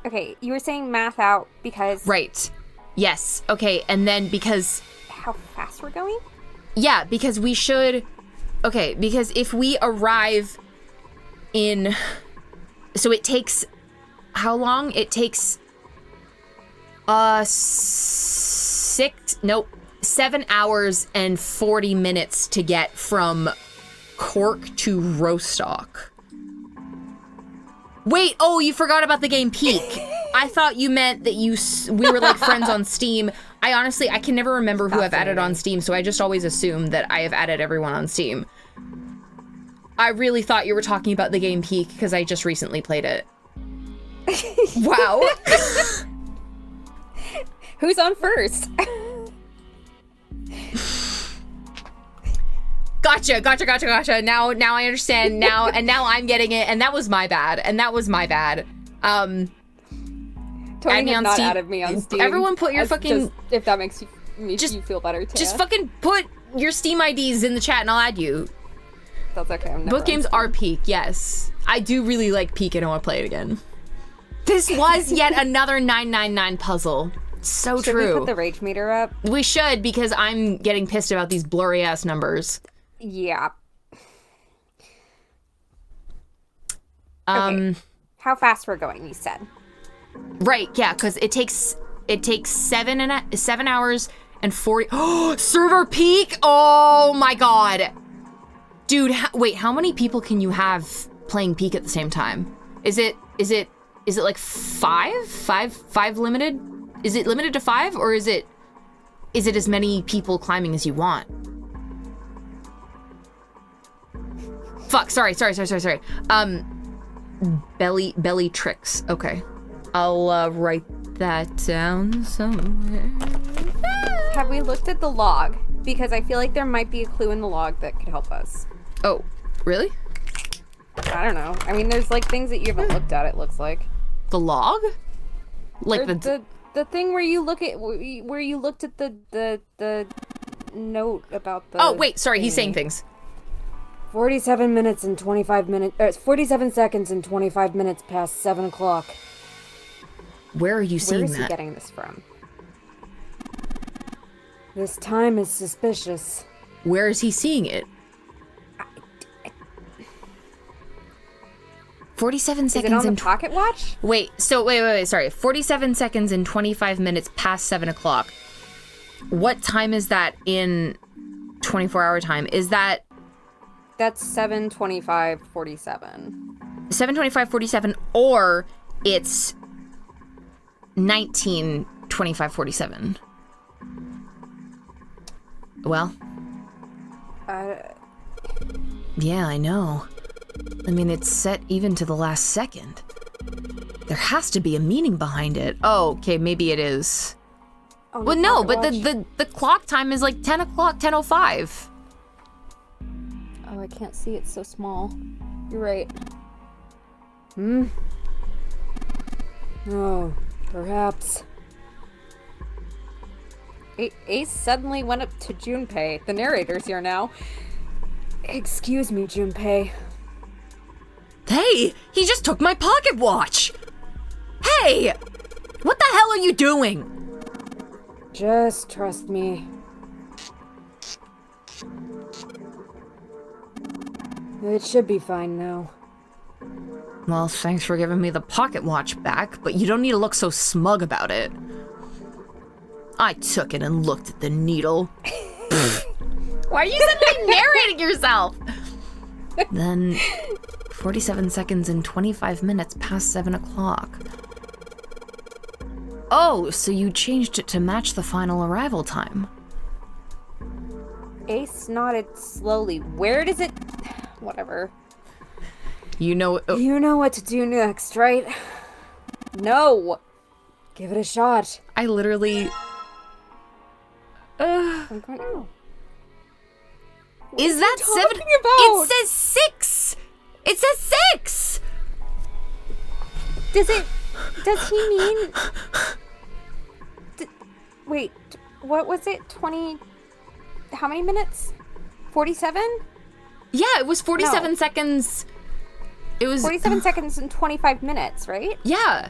Okay, you were saying math out because... Right. Yes. Okay, and then because... How fast we're going? Yeah, because we should... Okay, because if we arrive in... So it takes... How long? It takes... 7 hours and 40 minutes to get from Cork to Rostock. Wait, oh, you forgot about the game Peak. I thought you meant that we were like friends on Steam. I can never remember who I've added on Steam, so I just always assume that I have added everyone on Steam. I really thought you were talking about the game Peak because I just recently played it. Wow. Who's on first? Gotcha. Now I understand. Now I'm getting it, and that was my bad. Tony add me has on not Steam. added me on Steam. Everyone put your fucking... Just, if that makes you feel better, Taya. Just fucking put your Steam IDs in the chat and I'll add you. That's okay. I'm never Both on games Steam. are Peak, yes. I do really like Peak and I want to play it again. This was yet another 999 puzzle. So Should true. we put the rage meter up? We should, because I'm getting pissed about these blurry ass numbers. Yeah. Okay. How fast we're going, you said. Right, yeah, because it takes 7 hours and 40. Oh, server peak. Oh my God. Dude, wait, how many people can you have playing peak at the same time? Is it like 5? 5 limited? Is it limited to 5, or is it as many people climbing as you want? Fuck, sorry. Belly tricks. Okay. I'll write that down somewhere. Have we looked at the log? Because I feel like there might be a clue in the log that could help us. Oh, really? I don't know. I mean, there's like things that you haven't looked at, it looks like. The log? Like Or the thing where you look at where you looked at the note about the. Oh, wait, sorry, he's thingy. saying things. 47 minutes and 25 minutes. 47 seconds and 25 minutes past 7 o'clock. Where are you seeing Where is he that? getting this from? This time is suspicious. Where is he seeing it? 47 Is seconds it on the and pocket watch? wait, sorry. 47 seconds and 25 minutes past 7 o'clock. What time is that in 24-hour time? Is that That's 7:25:47. 7:25:47, or it's 19:25:47? Well, yeah, I know. I mean, it's set even to the last second. There has to be a meaning behind it. Oh, okay, maybe it is. On Well, the no, pocket but watch. the clock time is like 10 o'clock, 10:05. Oh, I can't see. It's so small. You're right. Oh, perhaps. Ace suddenly went up to Junpei. The narrator's here now. Excuse me, Junpei. Hey, he just took my pocket watch. Hey, what the hell are you doing? Just trust me. It should be fine now. Well, thanks for giving me the pocket watch back, but you don't need to look so smug about it. I took it and looked at the needle. Why are you suddenly narrating yourself? Then 47 seconds and 25 minutes past 7 o'clock. Oh, so you changed it to match the final arrival time. Ace nodded slowly. Where does it... Whatever. You know... oh, You know what to do next, right? No! Give it a shot. I literally... I'm going... Oh. Is that talking 7? about? It says 6! It says 6! Does he mean... Wait, what was it? 20... How many minutes? 47? Yeah, it was 47 No. seconds. It was... 47 seconds and 25 minutes, right? Yeah.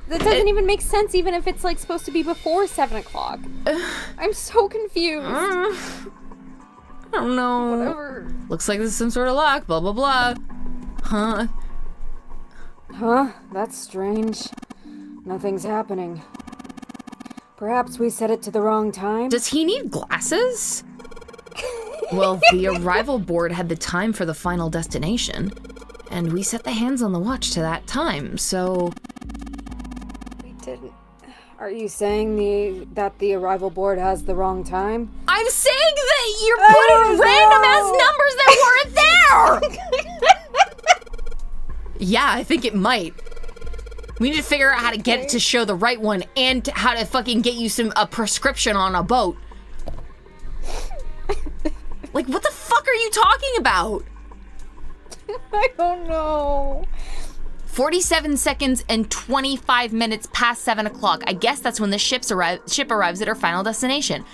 That doesn't even make sense, even if it's like supposed to be before 7 o'clock. I'm so confused. I don't know. Whatever. Looks like this is some sort of lock, blah, blah, blah. Huh? Huh? That's strange. Nothing's happening. Perhaps we set it to the wrong time? Does he need glasses? Well, the arrival board had the time for the final destination, and we set the hands on the watch to that time, so... We didn't. Are you saying that the arrival board has the wrong time? I'm saying that you're putting random-ass numbers that weren't there! Yeah, I think it might. We need to figure out how to get it to show the right one, and how to fucking get you a prescription on a boat. Like, what the fuck are you talking about? I don't know. 47 seconds and 25 minutes past 7 o'clock. I guess that's when the ship arrives at our final destination.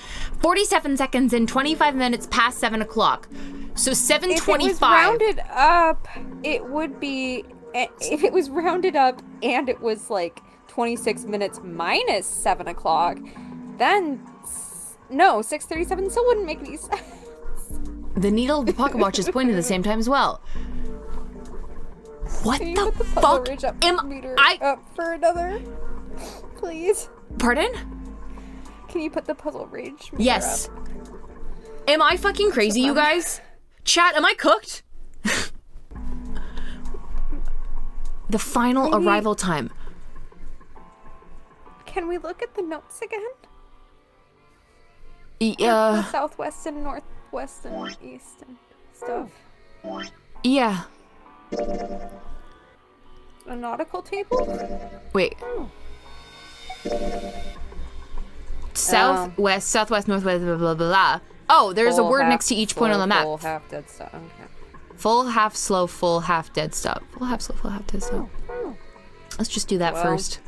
47 seconds and 25 minutes past 7 o'clock. So 7:25. If it was rounded up, it would be... If it was rounded up and it was like 26 minutes minus 7 o'clock, then... No, 6:37 still wouldn't make any sense. The needle of the pocket watch is pointing at the same time as well. What Can you the put the puzzle fuck ridge up am meter I... up for another? Please. Pardon? Can you put the puzzle rage meter Yes. up? Am I fucking crazy, you guys? Chat, am I cooked? The final Maybe- arrival time. Can we look at the notes again? Yeah. The southwest and northwest and east and stuff. Yeah. A nautical table? Wait. Southwest, southwest, northwest, blah, blah, blah, blah. Oh, there's a Full, word half, next to each point on the slow, map. Full, half, dead stop. Okay. Full, half, slow, full, half, dead stop. Full, half, slow, full, half, dead stop. Let's just do that Well. first.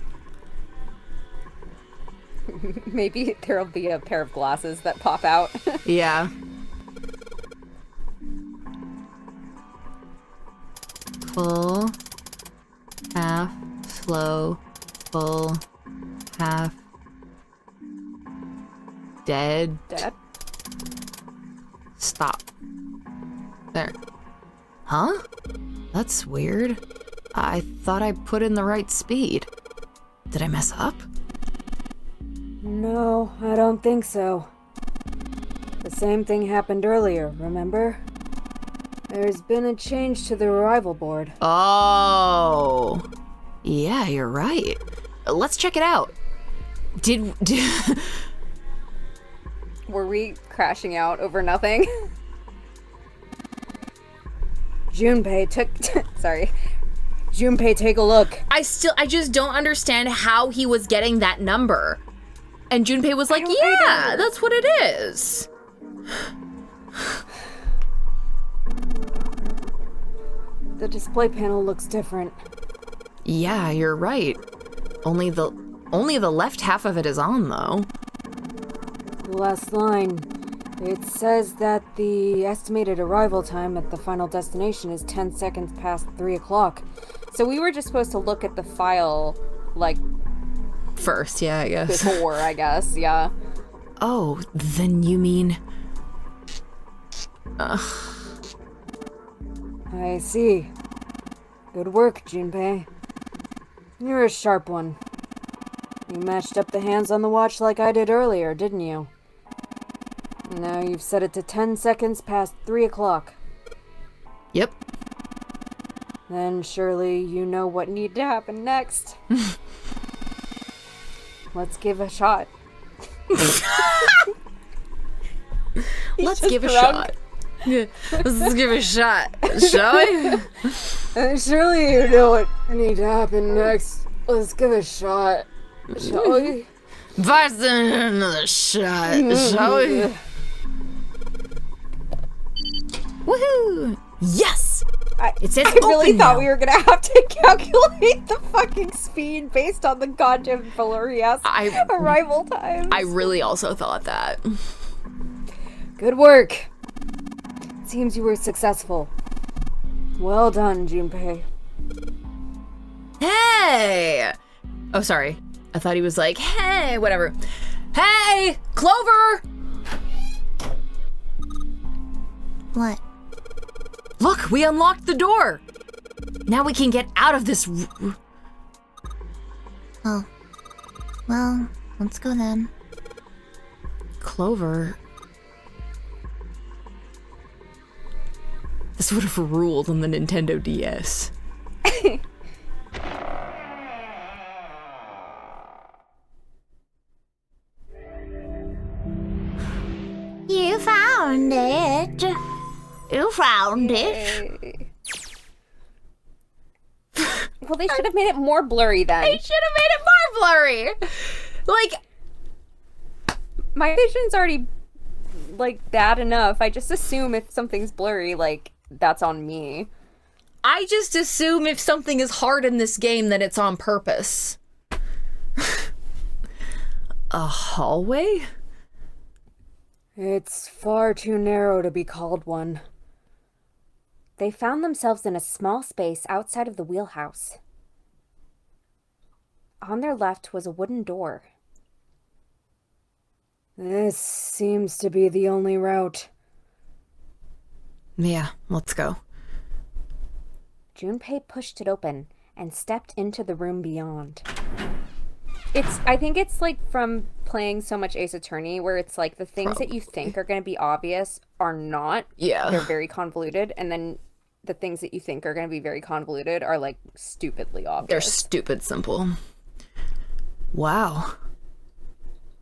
Maybe there'll be a pair of glasses that pop out. Yeah. Full, half, slow, full, half, dead, Dead? stop. There. Huh? That's weird. I thought I put in the right speed. Did I mess up? No, I don't think so. The same thing happened earlier, remember? There's been a change to the arrival board. Oh. Yeah, you're right. Let's check it out. Did Were we crashing out over nothing? Junpei took... Sorry. Junpei, take a look. I just don't understand how he was getting that number. And Junpei was like, don't yeah, either. that's what it is. The display panel looks different. Yeah, you're right. Only the left half of it is on, though. The last line. It says that the estimated arrival time at the final destination is 10 seconds past 3 o'clock. So we were just supposed to look at the file, like, First, yeah, I guess. before, I guess, yeah. Oh, then you mean... I see. Good work, Junpei. You're a sharp one. You matched up the hands on the watch like I did earlier, didn't you? Now you've set it to 10 seconds past 3 o'clock. Yep. Then surely you know what Need to happen next. Let's give a shot. Let's just give a drunk. shot. Let's give a shot, shall we? Surely you know what needs to happen next. Let's give a shot. Shall we? Buy another shot, shall we? Woohoo! Yes! It says I really open thought now. we were gonna have to calculate the fucking speed based on the goddamn Valerias arrival time. I really also thought that. Good work. Seems you were successful. Well done, Junpei. Hey! Oh, sorry. I thought he was like, hey, whatever. Hey, Clover! What? Look, we unlocked the door. Now we can get out of this. Oh. Well, let's go then. Clover. This would have ruled on the Nintendo DS. You found it. You found it. Yay. Well, they should have made it more blurry then. They should have made it more blurry. Like, My vision's already, like, bad enough. I just assume if something's blurry, like, that's on me. I just assume if something is hard in this game, then it's on purpose. A hallway? It's far too narrow to be called one. They found themselves in a small space outside of the wheelhouse. On their left was a wooden door. This seems to be the only route. Yeah, let's go. Junpei pushed it open and stepped into the room beyond. I think it's like from playing so much Ace Attorney, where it's like the things that you think are going to be obvious are not. Yeah. They're very convoluted, and then the things that you think are going to be very convoluted are like stupidly obvious. They're stupid simple. Wow.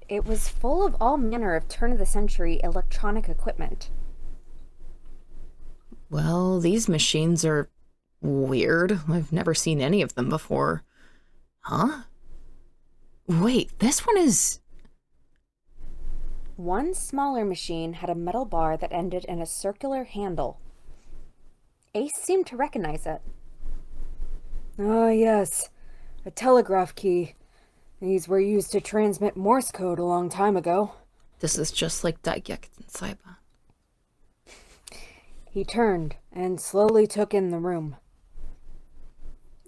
It was full of all manner of turn-of-the-century electronic equipment. Well, these machines are weird. I've never seen any of them before. Huh? Wait, this one is... One smaller machine had a metal bar that ended in a circular handle. Ace seemed to recognize it. Ah, yes. A telegraph key. These were used to transmit Morse code a long time ago. This is just like Daigek and Saiba. He turned and slowly took in the room.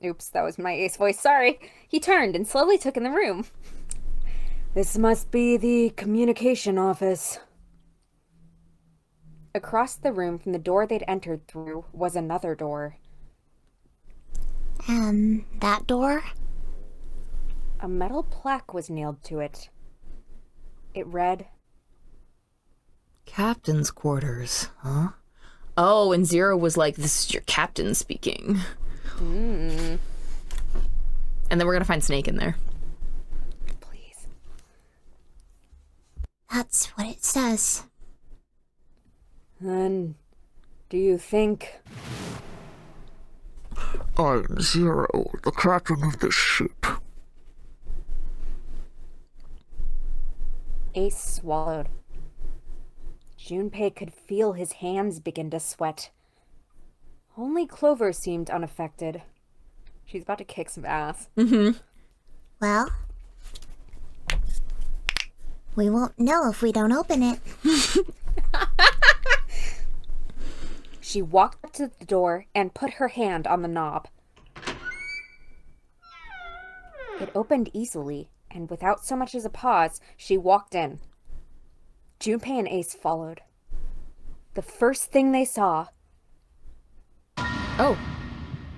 Oops, that was my Ace voice, sorry. He turned and slowly took in the room. This must be the communication office. Across the room from the door they'd entered through was another door. That door? A metal plaque was nailed to it. It read, Captain's quarters, huh? Oh, and Zero was like, this is your captain speaking. And then we're gonna find Snake in there. please. That's what it says. Then, do you think... I'm Zero, the captain of this ship. Ace swallowed. Junpei could feel his hands begin to sweat. Only Clover seemed unaffected. She's about to kick some ass. Well, we won't know if we don't open it. She walked up to the door and put her hand on the knob. It opened easily, and without so much as a pause, she walked in. Junpei and Ace followed. The first thing they saw Oh,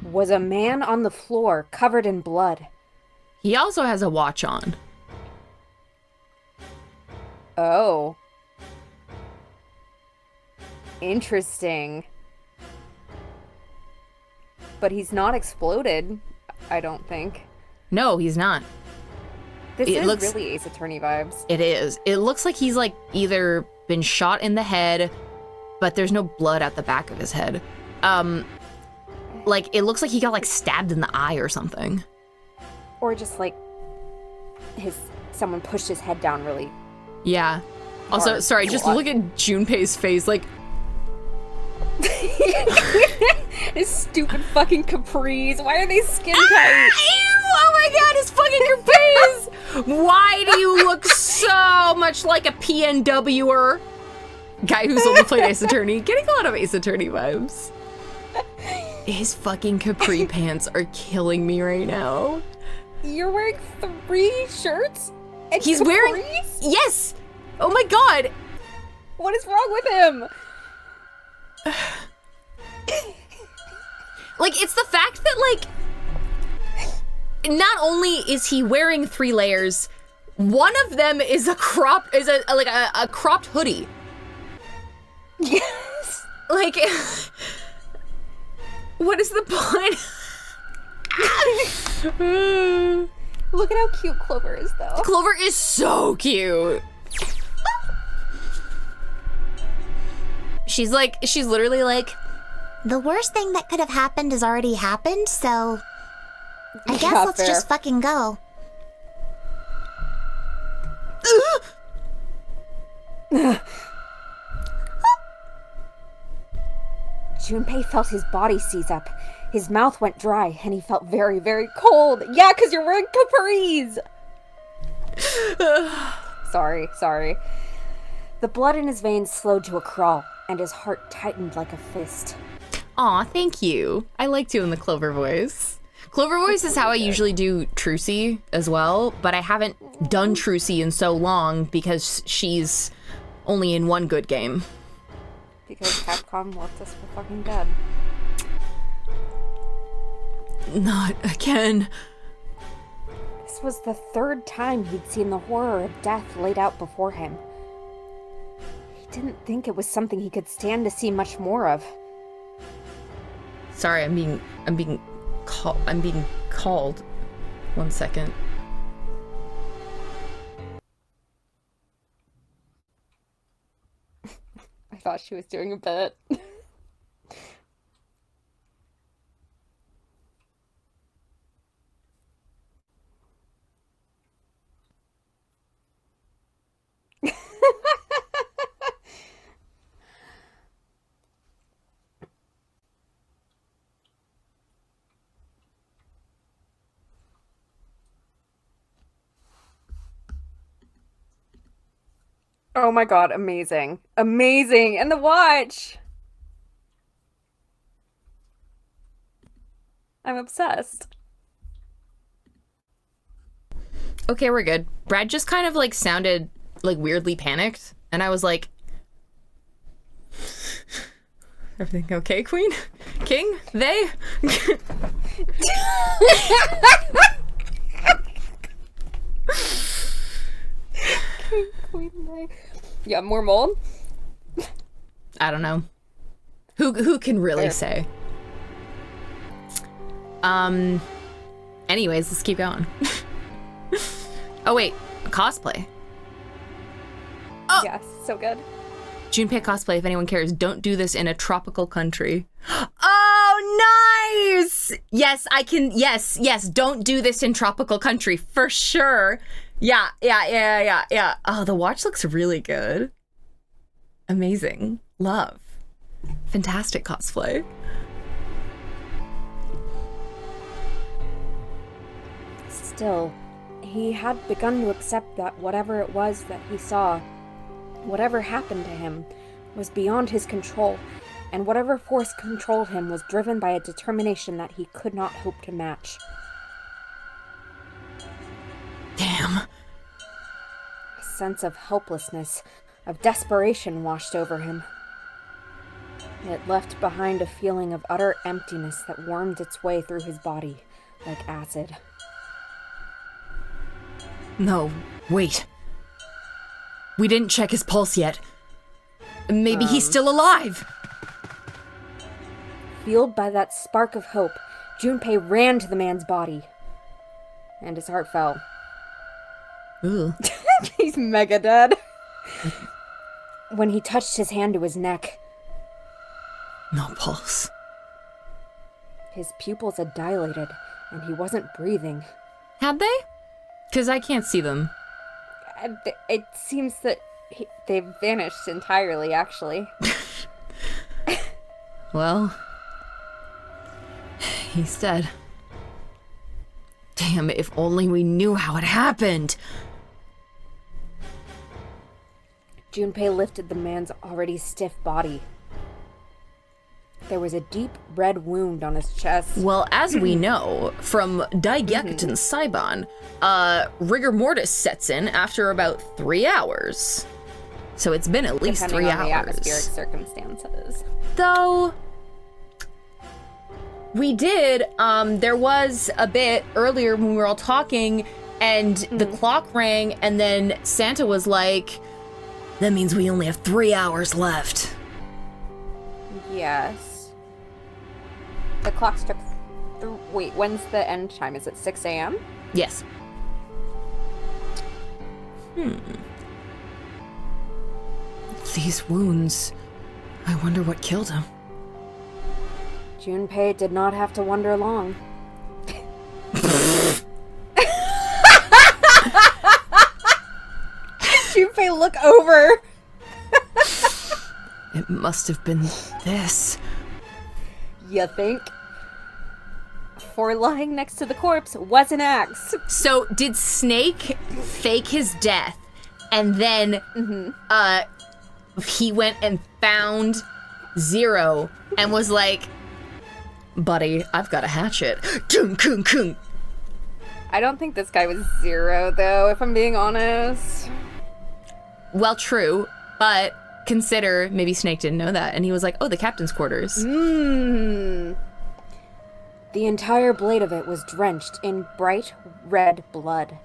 was a man on the floor covered in blood. he also has a watch on. Oh. Interesting. But he's not exploded, I don't think. No, he's not. This It is looks- really Ace Attorney vibes. It is. It looks like he's like either been shot in the head, but there's no blood at the back of his head. Like it looks like he got like stabbed in the eye or something. Or just like someone pushed his head down really. Yeah. Also, Hard. sorry, just look at Junpei's face. Like, His stupid fucking capris. Why are they skin tight? ew! Oh my god, his fucking capris! Why do you look so much like a PNWer? Guy who's only played Ace Attorney. Getting a lot of Ace Attorney vibes. His fucking capri pants are killing me right now. You're wearing 3 shirts? And He's capris? wearing... Yes! Oh my god! What is wrong with him? Like, it's the fact that, like, not only is he wearing 3 layers, one of them is a cropped hoodie. Yes. Like, what is the point? Look at how cute Clover is, though. Clover is so cute. She's literally like, The worst thing that could have happened has already happened, so I guess Yeah, let's fair. just fucking go. Junpei felt his body seize up. His mouth went dry, and he felt very, very cold. Yeah, because you're wearing capris! Sorry. The blood in his veins slowed to a crawl, and his heart tightened like a fist. aw, thank you. I like doing the Clover voice. Clover voice is how I usually do Trucy as well, but I haven't done Trucy in so long because she's only in one good game. Because Capcom left us for fucking dead. Not again. This This was the third time he'd seen the horror of death laid out before him. He didn't think it was something he could stand to see much more of. Sorry, I'm being called. 1 second. I thought she was doing a bit. Oh my god, amazing. Amazing! And the watch! I'm obsessed. Okay, we're good. Brad just kind of like sounded like weirdly panicked, and I was like, everything okay, Queen? King? They? Yeah, more mold? I don't know. Who can really say? Anyways, let's keep going. Oh wait, cosplay. Oh! Yes, so good. Junpei cosplay, if anyone cares. Don't do this in a tropical country. Oh, nice! Yes, I can, yes, don't do this in tropical country, for sure. Yeah. Oh, the watch looks really good. Amazing. Love. Fantastic cosplay. Still, he had begun to accept that whatever it was that he saw, whatever happened to him, was beyond his control, and whatever force controlled him was driven by a determination that he could not hope to match. Damn. A sense of helplessness, of desperation washed over him. It left behind a feeling of utter emptiness that wormed its way through his body like acid. No, wait. We didn't check his pulse yet. Maybe he's still alive. Fueled by that spark of hope, Junpei ran to the man's body. And his heart fell. Ooh. He's mega dead. When he touched his hand to his neck, No pulse. his pupils had dilated, and he wasn't breathing. Had they? Because I can't see them. It seems that they've vanished entirely, actually. Well, he's dead. Damn, if only we knew how it happened. Junpei lifted the man's already stiff body. There was a deep red wound on his chest. Well, as we know from Daigyakutin Saiban, rigor mortis sets in after about 3 hours. So it's been at least Depending 3 on the hours. atmospheric circumstances. Though we did, there was a bit earlier when we were all talking and the clock rang and then Santa was like, that means we only have 3 hours left. Yes. The clock struck. Wait, when's the end chime? Is it 6 a.m.? Yes. These wounds. I wonder what killed him. Junpei did not have to wonder long. Junpei, look over! It must have been this. You think? For lying next to the corpse was an axe. So did Snake fake his death and then he went and found Zero and was like, buddy, I've got a hatchet. Kung, kung, kung. I don't think this guy was Zero, though, if I'm being honest. Well, true, but consider maybe Snake didn't know that and he was like, oh, the captain's quarters. The entire blade of it was drenched in bright red blood.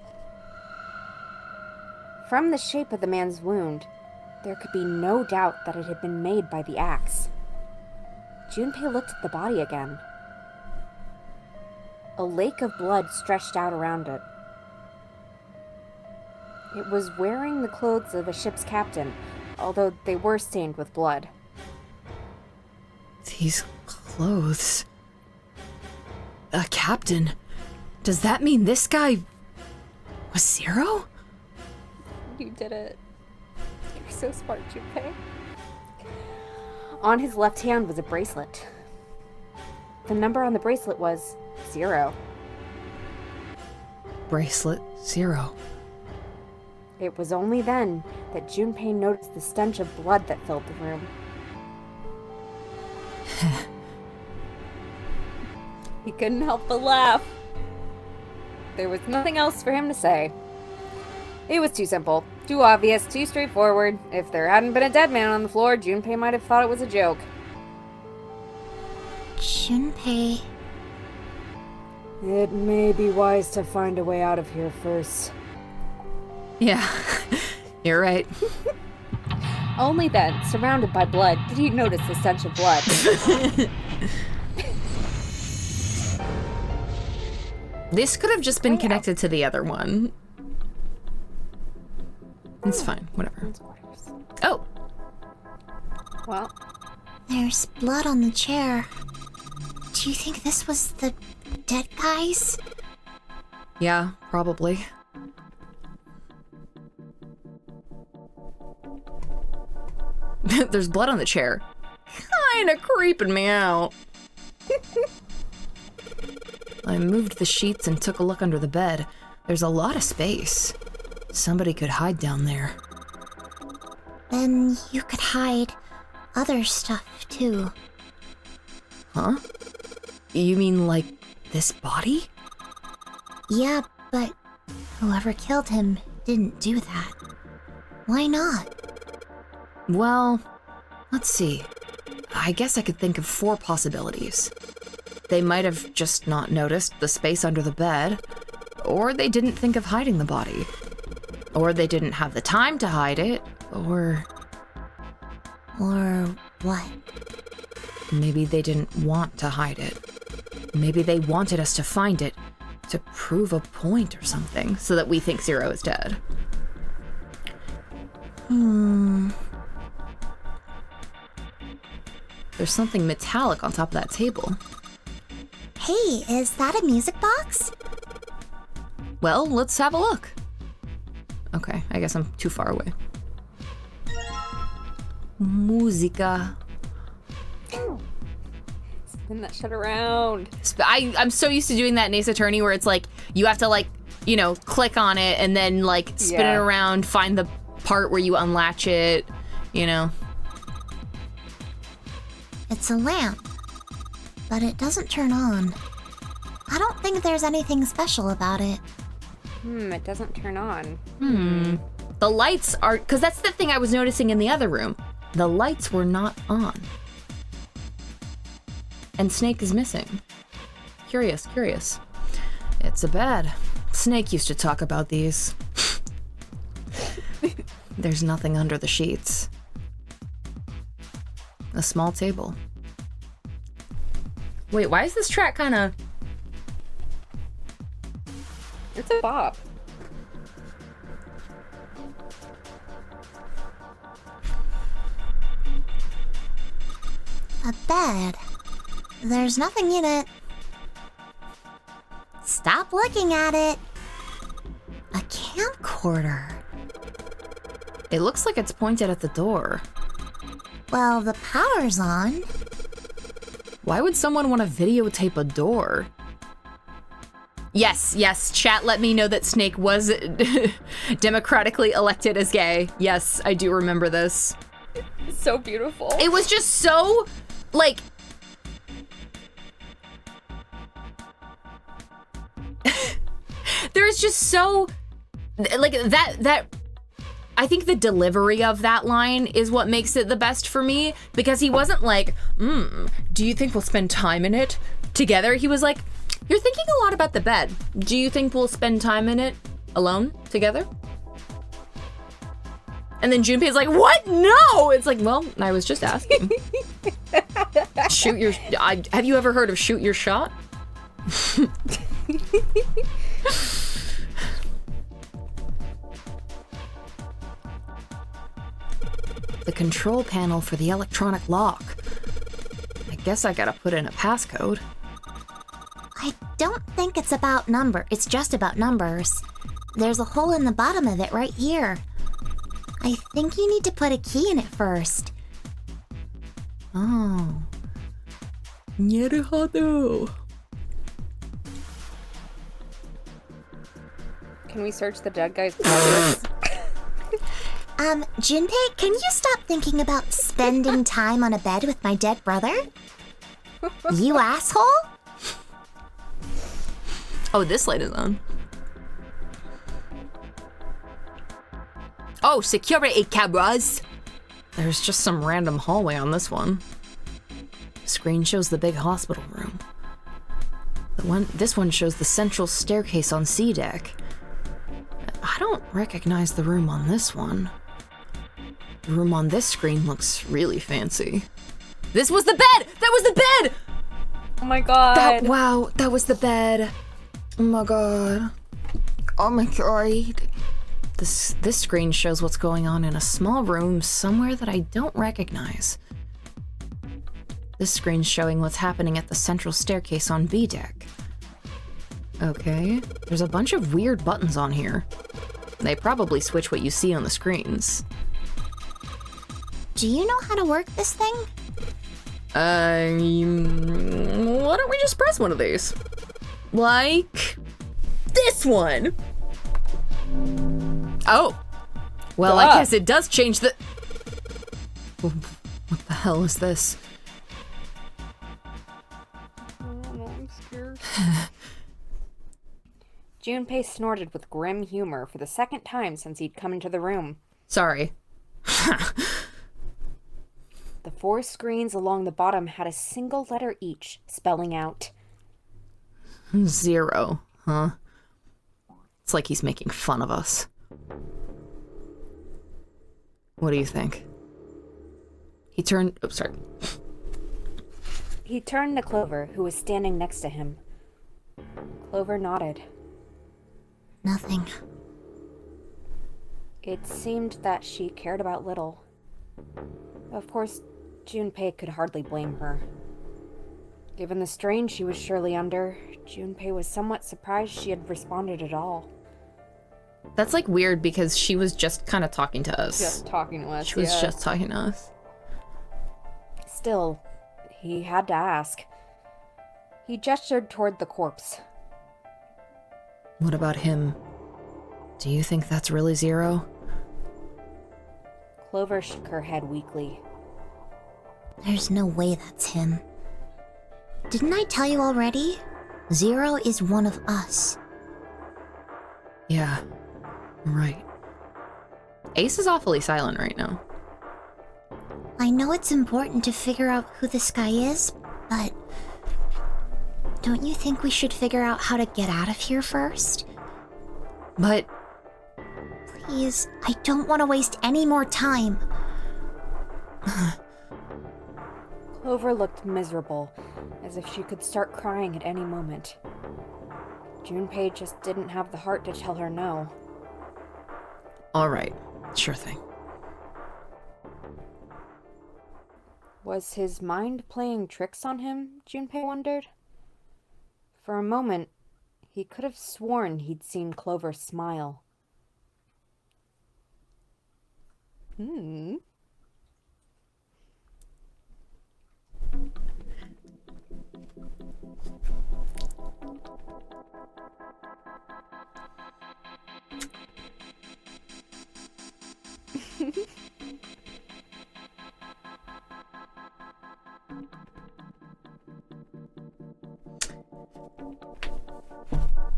From the shape of the man's wound, there could be no doubt that it had been made by the axe. Junpei looked at the body again. A lake of blood stretched out around it. It was wearing the clothes of a ship's captain, although they were stained with blood. These clothes. A captain? Does that mean this guy was Zero? You did it. You're so smart, Junpei. On his left hand was a bracelet. The number on the bracelet was 0. Bracelet 0. It was only then that Junpei noticed the stench of blood that filled the room. He couldn't help but laugh. There was nothing else for him to say. It was too simple, too obvious, too straightforward. If there hadn't been a dead man on the floor, Junpei might have thought it was a joke. Junpei. It may be wise to find a way out of here first. Yeah, you're right. Only then, surrounded by blood, did he notice the stench of blood. This could have just been connected to the other one. It's fine, whatever. Oh! Well, There's blood on the chair. Do you think this was the dead guys? Yeah, probably. There's blood on the chair. Kinda creeping me out. I moved the sheets and took a look under the bed. There's a lot of space. Somebody could hide down there. Then you could hide other stuff too. Huh? You mean like this body? Yeah, but whoever killed him didn't do that. Why not? Well, let's see. I guess I could think of 4 possibilities. They might have just not noticed the space under the bed, or they didn't think of hiding the body, or they didn't have the time to hide it, or what? maybe they didn't want to hide it. Maybe they wanted us to find it to prove a point or something, so that we think Zero is dead. There's something metallic on top of that table. Hey, is that a music box? Well, let's have a look. Okay, I guess I'm too far away. Musica. spin that shit around. I'm so used to doing that in Ace Attorney where it's like, you have to like, you know, click on it and then like spin it around, find the part where you unlatch it, you know. It's a lamp, but it doesn't turn on. I don't think there's anything special about it. It doesn't turn on. The lights are, because that's the thing I was noticing in the other room. The lights were not on. And Snake is missing. Curious. It's a bed. Snake used to talk about these. There's nothing under the sheets. A small table. Wait, why is this track kind of... It's a bop. A bed. There's nothing in it. Stop looking at it. A camcorder. It looks like it's pointed at the door. Well, the power's on. Why would someone want to videotape a door? Yes, chat let me know that Snake was democratically elected as gay. Yes, I do remember this. It's so beautiful. It was just so, like... There's just so... Like, that... I think the delivery of that line is what makes it the best for me, because he wasn't like, do you think we'll spend time in it? together. He was like, "You're thinking a lot about the bed. Do you think we'll spend time in it alone together?" And then Junpei's like, "What? No!" It's like, well, I was just asking. Shoot your... have you ever heard of shoot your shot? The control panel for the electronic lock. I guess I gotta put in a passcode. I don't think it's about number. It's just about numbers. There's a hole in the bottom of it right here. I think you need to put a key in it first. Oh. Neruhodo. Can we search the dead guy's clothes? Junpei, can you stop thinking about spending time on a bed with my dead brother? You asshole? Oh, this light is on. Oh, security cameras. There's just some random hallway on this one. Screen shows the big hospital room. This one shows the central staircase on C deck. I don't recognize the room on this one. The room on this screen looks really fancy. This was the bed! That was the bed! Oh my god. Wow, that was the bed. Oh my god. Oh my god. This screen shows what's going on in a small room somewhere that I don't recognize. This screen's showing what's happening at the central staircase on B deck. Okay, there's a bunch of weird buttons on here. They probably switch what you see on the screens. Do you know how to work this thing? Why don't we just press one of these? Like this one. Oh, well, I guess it does change the... What the hell is this? Oh, I'm scared. Junpei snorted with grim humor for the second time since he'd come into the room. Sorry. The 4 screens along the bottom had a single letter each, spelling out 0, huh? It's like he's making fun of us. What do you think? He turned... Oh, sorry. He turned to Clover, who was standing next to him. Clover nodded. Nothing. It seemed that she cared about little. Of course, Junpei could hardly blame her. Given the strain she was surely under, Junpei was somewhat surprised she had responded at all. That's like weird because she was just kind of talking to us. Just talking to us, She was just talking to us. Still, he had to ask. He gestured toward the corpse. What about him? Do you think that's really 0? Clover shook her head weakly. There's no way that's him. Didn't I tell you already? 0 is one of us. Yeah, right. Ace is awfully silent right now. I know it's important to figure out who this guy is, but... don't you think we should figure out how to get out of here first? But... Please, I don't want to waste any more time. Clover looked miserable, as if she could start crying at any moment. Junpei just didn't have the heart to tell her no. Alright, sure thing. Was his mind playing tricks on him, Junpei wondered? For a moment, he could have sworn he'd seen Clover smile.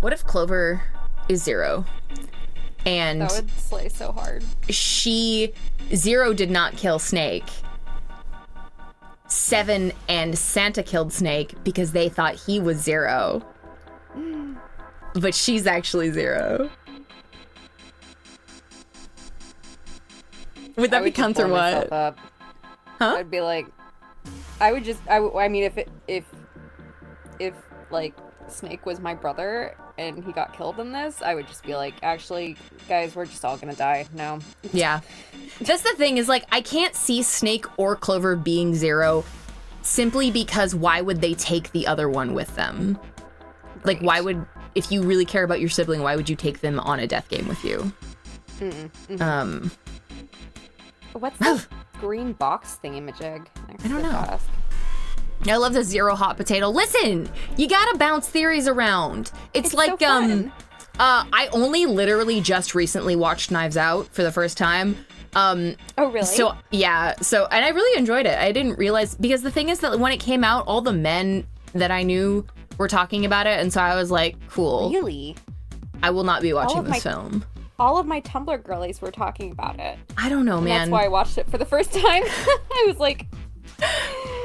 What if Clover is 0? And That would slay so hard. 0 did not kill Snake. Seven and Santa killed Snake because they thought he was Zero. But she's actually Zero. Would that be counts or what? Huh? I'd be like, I mean, if like Snake was my brother and he got killed in this, I would just be like, actually, guys, we're just all gonna die. No. Yeah. That's the thing is, like, I can't see Snake or Clover being Zero simply because why would they take the other one with them? Like, why would, if you really care about your sibling, why would you take them on a death game with you? Mm-mm. What's the green box thingamajig? I don't know. I love the Zero hot potato. Listen, you gotta bounce theories around. It's like, so fun. I only literally just recently watched Knives Out for the first time. Oh, really? So, yeah. So, and I really enjoyed it. I didn't realize, because the thing is that when it came out, all the men that I knew were talking about it. And so I was like, cool. Really? I will not be watching this film. All of my Tumblr girlies were talking about it. I don't know, man. That's why I watched it for the first time. I was like...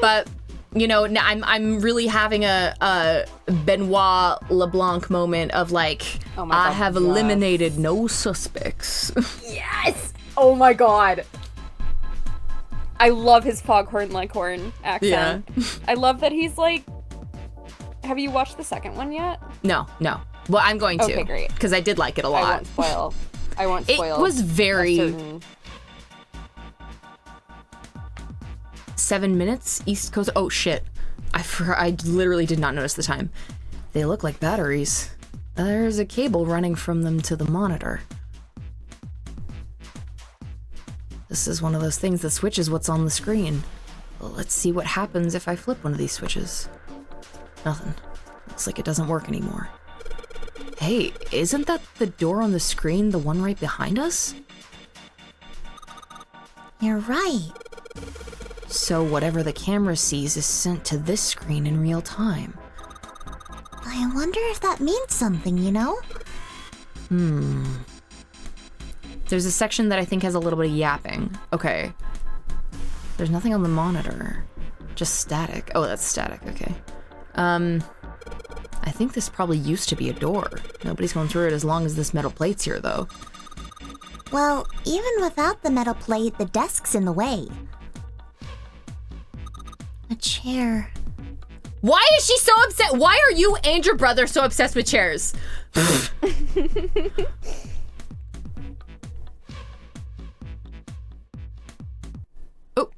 But... You know, I'm really having a Benoit LeBlanc moment of like, oh my God, I have eliminated no suspects. Yes! Oh my God. I love his Foghorn Leghorn accent. Yeah. I love that he's like... Have you watched the second one yet? No. Well, I'm going to. Okay, great. Because I did like it a lot. I won't spoil. It was very... 7 minutes, East Coast. Oh shit. I literally did not notice the time. They look like batteries. There's a cable running from them to the monitor. This is one of those things that switches what's on the screen. Well, let's see what happens if I flip one of these switches. Nothing. Looks like it doesn't work anymore. Hey, isn't that the door on the screen, the one right behind us? You're right. So whatever the camera sees is sent to this screen in real time. I wonder if that means something, you know? There's a section that I think has a little bit of yapping. Okay. There's nothing on the monitor. Just static. Oh, that's static, okay. I think this probably used to be a door. Nobody's going through it as long as this metal plate's here, though. Well, even without the metal plate, the desk's in the way. A chair. Why is she so upset? Why are you and your brother so obsessed with chairs? Oh.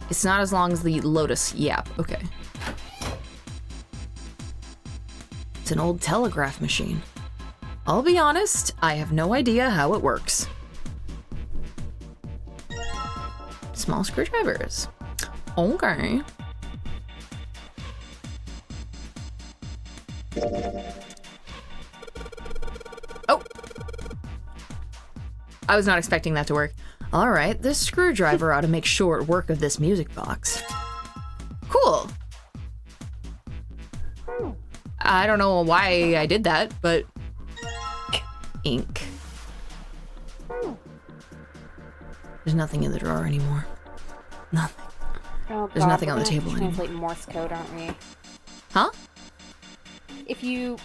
It's not as long as the Lotus Yap. Okay. It's an old telegraph machine. I'll be honest, I have no idea how it works. Small screwdrivers. Okay. Oh! I was not expecting that to work. Alright, this screwdriver ought to make short work of this music box. Cool! I don't know why I did that, but... Ink. There's nothing in the drawer anymore. Nothing. Oh, There's nothing on the table anymore. Translate Morse code, aren't we? Huh? If you...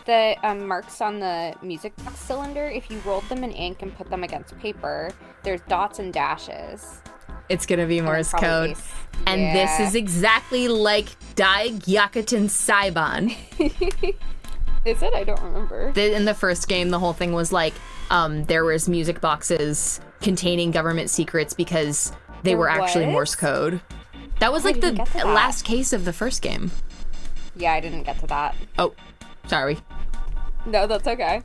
The marks on the music box cylinder, if you rolled them in ink and put them against paper, there's dots and dashes. It's gonna be Morse code. And this is exactly like Daig Yakutin Saiban. Is it? I don't remember. In the first game, the whole thing was like, there was music boxes containing government secrets because they were actually Morse code. That was like the last case of the first game. Yeah, I didn't get to that. Oh, sorry. No, that's okay.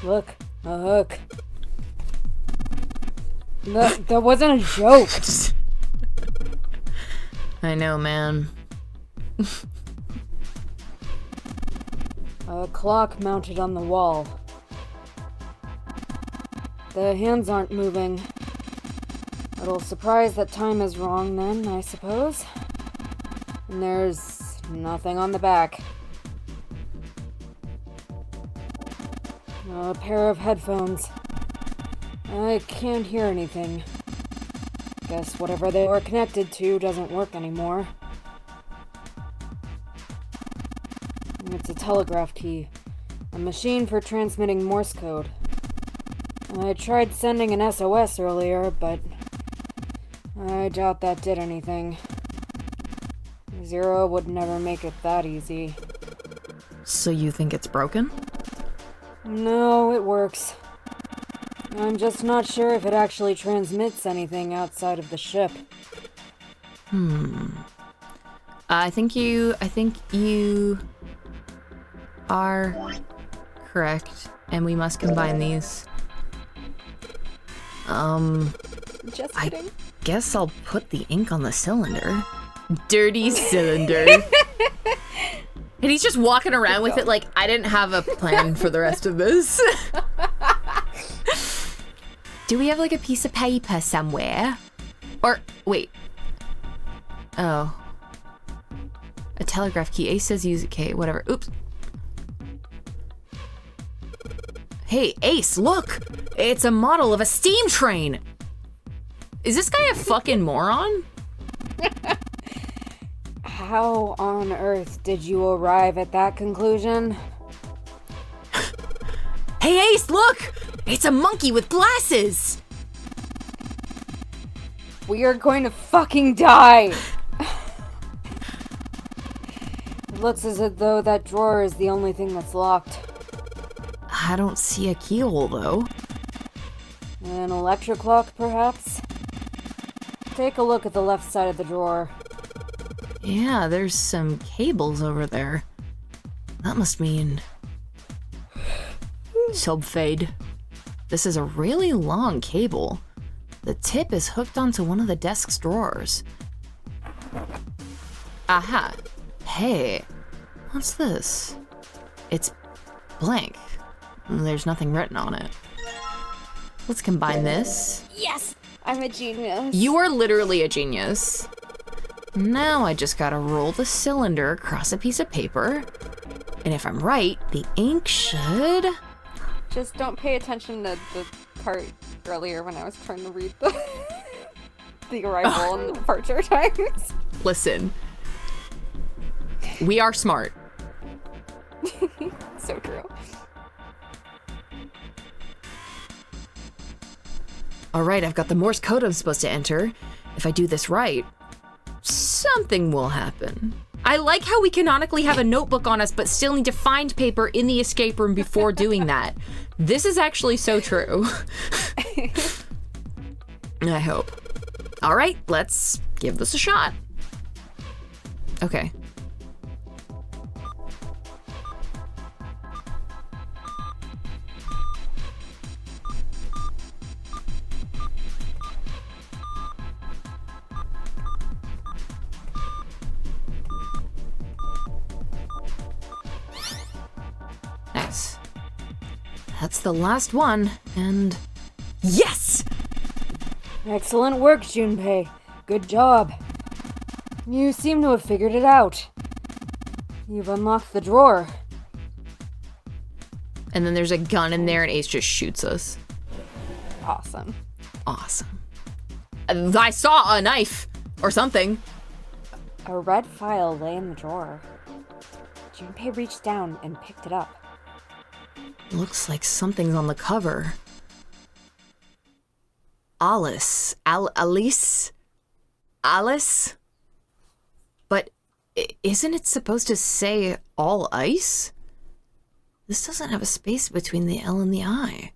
Look, a hook. Look, that wasn't a joke. I know, man. A clock mounted on the wall. The hands aren't moving. A little surprised that time is wrong then, I suppose. And there's nothing on the back. A pair of headphones. I can't hear anything. Guess whatever they were connected to doesn't work anymore. It's a telegraph key. A machine for transmitting Morse code. I tried sending an SOS earlier, but I doubt that did anything. Zero would never make it that easy. So you think it's broken? No, it works. I'm just not sure if it actually transmits anything outside of the ship. I think you are correct, and we must combine these. Just I kidding. guess I'll put the ink on the cylinder. Dirty cylinder. And he's just walking around with it like, I didn't have a plan for the rest of this. Do we have like a piece of paper somewhere? Or, wait. Oh. A telegraph key. Ace says use it. Okay, whatever. Oops. Hey, Ace, look! It's a model of a steam train! Is this guy a fucking moron? How on earth did you arrive at that conclusion? Hey, Ace, look! It's a monkey with glasses! We are going to fucking die! It looks as though that drawer is the only thing that's locked. I don't see a keyhole, though. An electric lock, perhaps? Take a look at the left side of the drawer. Yeah, there's some cables over there. That must mean... subfade. This is a really long cable. The tip is hooked onto one of the desk's drawers. Aha. Hey. What's this? It's blank. There's nothing written on it. Let's combine this. Yes! I'm a genius. You are literally a genius. Now I just gotta roll the cylinder across a piece of paper. And if I'm right, the ink should... Just don't pay attention to the part earlier when I was trying to read the, the arrival and the departure times. Listen. We are smart. So true. Alright, I've got the Morse code I'm supposed to enter. If I do this right, something will happen. I like how we canonically have a notebook on us, but still need to find paper in the escape room before doing that. This is actually so true. I hope. Alright, let's give this a shot. Okay. Nice. That's the last one, and... Yes! Excellent work, Junpei. Good job. You seem to have figured it out. You've unlocked the drawer. And then there's a gun in there and Ace just shoots us. Awesome. Awesome. I saw a knife! Or something. A red file lay in the drawer. Junpei reached down and picked it up. Looks like something's on the cover. Alice. Alice? Alice? But isn't it supposed to say all ice? This doesn't have a space between the L and the I.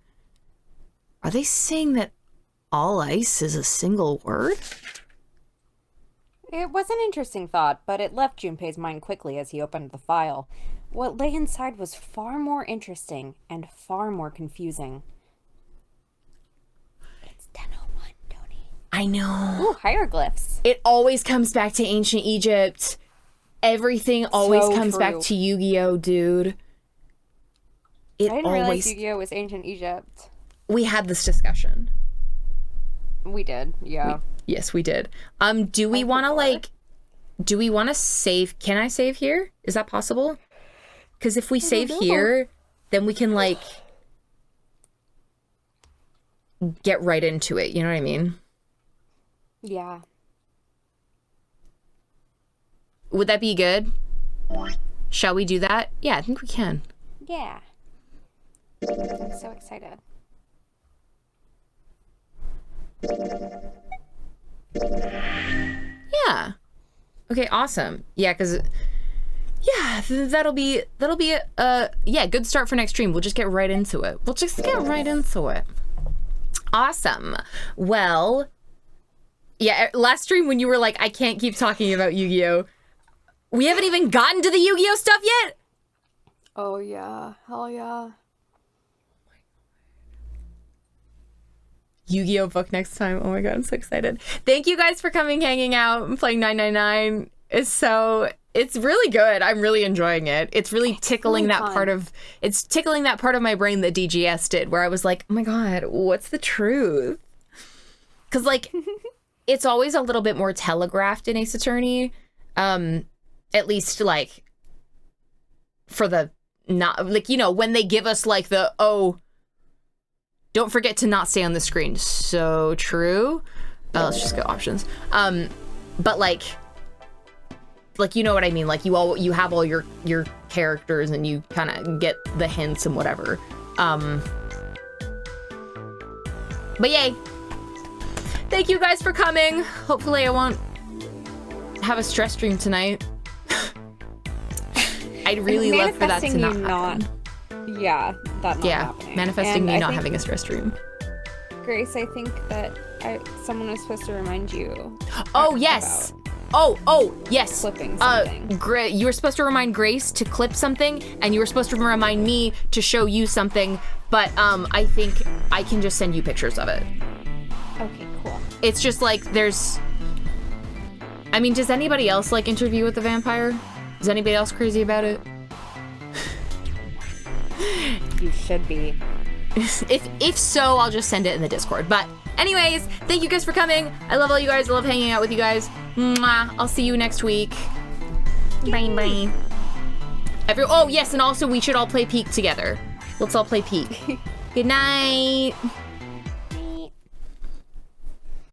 Are they saying that all ice is a single word? It was an interesting thought, but it left Junpei's mind quickly as he opened the file. What lay inside was far more interesting and far more confusing. It's 10:01, Tony. I know. Ooh, hieroglyphs. It always comes back to ancient Egypt. Everything always So comes back true. to Yu-Gi-Oh, dude. It I didn't always... realize Yu-Gi-Oh was ancient Egypt. We had this discussion. We did, yeah. Yes, we did. Do we want to do we want to save? Can I save here? Is that possible? Because if we save here, then we can get right into it. You know what I mean? Yeah. Would that be good? Shall we do that? Yeah, I think we can. Yeah. I'm so excited. Yeah. Okay, awesome. Yeah, because that'll be yeah, good start for next stream. We'll just get right into it. Awesome. Well, yeah, last stream when you were like, I can't keep talking about Yu-Gi-Oh! We haven't even gotten to the Yu-Gi-Oh! Stuff yet? Oh yeah. Hell yeah. Yu-Gi-Oh! Book next time. Oh my god, I'm so excited. Thank you guys for coming, hanging out, and playing 999. It's really good. I'm really enjoying it. It's really tickling really that fun. part of my brain that DGS did, where I was like, oh my god, what's the truth? Because like, it's always a little bit more telegraphed in Ace Attorney, at least like for the not like, you know, when they give us like the don't forget to not stay on the screen. So true. Let's just go options. But like you know what I mean? Like you have all your characters and you kind of get the hints and whatever. But yay! Thank you guys for coming. Hopefully I won't have a stress stream tonight. I'd really love for that to not happen. Yeah, that not happening. Manifesting And me I not think, having a stress stream. Grace, I think that someone was supposed to remind you. Oh yes. Oh yes. Clipping something. You were supposed to remind Grace to clip something, and you were supposed to remind me to show you something. But I think I can just send you pictures of it. Okay, cool. It's just like there's. I mean, does anybody else like Interview with the Vampire? Is anybody else crazy about it? You should be. If so, I'll just send it in the Discord. But anyways, thank you guys for coming. I love all you guys. I love hanging out with you guys. Mwah. I'll see you next week. Bye. Oh yes, and also we should all play Peek together. Let's all play Peek. Good night.